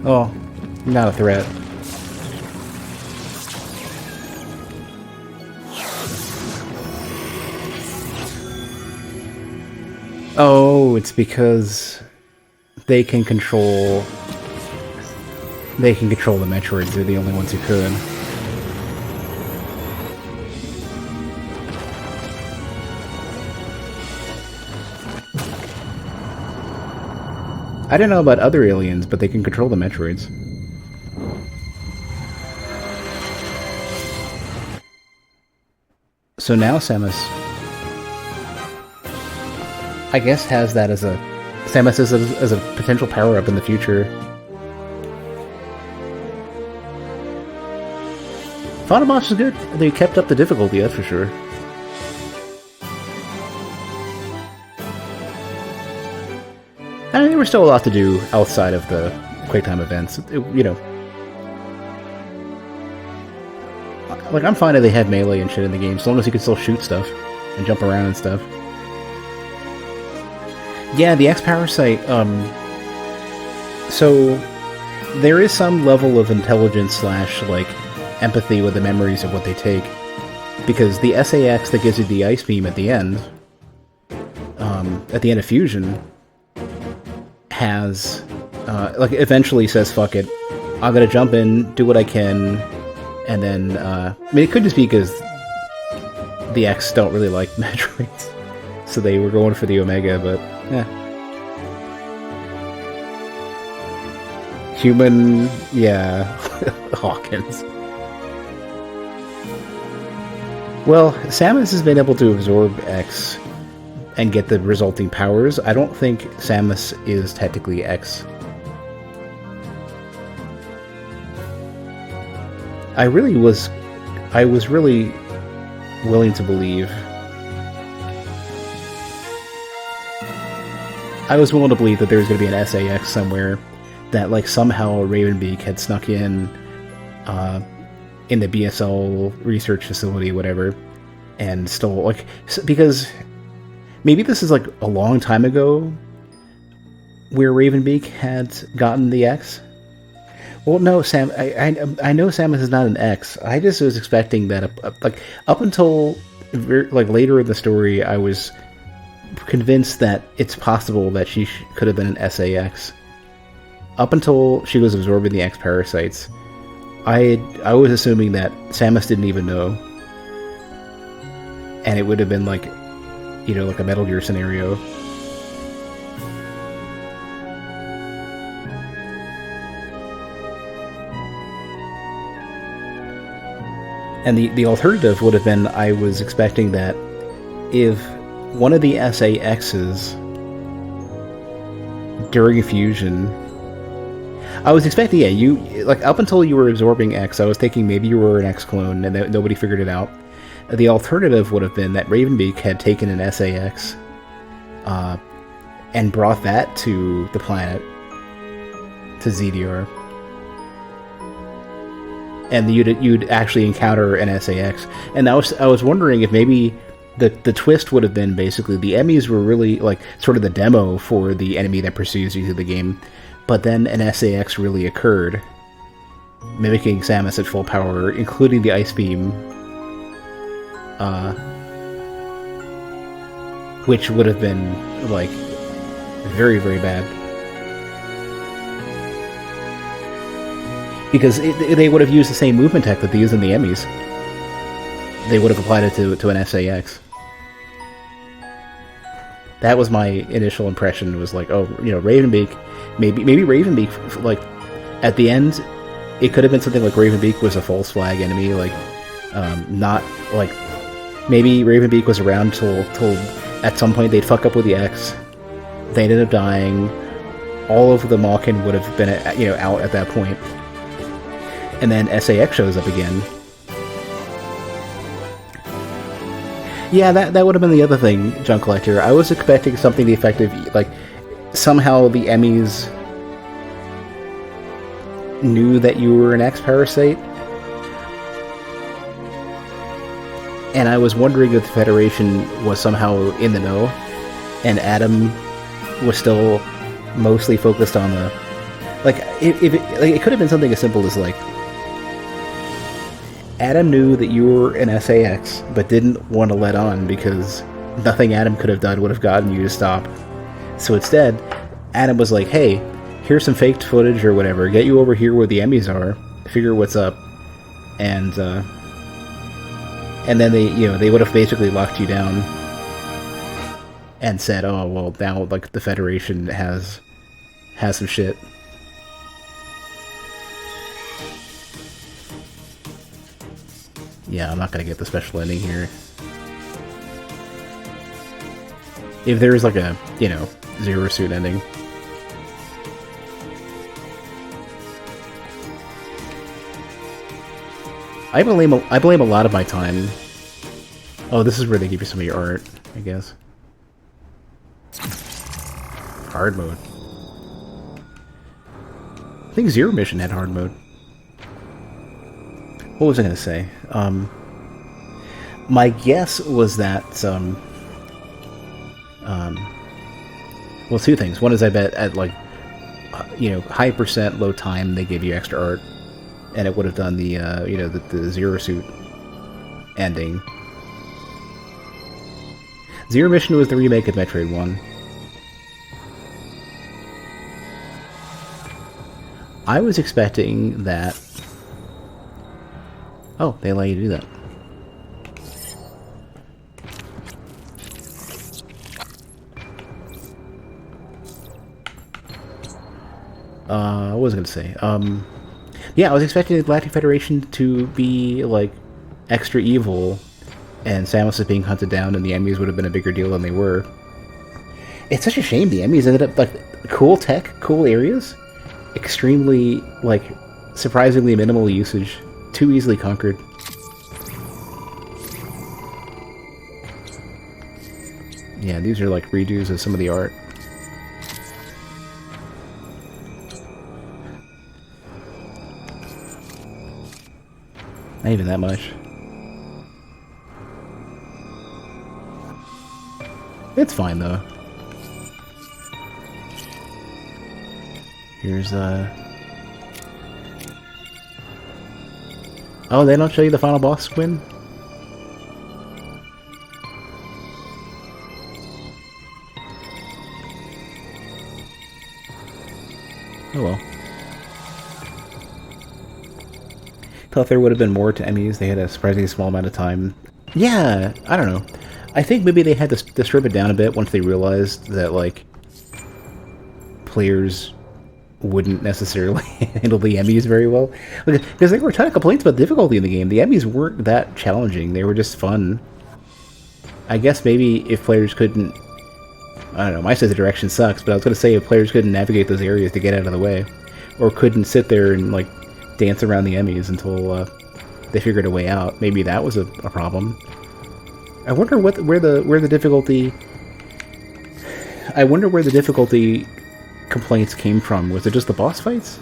Oh, not a threat. Oh, it's because they can control the Metroids. They're the only ones who could. I don't know about other aliens, but they can control the Metroids. So now Samus, I guess, has that as a... Samus as a potential power-up in the future. Final boss is good. They kept up the difficulty, that's for sure. I mean, there was still a lot to do outside of the QuakeTime events. You know, like, I'm fine if they had melee and shit in the game, as long as you can still shoot stuff and jump around and stuff. Yeah, the X-Parasite, so there is some level of intelligence slash, like, empathy with the memories of what they take. Because the SAX that gives you the Ice Beam at the end of Fusion, has, like, eventually says, fuck it, I'm gonna jump in, do what I can, and then, I mean, it could just be because the X don't really like Metroids, so they were going for the Omega, but yeah. Human, yeah, Hawkins. Well, Samus has been able to absorb X and get the resulting powers. I don't think Samus is technically X. I was really willing to believe. I was willing to believe that there was going to be an SAX somewhere, that like somehow Ravenbeak had snuck in the BSL research facility, whatever, and stole, like, because maybe this is like a long time ago where Ravenbeak had gotten the X. Well, no, Sam. I know Samus is not an X. I just was expecting that, like, up until like later in the story, I was convinced that it's possible that she could have been an SAX. Up until she was absorbing the X parasites, I was assuming that Samus didn't even know, and it would have been like, you know, like a Metal Gear scenario. And the alternative would have been, I was expecting that if one of the SAXs during fusion, I was expecting, yeah, you, like, up until you were absorbing X, I was thinking maybe you were an X clone and that nobody figured it out. The alternative would have been that Ravenbeak had taken an SAX and brought that to the planet, to ZDR. And you'd actually encounter an SAX. And I was wondering if maybe the twist would have been basically the Emmys were really like sort of the demo for the enemy that pursues you through the game, but then an SAX really occurred, mimicking Samus at full power, including the Ice Beam, which would have been like very, very bad. Because they would have used the same movement tech that they use in the Emmys. They would have applied it to an SAX. That was my initial impression, was like, oh, you know, Ravenbeak, maybe Ravenbeak, like, at the end, it could have been something like Ravenbeak was a false flag enemy, like, not, like, maybe Ravenbeak was around till at some point they'd fuck up with the X, they ended up dying, all of the Malkin would have been, you know, out at that point. And then SAX shows up again. Yeah, that would have been the other thing, Junk Collector. I was expecting something the effect of, like, somehow the Emmys knew that you were an X-Parasite. And I was wondering if the Federation was somehow in the know, and Adam was still mostly focused on the... Like, it could have been something as simple as, like, Adam knew that you were an SAX, but didn't want to let on because nothing Adam could have done would have gotten you to stop. So instead, Adam was like, hey, here's some faked footage or whatever, get you over here where the Emmys are, figure what's up, and then they would have basically locked you down and said, oh, well, now, like, the Federation has some shit. Yeah, I'm not gonna get the special ending here. If there is like a, you know, Zero Suit ending. I blame a lot of my time. Oh, this is where they give you some of your art, I guess. Hard mode. I think Zero Mission had hard mode. What was I going to say? My guess was that, well, two things. One is I bet at, like, you know, high percent, low time, they gave you extra art, and it would have done the, you know, the Zero Suit ending. Zero Mission was the remake of Metroid 1. I was expecting that... Oh, they allow you to do that. What was I gonna say? Yeah, I was expecting the Galactic Federation to be like extra evil, and Samus is being hunted down, and the Emmys would have been a bigger deal than they were. It's such a shame the Emmys ended up like cool tech, cool areas, extremely like surprisingly minimal usage, too easily conquered. Yeah, these are like redos of some of the art. Not even that much. It's fine though. Here's oh, they don't show you the final boss win? Oh well. Thought there would have been more to Emmys. They had a surprisingly small amount of time. Yeah, I don't know. I think maybe they had to strip it down a bit once they realized that, like, players wouldn't necessarily handle the Emmys very well. Because there were a ton of complaints about difficulty in the game. The Emmys weren't that challenging. They were just fun. I guess maybe if players couldn't... I don't know, my sense of direction sucks, but I was going to say if players couldn't navigate those areas to get out of the way, or couldn't sit there and, like, dance around the Emmys until they figured a way out. Maybe that was a problem. I wonder where the difficulty. I wonder where the difficulty complaints came from. Was it just the boss fights?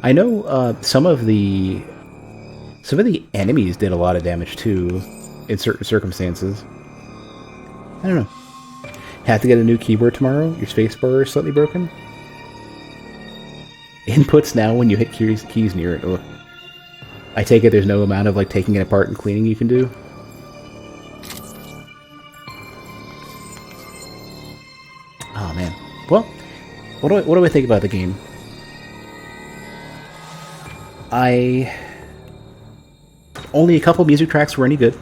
I know some of the enemies did a lot of damage too, in certain circumstances. I don't know. Have to get a new keyboard tomorrow. Your spacebar is slightly broken. Inputs now when you hit keys near it. Ugh. I take it there's no amount of like taking it apart and cleaning you can do. Oh man. Well, what do I think about the game? Only a couple music tracks were any good.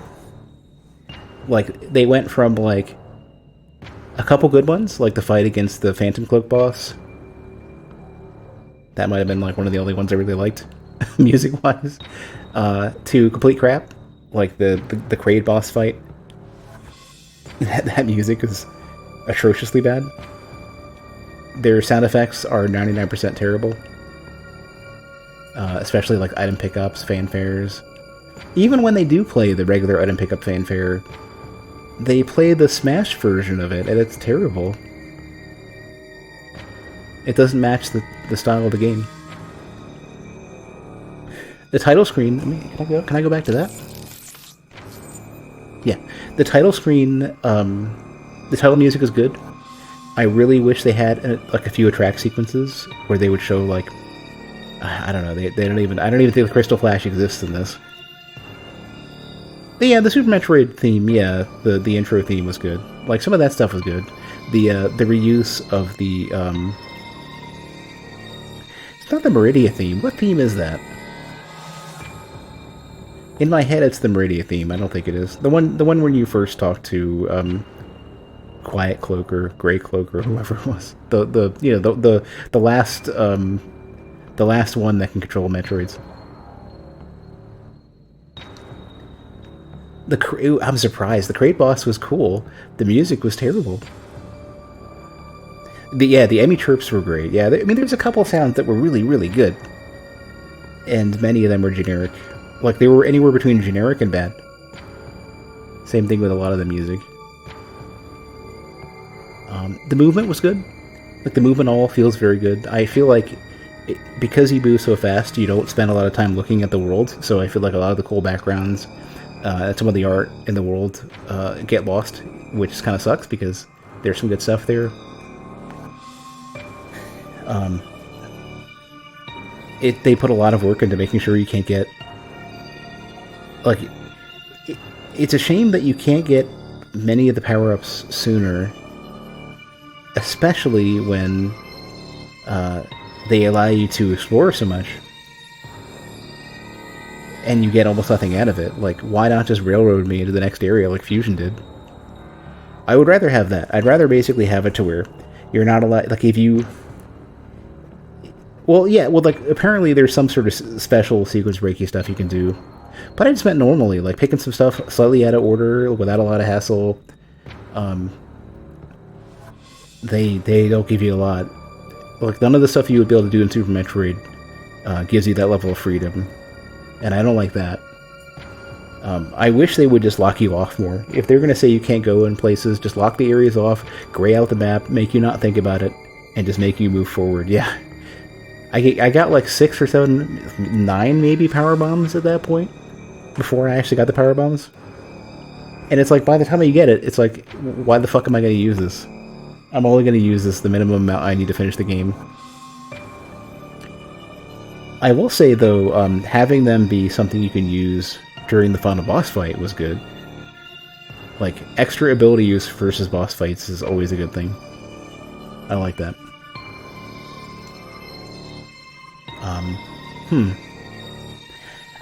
Like they went from like a couple good ones, like the fight against the Phantom Cloak boss. That might have been like one of the only ones I really liked, music-wise. To complete crap, like the Kraid boss fight. That music is atrociously bad. Their sound effects are 99% terrible. Especially like item pickups, fanfares. Even when they do play the regular item pickup fanfare, they play the Smash version of it, and it's terrible. It doesn't match the style of the game. The title screen... Can I go back to that? Yeah. The title screen... the title music is good. I really wish they had like a few track sequences where they would show like... I don't know. They don't even... I don't even think the Crystal Flash exists in this. But yeah, the Super Metroid theme, yeah. The intro theme was good. Like, some of that stuff was good. The reuse of the... It's not the Meridia theme. What theme is that? In my head, it's the Meridia theme. I don't think it is. The one when you first talk to Quiet Cloak or Gray Cloak or whoever it was. The last one that can control Metroids. I'm surprised. The Kraid boss was cool. The music was terrible. The Emmy chirps were great. Yeah, I mean, there's a couple sounds that were really, really good. And many of them were generic. Like, they were anywhere between generic and bad. Same thing with a lot of the music. The movement was good. Like, the movement all feels very good. I feel like, because you move so fast, you don't spend a lot of time looking at the world. So I feel like a lot of the cool backgrounds, some of the art in the world get lost, which kind of sucks because there's some good stuff there. They put a lot of work into making sure you can't get... Like, it's a shame that you can't get many of the power-ups sooner, especially when they allow you to explore so much, and you get almost nothing out of it. Like, why not just railroad me into the next area like Fusion did? I would rather have that. I'd rather basically have it to where you're not allowed... Like, if you... Well, yeah, well, like, apparently there's some sort of special sequence breaky stuff you can do. But I just meant normally, like, picking some stuff slightly out of order, without a lot of hassle. They don't give you a lot. Like, none of the stuff you would be able to do in Super Metroid gives you that level of freedom. And I don't like that. I wish they would just lock you off more. If they're going to say you can't go in places, just lock the areas off, gray out the map, make you not think about it, and just make you move forward. Yeah. I got like 6 or 7, 9 maybe power bombs at that point, before I actually got the power bombs. And it's like, by the time you get it, it's like, why the fuck am I going to use this? I'm only going to use this the minimum amount I need to finish the game. I will say, though, having them be something you can use during the final boss fight was good. Like, extra ability use versus boss fights is always a good thing. I like that.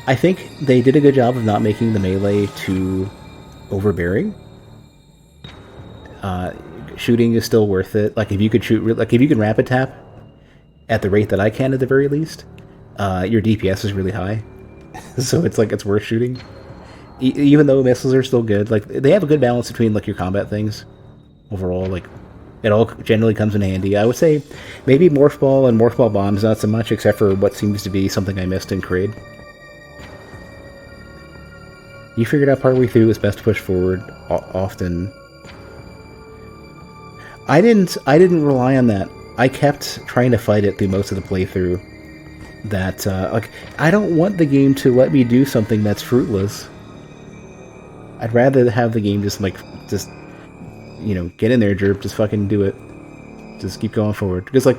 I think they did a good job of not making the melee too overbearing. Shooting is still worth it. Like, if you could shoot, like, if you can rapid tap at the rate that I can at the very least, your DPS is really high. So it's like, it's worth shooting. Even though missiles are still good, like, they have a good balance between, like, your combat things. Overall, like, it all generally comes in handy. I would say maybe Morph Ball and Morph Ball Bombs, not so much, except for what seems to be something I missed in Kraid. You figured out partway through it's best to push forward often. I didn't rely on that. I kept trying to fight it through most of the playthrough. That, like, I don't want the game to let me do something that's fruitless. I'd rather have the game just, you know, get in there, Jerp, just fucking do it. Just keep going forward. Because, like,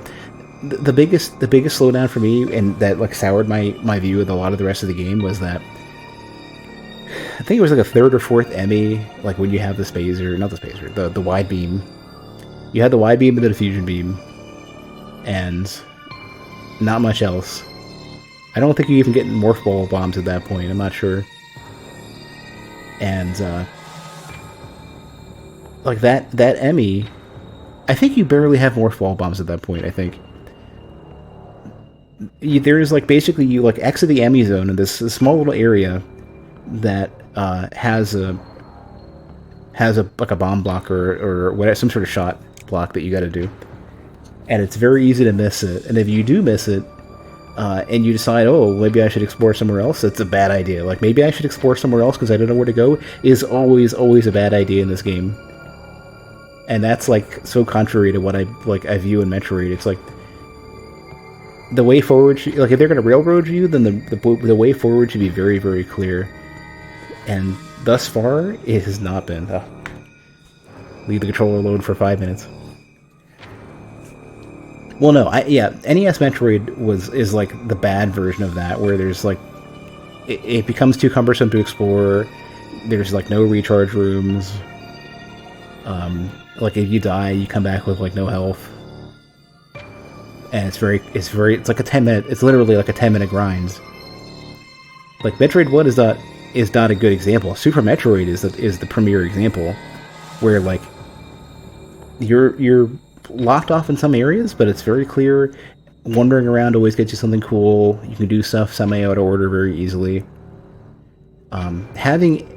the biggest slowdown for me, and that, like, soured my view of a lot of the rest of the game, was that I think it was like a 3rd or 4th Emmy, like, when you have the spacer, not the spacer, the wide beam. You had the wide beam and the diffusion beam, and not much else. I don't think you even get Morph Ball bombs at that point, I'm not sure. And, like, that Emmy, I think you barely have Morph Ball bombs at that point, I think. There's, like, basically, you, like, exit the Emmy zone in this small little area that has a like a bomb blocker or whatever, some sort of shot block that you got to do, and it's very easy to miss it. And if you do miss it, and you decide, oh, maybe I should explore somewhere else, it's a bad idea. Like, maybe I should explore somewhere else because I don't know where to go, is always a bad idea in this game. And that's, like, so contrary to what I view in Metroid. It's like, the way forward should, like, if they're going to railroad you, then the way forward should be very, very clear. And thus far, it has not been. Leave the controller alone for 5 minutes. Well, no, NES Metroid is like the bad version of that, where there's, like, it becomes too cumbersome to explore. There's, like, no recharge rooms. Like, if you die, you come back with, like, no health. And it's like a 10-minute, it's literally like a 10-minute grind. Like, Metroid 1 is not a good example. Super Metroid is the premier example, where, like, you're locked off in some areas, but it's very clear. Wandering around always gets you something cool. You can do stuff semi out of order very easily. Having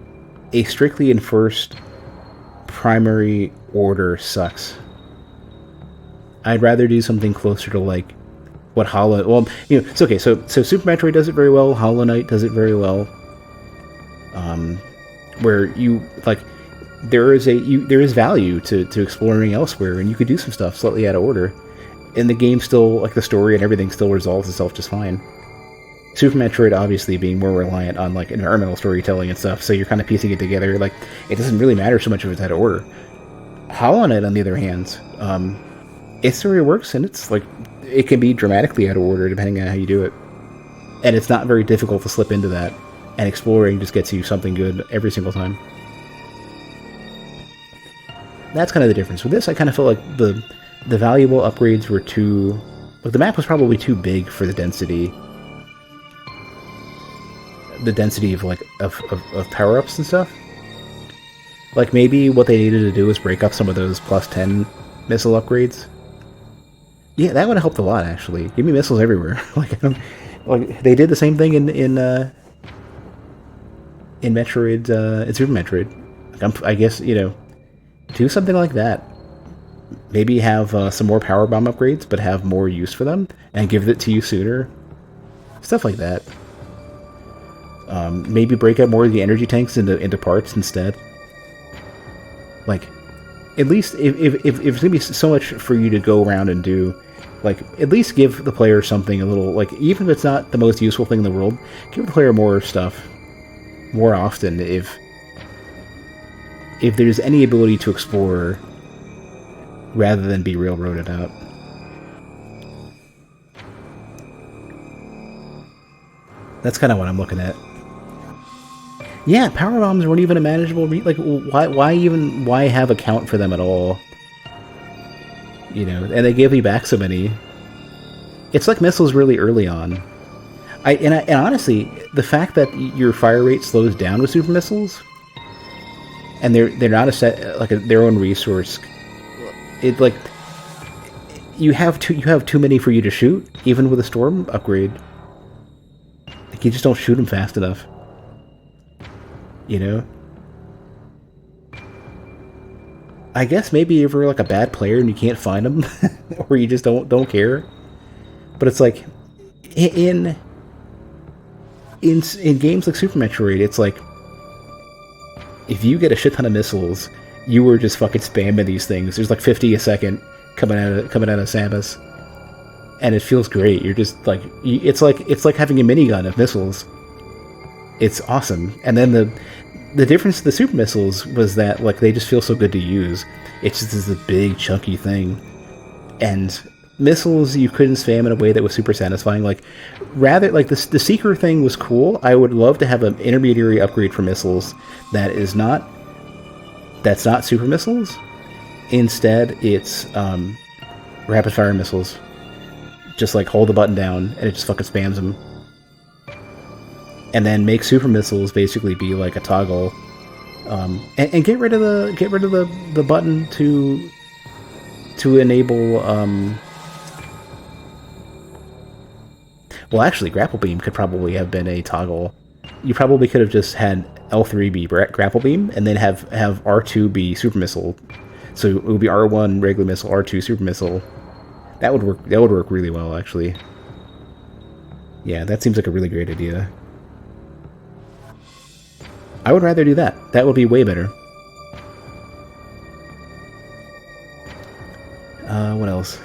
a strictly enforced primary order sucks. I'd rather do something closer to, like, what well, you know, it's okay. So Super Metroid does it very well. Hollow Knight does it very well. Where you, like, there is value to exploring elsewhere, and you could do some stuff slightly out of order, and the game still, like, the story and everything still resolves itself just fine. Super Metroid obviously being more reliant on, like, environmental storytelling and stuff, so you're kind of piecing it together. Like, it doesn't really matter so much if it's out of order. Hollow Knight, on the other hand, its story works, and it's, like, it can be dramatically out of order depending on how you do it, and it's not very difficult to slip into that. And exploring just gets you something good every single time. That's kind of the difference. With this, I kind of felt like the valuable upgrades were too... Like, the map was probably too big for the density. The density of, like, of power-ups and stuff. Like, maybe what they needed to do was break up some of those plus 10 missile upgrades. Yeah, that would have helped a lot, actually. Give me missiles everywhere. Like they did the same thing in Metroid, in Super Metroid. Like, I guess, do something like that. Maybe have some more power bomb upgrades, but have more use for them, and give it to you sooner. Stuff like that. Maybe break up more of the energy tanks into parts instead. Like, at least if it's gonna be so much for you to go around and do, like, at least give the player something a little, like, even if it's not the most useful thing in the world, give the player more stuff more often if there's any ability to explore rather than be railroaded out. That's kind of what I'm looking at. Yeah, power bombs weren't even a manageable like, why have a count for them at all? And they gave me back so many. It's like missiles really early on. And honestly, the fact that your fire rate slows down with super missiles, and they're not a set, like their own resource. It, like, you have too many for you to shoot, even with a storm upgrade. Like, you just don't shoot them fast enough. I guess maybe if you're like a bad player and you can't find them, or you just don't care. But it's like in games like Super Metroid, it's like if you get a shit ton of missiles, you were just fucking spamming these things. There's like 50 a second coming out of Samus, and it feels great. You're just like it's like having a minigun of missiles. It's awesome. And then the difference to the super missiles was that, like, they just feel so good to use. It's just this big chunky thing, and missiles you couldn't spam in a way that was super satisfying. Like, rather, like, the seeker thing was cool. I would love to have an intermediary upgrade for missiles that's not super missiles. Instead, it's rapid fire missiles. Just like hold the button down and it just fucking spams them. And then make super missiles basically be like a toggle, and get rid of the button to enable. Well, actually, grapple beam could probably have been a toggle. You probably could have just had L3 be grapple beam, and then have R2 be super missile. So it would be R1 regular missile, R2 super missile. That would work. That would work really well, actually. Yeah, that seems like a really great idea. I would rather do that. That would be way better. What else?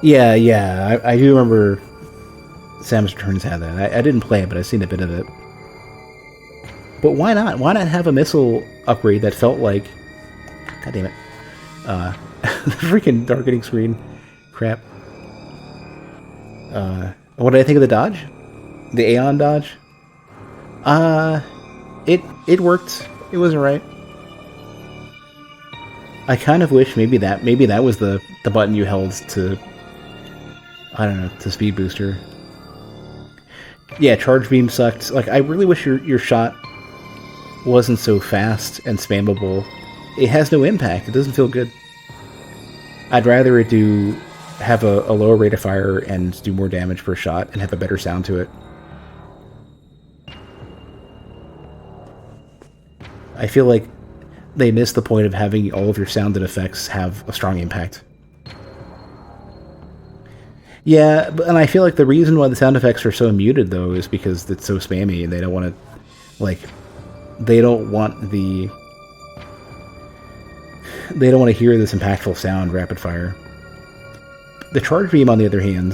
Yeah, I do remember Samus Returns had that. I didn't play it, but I've seen a bit of it. But why not? Why not have a missile upgrade that felt like... God damn it. The freaking darkening screen. Crap. What did I think of the dodge? The Aeon dodge? It worked. It was alright. I kind of wish maybe that was the button you held to, I don't know, to speed booster. Yeah, charge beam sucked. Like, I really wish your shot wasn't so fast and spammable. It has no impact. It doesn't feel good. I'd rather it have a lower rate of fire and do more damage per shot and have a better sound to it. I feel like they missed the point of having all of your sound and effects have a strong impact. Yeah, and I feel like the reason why the sound effects are so muted, though, is because it's so spammy, and they don't want to, like, they don't want to hear this impactful sound rapid fire. The charge beam, on the other hand,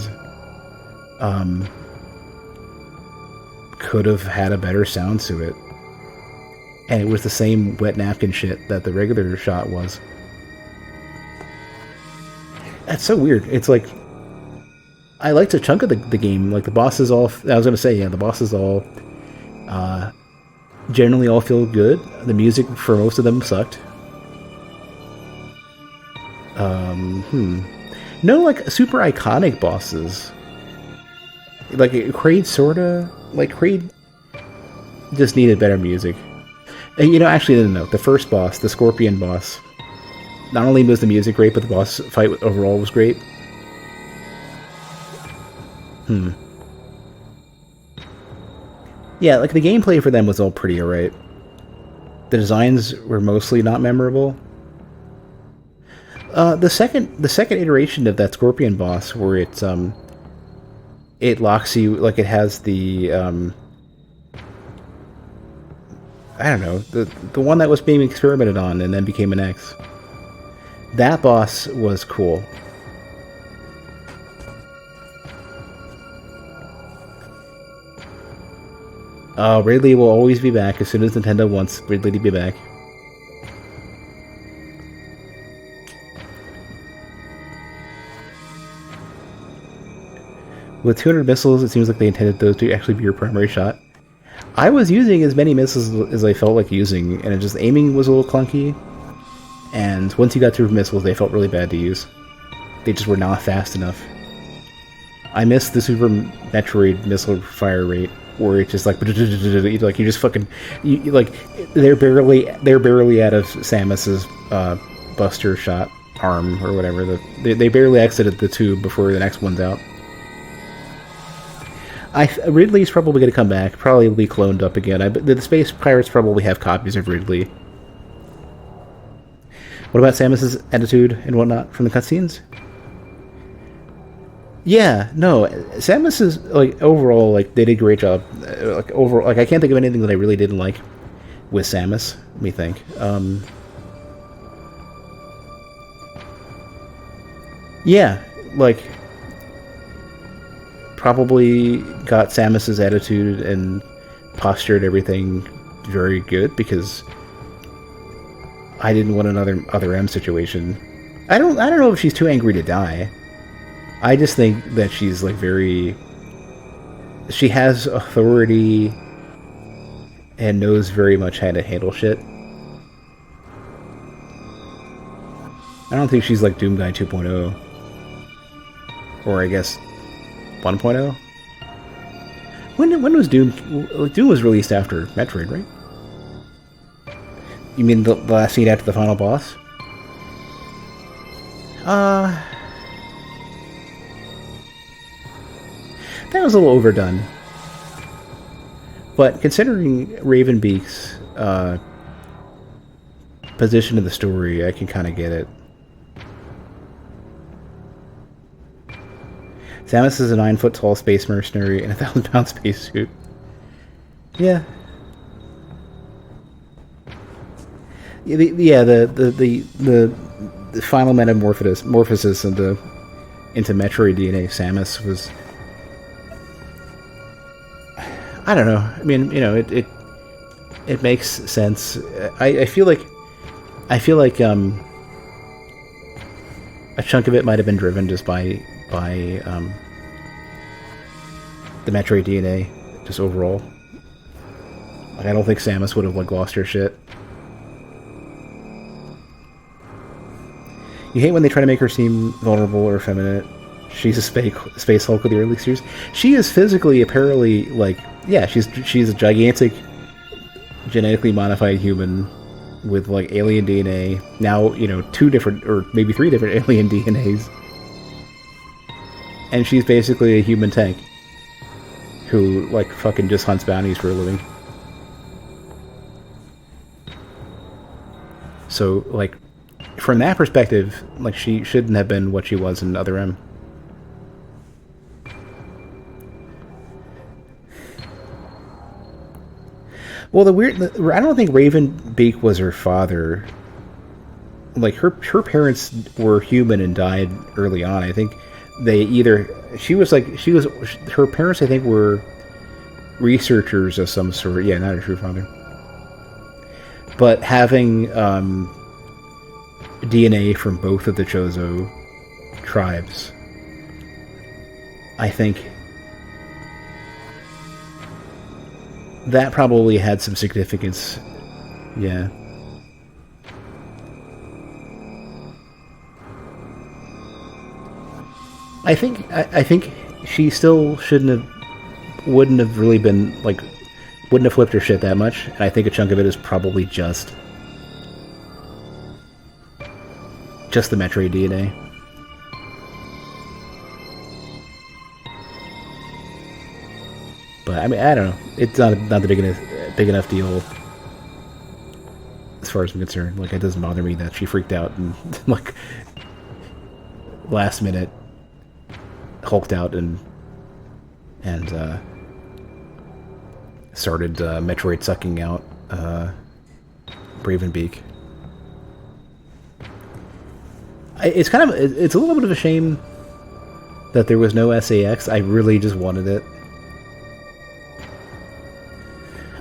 could have had a better sound to it. And it was the same wet napkin shit that the regular shot was. That's so weird. It's like, I liked a chunk of the game. Like, the bosses all... I was going to say, yeah, the bosses all... generally all feel good. The music for most of them sucked. No, like, super iconic bosses. Like, Kraid sorta... Like, Kraid just needed better music. And, actually, no. The first boss, the Scorpion boss, not only was the music great, but the boss fight overall was great. Yeah, like the gameplay for them was all pretty alright. The designs were mostly not memorable. The second iteration of that Scorpion boss, where it locks you, like it has the I don't know, the one that was being experimented on and then became an X. That boss was cool. Ridley will always be back as soon as Nintendo wants Ridley to be back. With 200 missiles, it seems like they intended those to actually be your primary shot. I was using as many missiles as I felt like using, and it just aiming was a little clunky. And once you got through missiles, they felt really bad to use. They just were not fast enough. I missed the Super Metroid missile fire rate, where it's just like you just fucking like they're barely out of Samus's Buster shot arm or whatever. They barely exited the tube before the next one's out. Ridley's probably going to come back, probably be cloned up again. The Space Pirates probably have copies of Ridley. What about Samus's attitude and whatnot from the cutscenes? Yeah, no, Samus is, like, overall, like, they did a great job. Like, overall, like, I can't think of anything that I really didn't like with Samus, let me think. Yeah, like, probably got Samus's attitude and posture and everything very good, because I didn't want another Other M situation. I don't know if she's too angry to die. I just think that she's like she has authority and knows very much how to handle shit. I don't think she's like Doom Guy 2.0. Or I guess 1.0? When was Doom... Doom was released after Metroid, right? You mean the last scene after the final boss? That was a little overdone. But considering Ravenbeak's position in the story, I can kind of get it. Samus is a 9-foot-tall space mercenary in a 1,000-pound spacesuit. Yeah. The final metamorphosis into Metroid DNA Samus was... I don't know. I mean, you know, it makes sense. I feel like a chunk of it might have been driven just by the Metroid DNA, just overall. Like, I don't think Samus would have like lost her shit. You hate when they try to make her seem vulnerable or effeminate. She's a space Hulk of the early series. She is physically, apparently, like, yeah, she's a gigantic, genetically modified human with, like, alien DNA. Now, you know, 2 different, or maybe 3 different alien DNAs. And she's basically a human tank who, like, fucking just hunts bounties for a living. So, like, from that perspective, like, she shouldn't have been what she was in Other M. Well, I don't think Ravenbeak was her father. Like, her parents were human and died early on. I think her parents, I think, were researchers of some sort. Yeah, not a true father. But having DNA from both of the Chozo tribes, I think that probably had some significance. Yeah. I think she still wouldn't have really been, like, wouldn't have flipped her shit that much, and I think a chunk of it is probably just Just the Metroid DNA. But I mean, I don't know. It's not the big enough deal as far as I'm concerned. Like, it doesn't bother me that she freaked out and like last minute hulked out and started Metroid sucking out Bravenbeak. It's a little bit of a shame that there was no SAX. I really just wanted it.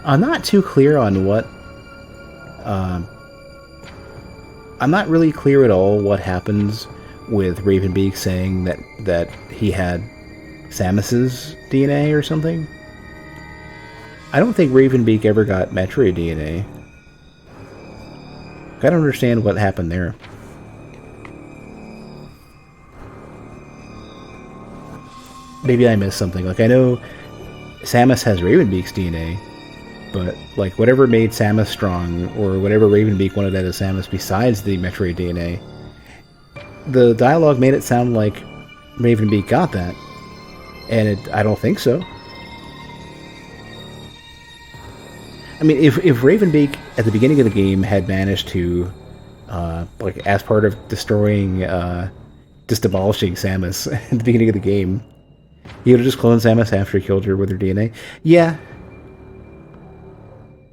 I'm not too clear on what. I'm not really clear at all what happens with Ravenbeak saying that he had Samus's DNA or something. I don't think Ravenbeak ever got Metroid DNA. I don't understand what happened there. Maybe I missed something. Like, I know Samus has Ravenbeak's DNA, but like whatever made Samus strong, or whatever Ravenbeak wanted out of Samus besides the Metroid DNA, the dialogue made it sound like Ravenbeak got that, and I don't think so. I mean, if Ravenbeak at the beginning of the game had managed to, like as part of destroying, just demolishing Samus at the beginning of the game, he would have just cloned Samus after he killed her with her DNA. Yeah.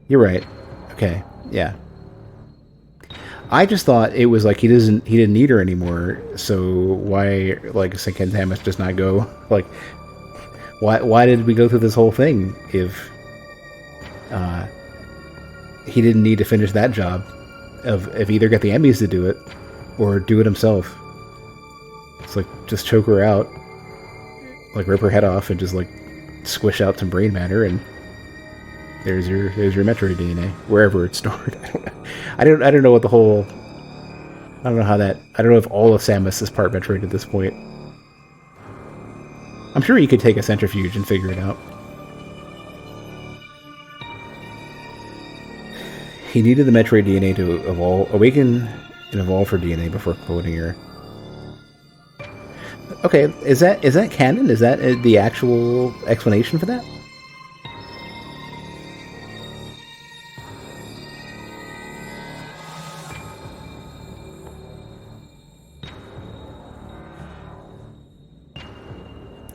You're right. Okay. Yeah. I just thought it was like he didn't need her anymore, so why, like, can Samus just not go? Like, why did we go through this whole thing if he didn't need to finish that job of either get the Emmys to do it or do it himself? It's like, just choke her out, like rip her head off and just like squish out some brain matter, and there's your Metroid DNA wherever it's stored. I don't know what the whole. I don't know how that. I don't know if all of Samus is part Metroid at this point. I'm sure you could take a centrifuge and figure it out. He needed the Metroid DNA to awaken and evolve her DNA before cloning her. Okay, is that canon? Is that the actual explanation for that?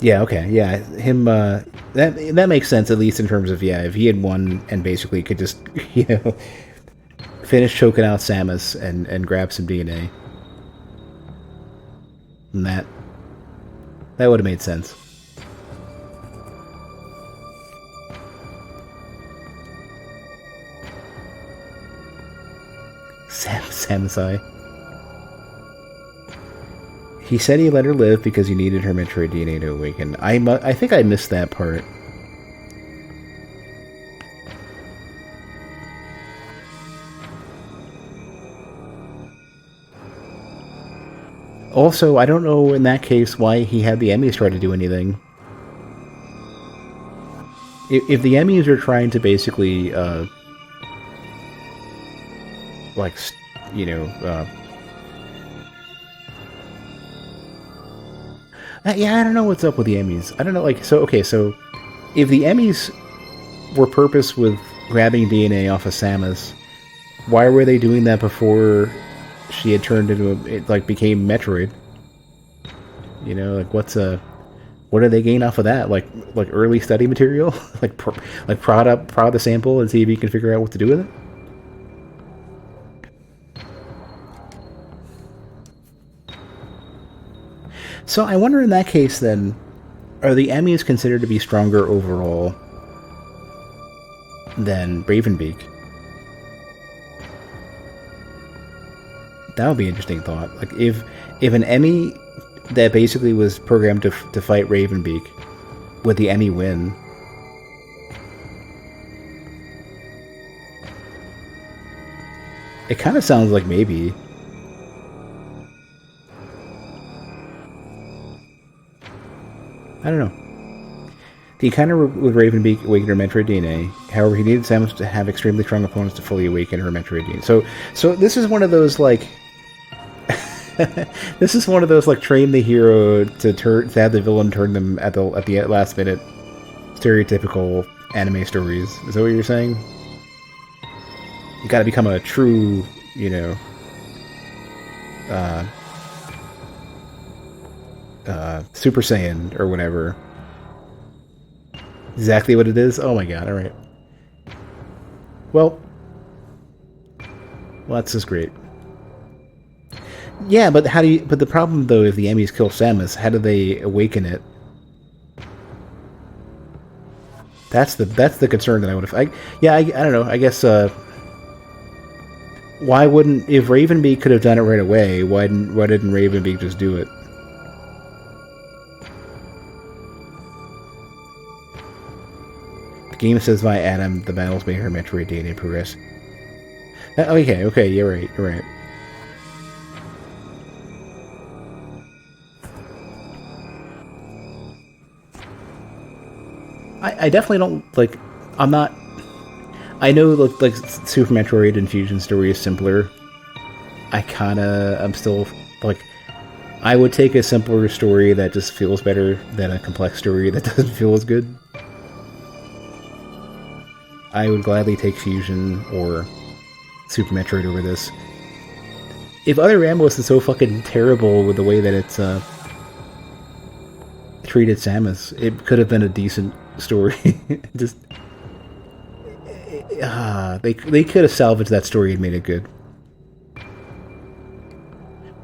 Yeah, okay, yeah, him, that makes sense, at least in terms of, yeah, if he had won and basically could just, finish choking out Samus and grab some DNA. And that would have made sense. Samus Eye. He said he let her live because he needed her Metroid DNA to awaken. I think I missed that part. Also, I don't know in that case why he had the Emmys try to do anything. If the Emmys are trying to basically, like, yeah, I don't know what's up with the Emmys. I don't know, like, so if the Emmys were purpose with grabbing DNA off of Samus, why were they doing that before she had turned into became Metroid? Like, what do they gain off of that? Like early study material? prod the sample and see if you can figure out what to do with it? So I wonder in that case then, are the Emmys considered to be stronger overall than Ravenbeak? That would be an interesting thought. Like, if an Emmy that basically was programmed to fight Ravenbeak, would the Emmy win? It kind of sounds like maybe. I don't know. The encounter with Ravenbeak awakened her Metroid DNA. However, he needed Samus to have extremely strong opponents to fully awaken her Metroid DNA. So this is one of those, like, This is one of those like train the hero to have the villain turn them at the last minute stereotypical anime stories. Is that what you're saying? You got to become a true, uh, Super Saiyan or whatever. Exactly what it is. Oh my god! All right. Well, that's just great. Yeah, but how do you? But the problem though, if the Emmys kill Samus, how do they awaken it? That's the concern that I would have. I don't know. I guess. Why wouldn't if Ravenbeak could have done it right away? Why didn't Ravenbeak just do it? The game says by Adam, the battles made her Metroid DNA progress. Okay, you're right. I definitely don't like. I'm not. I know like Super Metroid and Fusion story is simpler. I'm still like. I would take a simpler story that just feels better than a complex story that doesn't feel as good. I would gladly take Fusion or Super Metroid over this. If Other M wasn't so fucking terrible with the way that it's treated Samus, it could have been a decent story. Just they could have salvaged that story and made it good.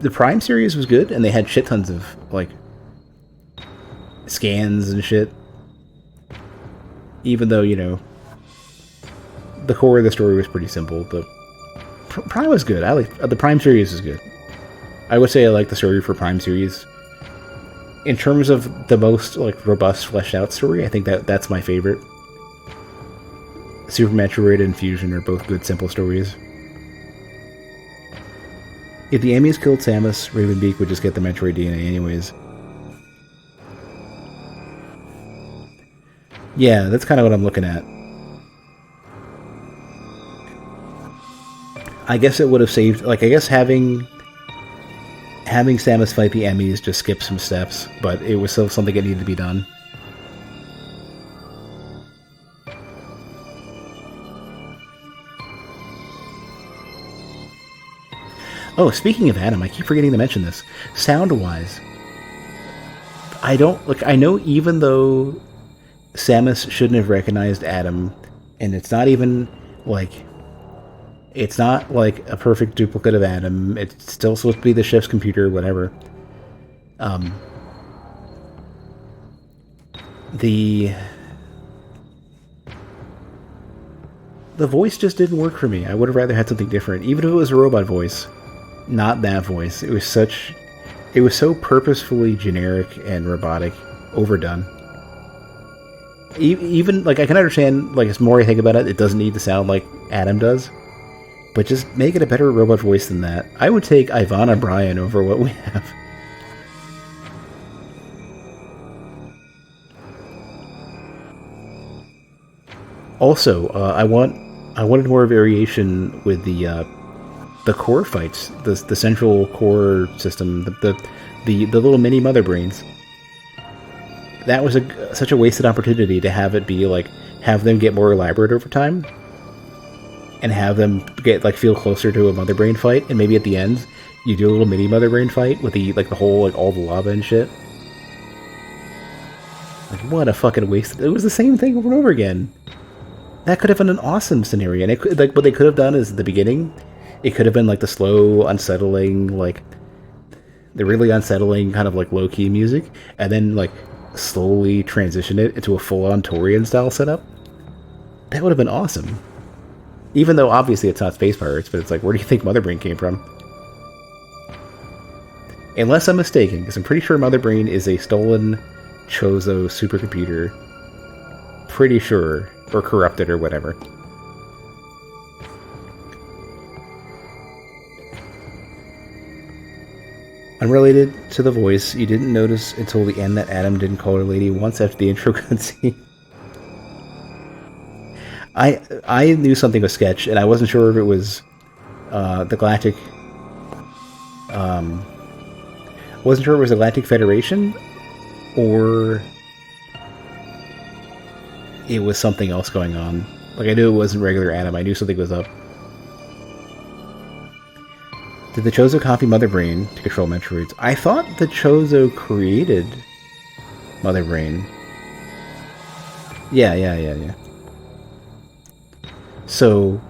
The Prime series was good, and they had shit tons of like scans and shit. Even though the core of the story was pretty simple, but Prime was good. I like the Prime series is good. I would say I like the story for Prime series. In terms of the most like robust, fleshed out story, I think that's my favorite. Super Metroid and Fusion are both good, simple stories. If the Emmys killed Samus, Ravenbeak would just get the Metroid DNA anyways. Yeah, that's kind of what I'm looking at. I guess it would have saved, like, I guess having Samus fight the Emmys just skipped some steps, but it was still something that needed to be done. Oh, speaking of Adam, I keep forgetting to mention this. Sound-wise, I know even though Samus shouldn't have recognized Adam, and it's not like a perfect duplicate of Adam. It's still supposed to be the chef's computer, whatever. The voice just didn't work for me. I would have rather had something different, even if it was a robot voice. Not that voice. It was so purposefully generic and robotic, overdone. Even like I can understand, like, as more I think about it, it doesn't need to sound like Adam does. But just make it a better robot voice than that. I would take Ivana Bryan over what we have. Also, I wanted more variation with the core fights, the central core system, the little mini mother brains. That was such a wasted opportunity to have it be like have them get more elaborate over time. And have them get feel closer to a mother brain fight, and maybe at the end you do a little mini mother brain fight with the whole all the lava and shit. Like, what a fucking waste! It was the same thing over and over again. That could have been an awesome scenario, and it could, what they could have done is at the beginning, it could have been the slow, unsettling, the really unsettling kind of low key music, and then slowly transition it into a full on Torian style setup. That would have been awesome. Even though, obviously, it's not Space Pirates, but it's where do you think Mother Brain came from? Unless I'm mistaken, because I'm pretty sure Mother Brain is a stolen Chozo supercomputer. Pretty sure. Or corrupted or whatever. Unrelated to the voice, you didn't notice until the end that Adam didn't call her lady once after the intro cutscene. I knew something was sketch, and I wasn't sure if it was the Galactic Wasn't sure it was Galactic Federation or it was something else going on. Like, I knew it wasn't regular Adam. I knew something was up. Did the Chozo copy Mother Brain to control Metroids? I thought the Chozo created Mother Brain. Yeah. So,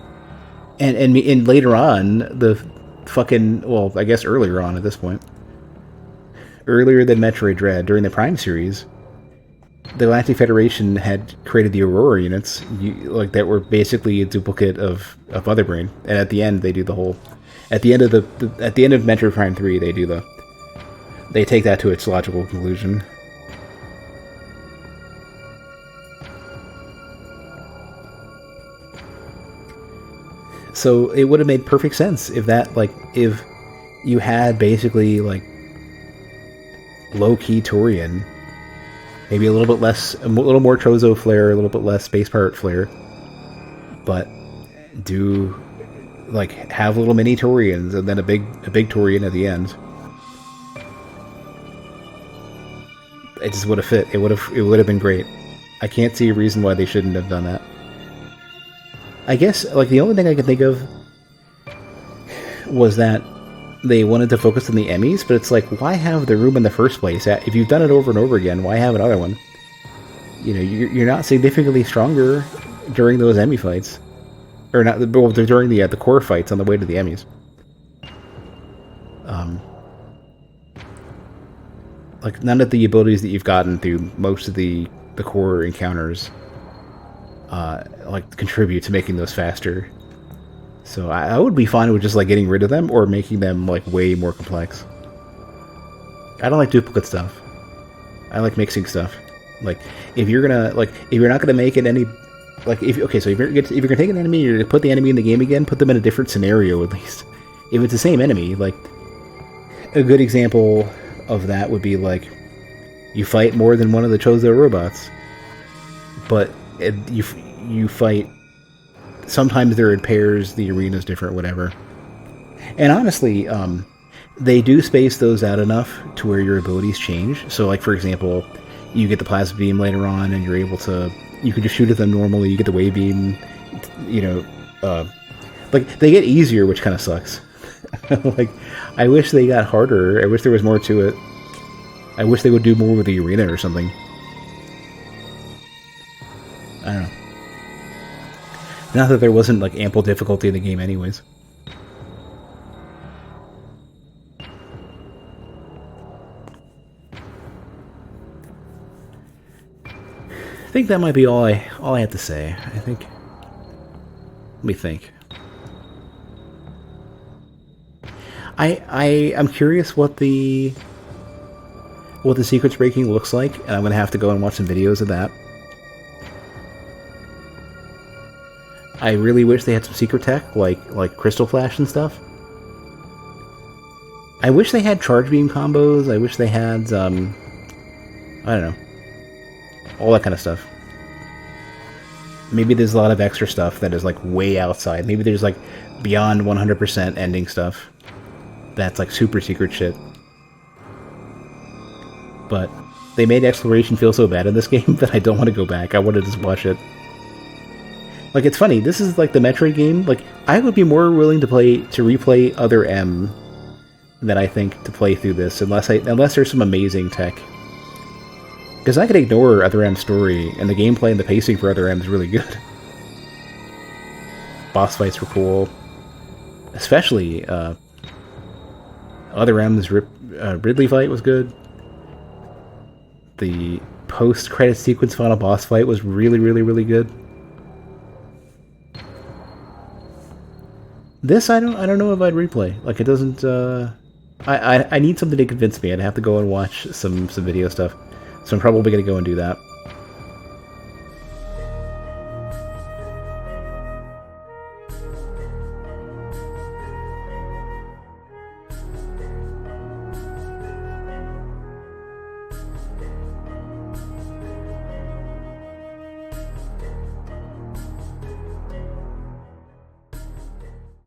and later on, the fucking, well, I guess earlier on at this point, earlier than Metroid Dread, during the Prime series, the Galactic Federation had created the Aurora units, like that were basically a duplicate of Mother Brain, and at the end they do the whole. At the end of at the end of Metroid Prime 3, they take that to its logical conclusion. So it would have made perfect sense if if you had basically like low-key Turian, maybe a little bit less, a little more Chozo flair, a little bit less Space Pirate flair, but do like have little mini Turians and then a big Turian at the end. It just would have fit. It would have been great. I can't see a reason why they shouldn't have done that. I guess like the only thing I could think of was that they wanted to focus on the Emmys, but it's like, why have the room in the first place? If you've done it over and over again, why have another one? You know, you're not significantly stronger during those Emmy fights. Or not, well, during the core fights on the way to the Emmys. Like, none of the abilities that you've gotten through most of the core encounters like, contribute to making those faster. So I would be fine with just, like, getting rid of them or making them, like, way more complex. I don't like duplicate stuff. I like mixing stuff. Like, if you're not gonna make it any... Like, if you're gonna take an enemy, you're gonna put the enemy in the game again, put them in a different scenario at least. If it's the same enemy, like, a good example of that would be, like, you fight more than one of the Chozo robots, but you fight, sometimes they're in pairs, the arena's different, whatever. And honestly, they do space those out enough to where your abilities change. So, like, for example, you get the plasma beam later on, and you're able to... You can just shoot at them normally, you get the wave beam, you know, like, they get easier, which kind of sucks. Like, I wish they got harder, I wish there was more to it. I wish they would do more with the arena or something. I don't know. Not that there wasn't, like, ample difficulty in the game anyways. I think that might be all I have to say. I think. Let me think. I'm curious what the secrets breaking looks like, and I'm gonna have to go and watch some videos of that. I really wish they had some secret tech, like Crystal Flash and stuff. I wish they had charge beam combos. I wish they had I don't know. All that kind of stuff. Maybe there's a lot of extra stuff that is, like, way outside. Maybe there's, like, beyond 100% ending stuff. That's, like, super secret shit. But they made exploration feel so bad in this game that I don't want to go back. I want to just watch it. Like, it's funny. This is, like, the Metroid game. Like, I would be more willing to replay Other M than I think to play through this, unless there's some amazing tech. Because I could ignore Other M's story, and the gameplay and the pacing for Other M is really good. Boss fights were cool. Especially, Other M's Ridley fight was good. The post-credit sequence final boss fight was really, really, really good. This, I don't know if I'd replay. Like, it doesn't, I need something to convince me. I'd have to go and watch some video stuff. So I'm probably going to go and do that.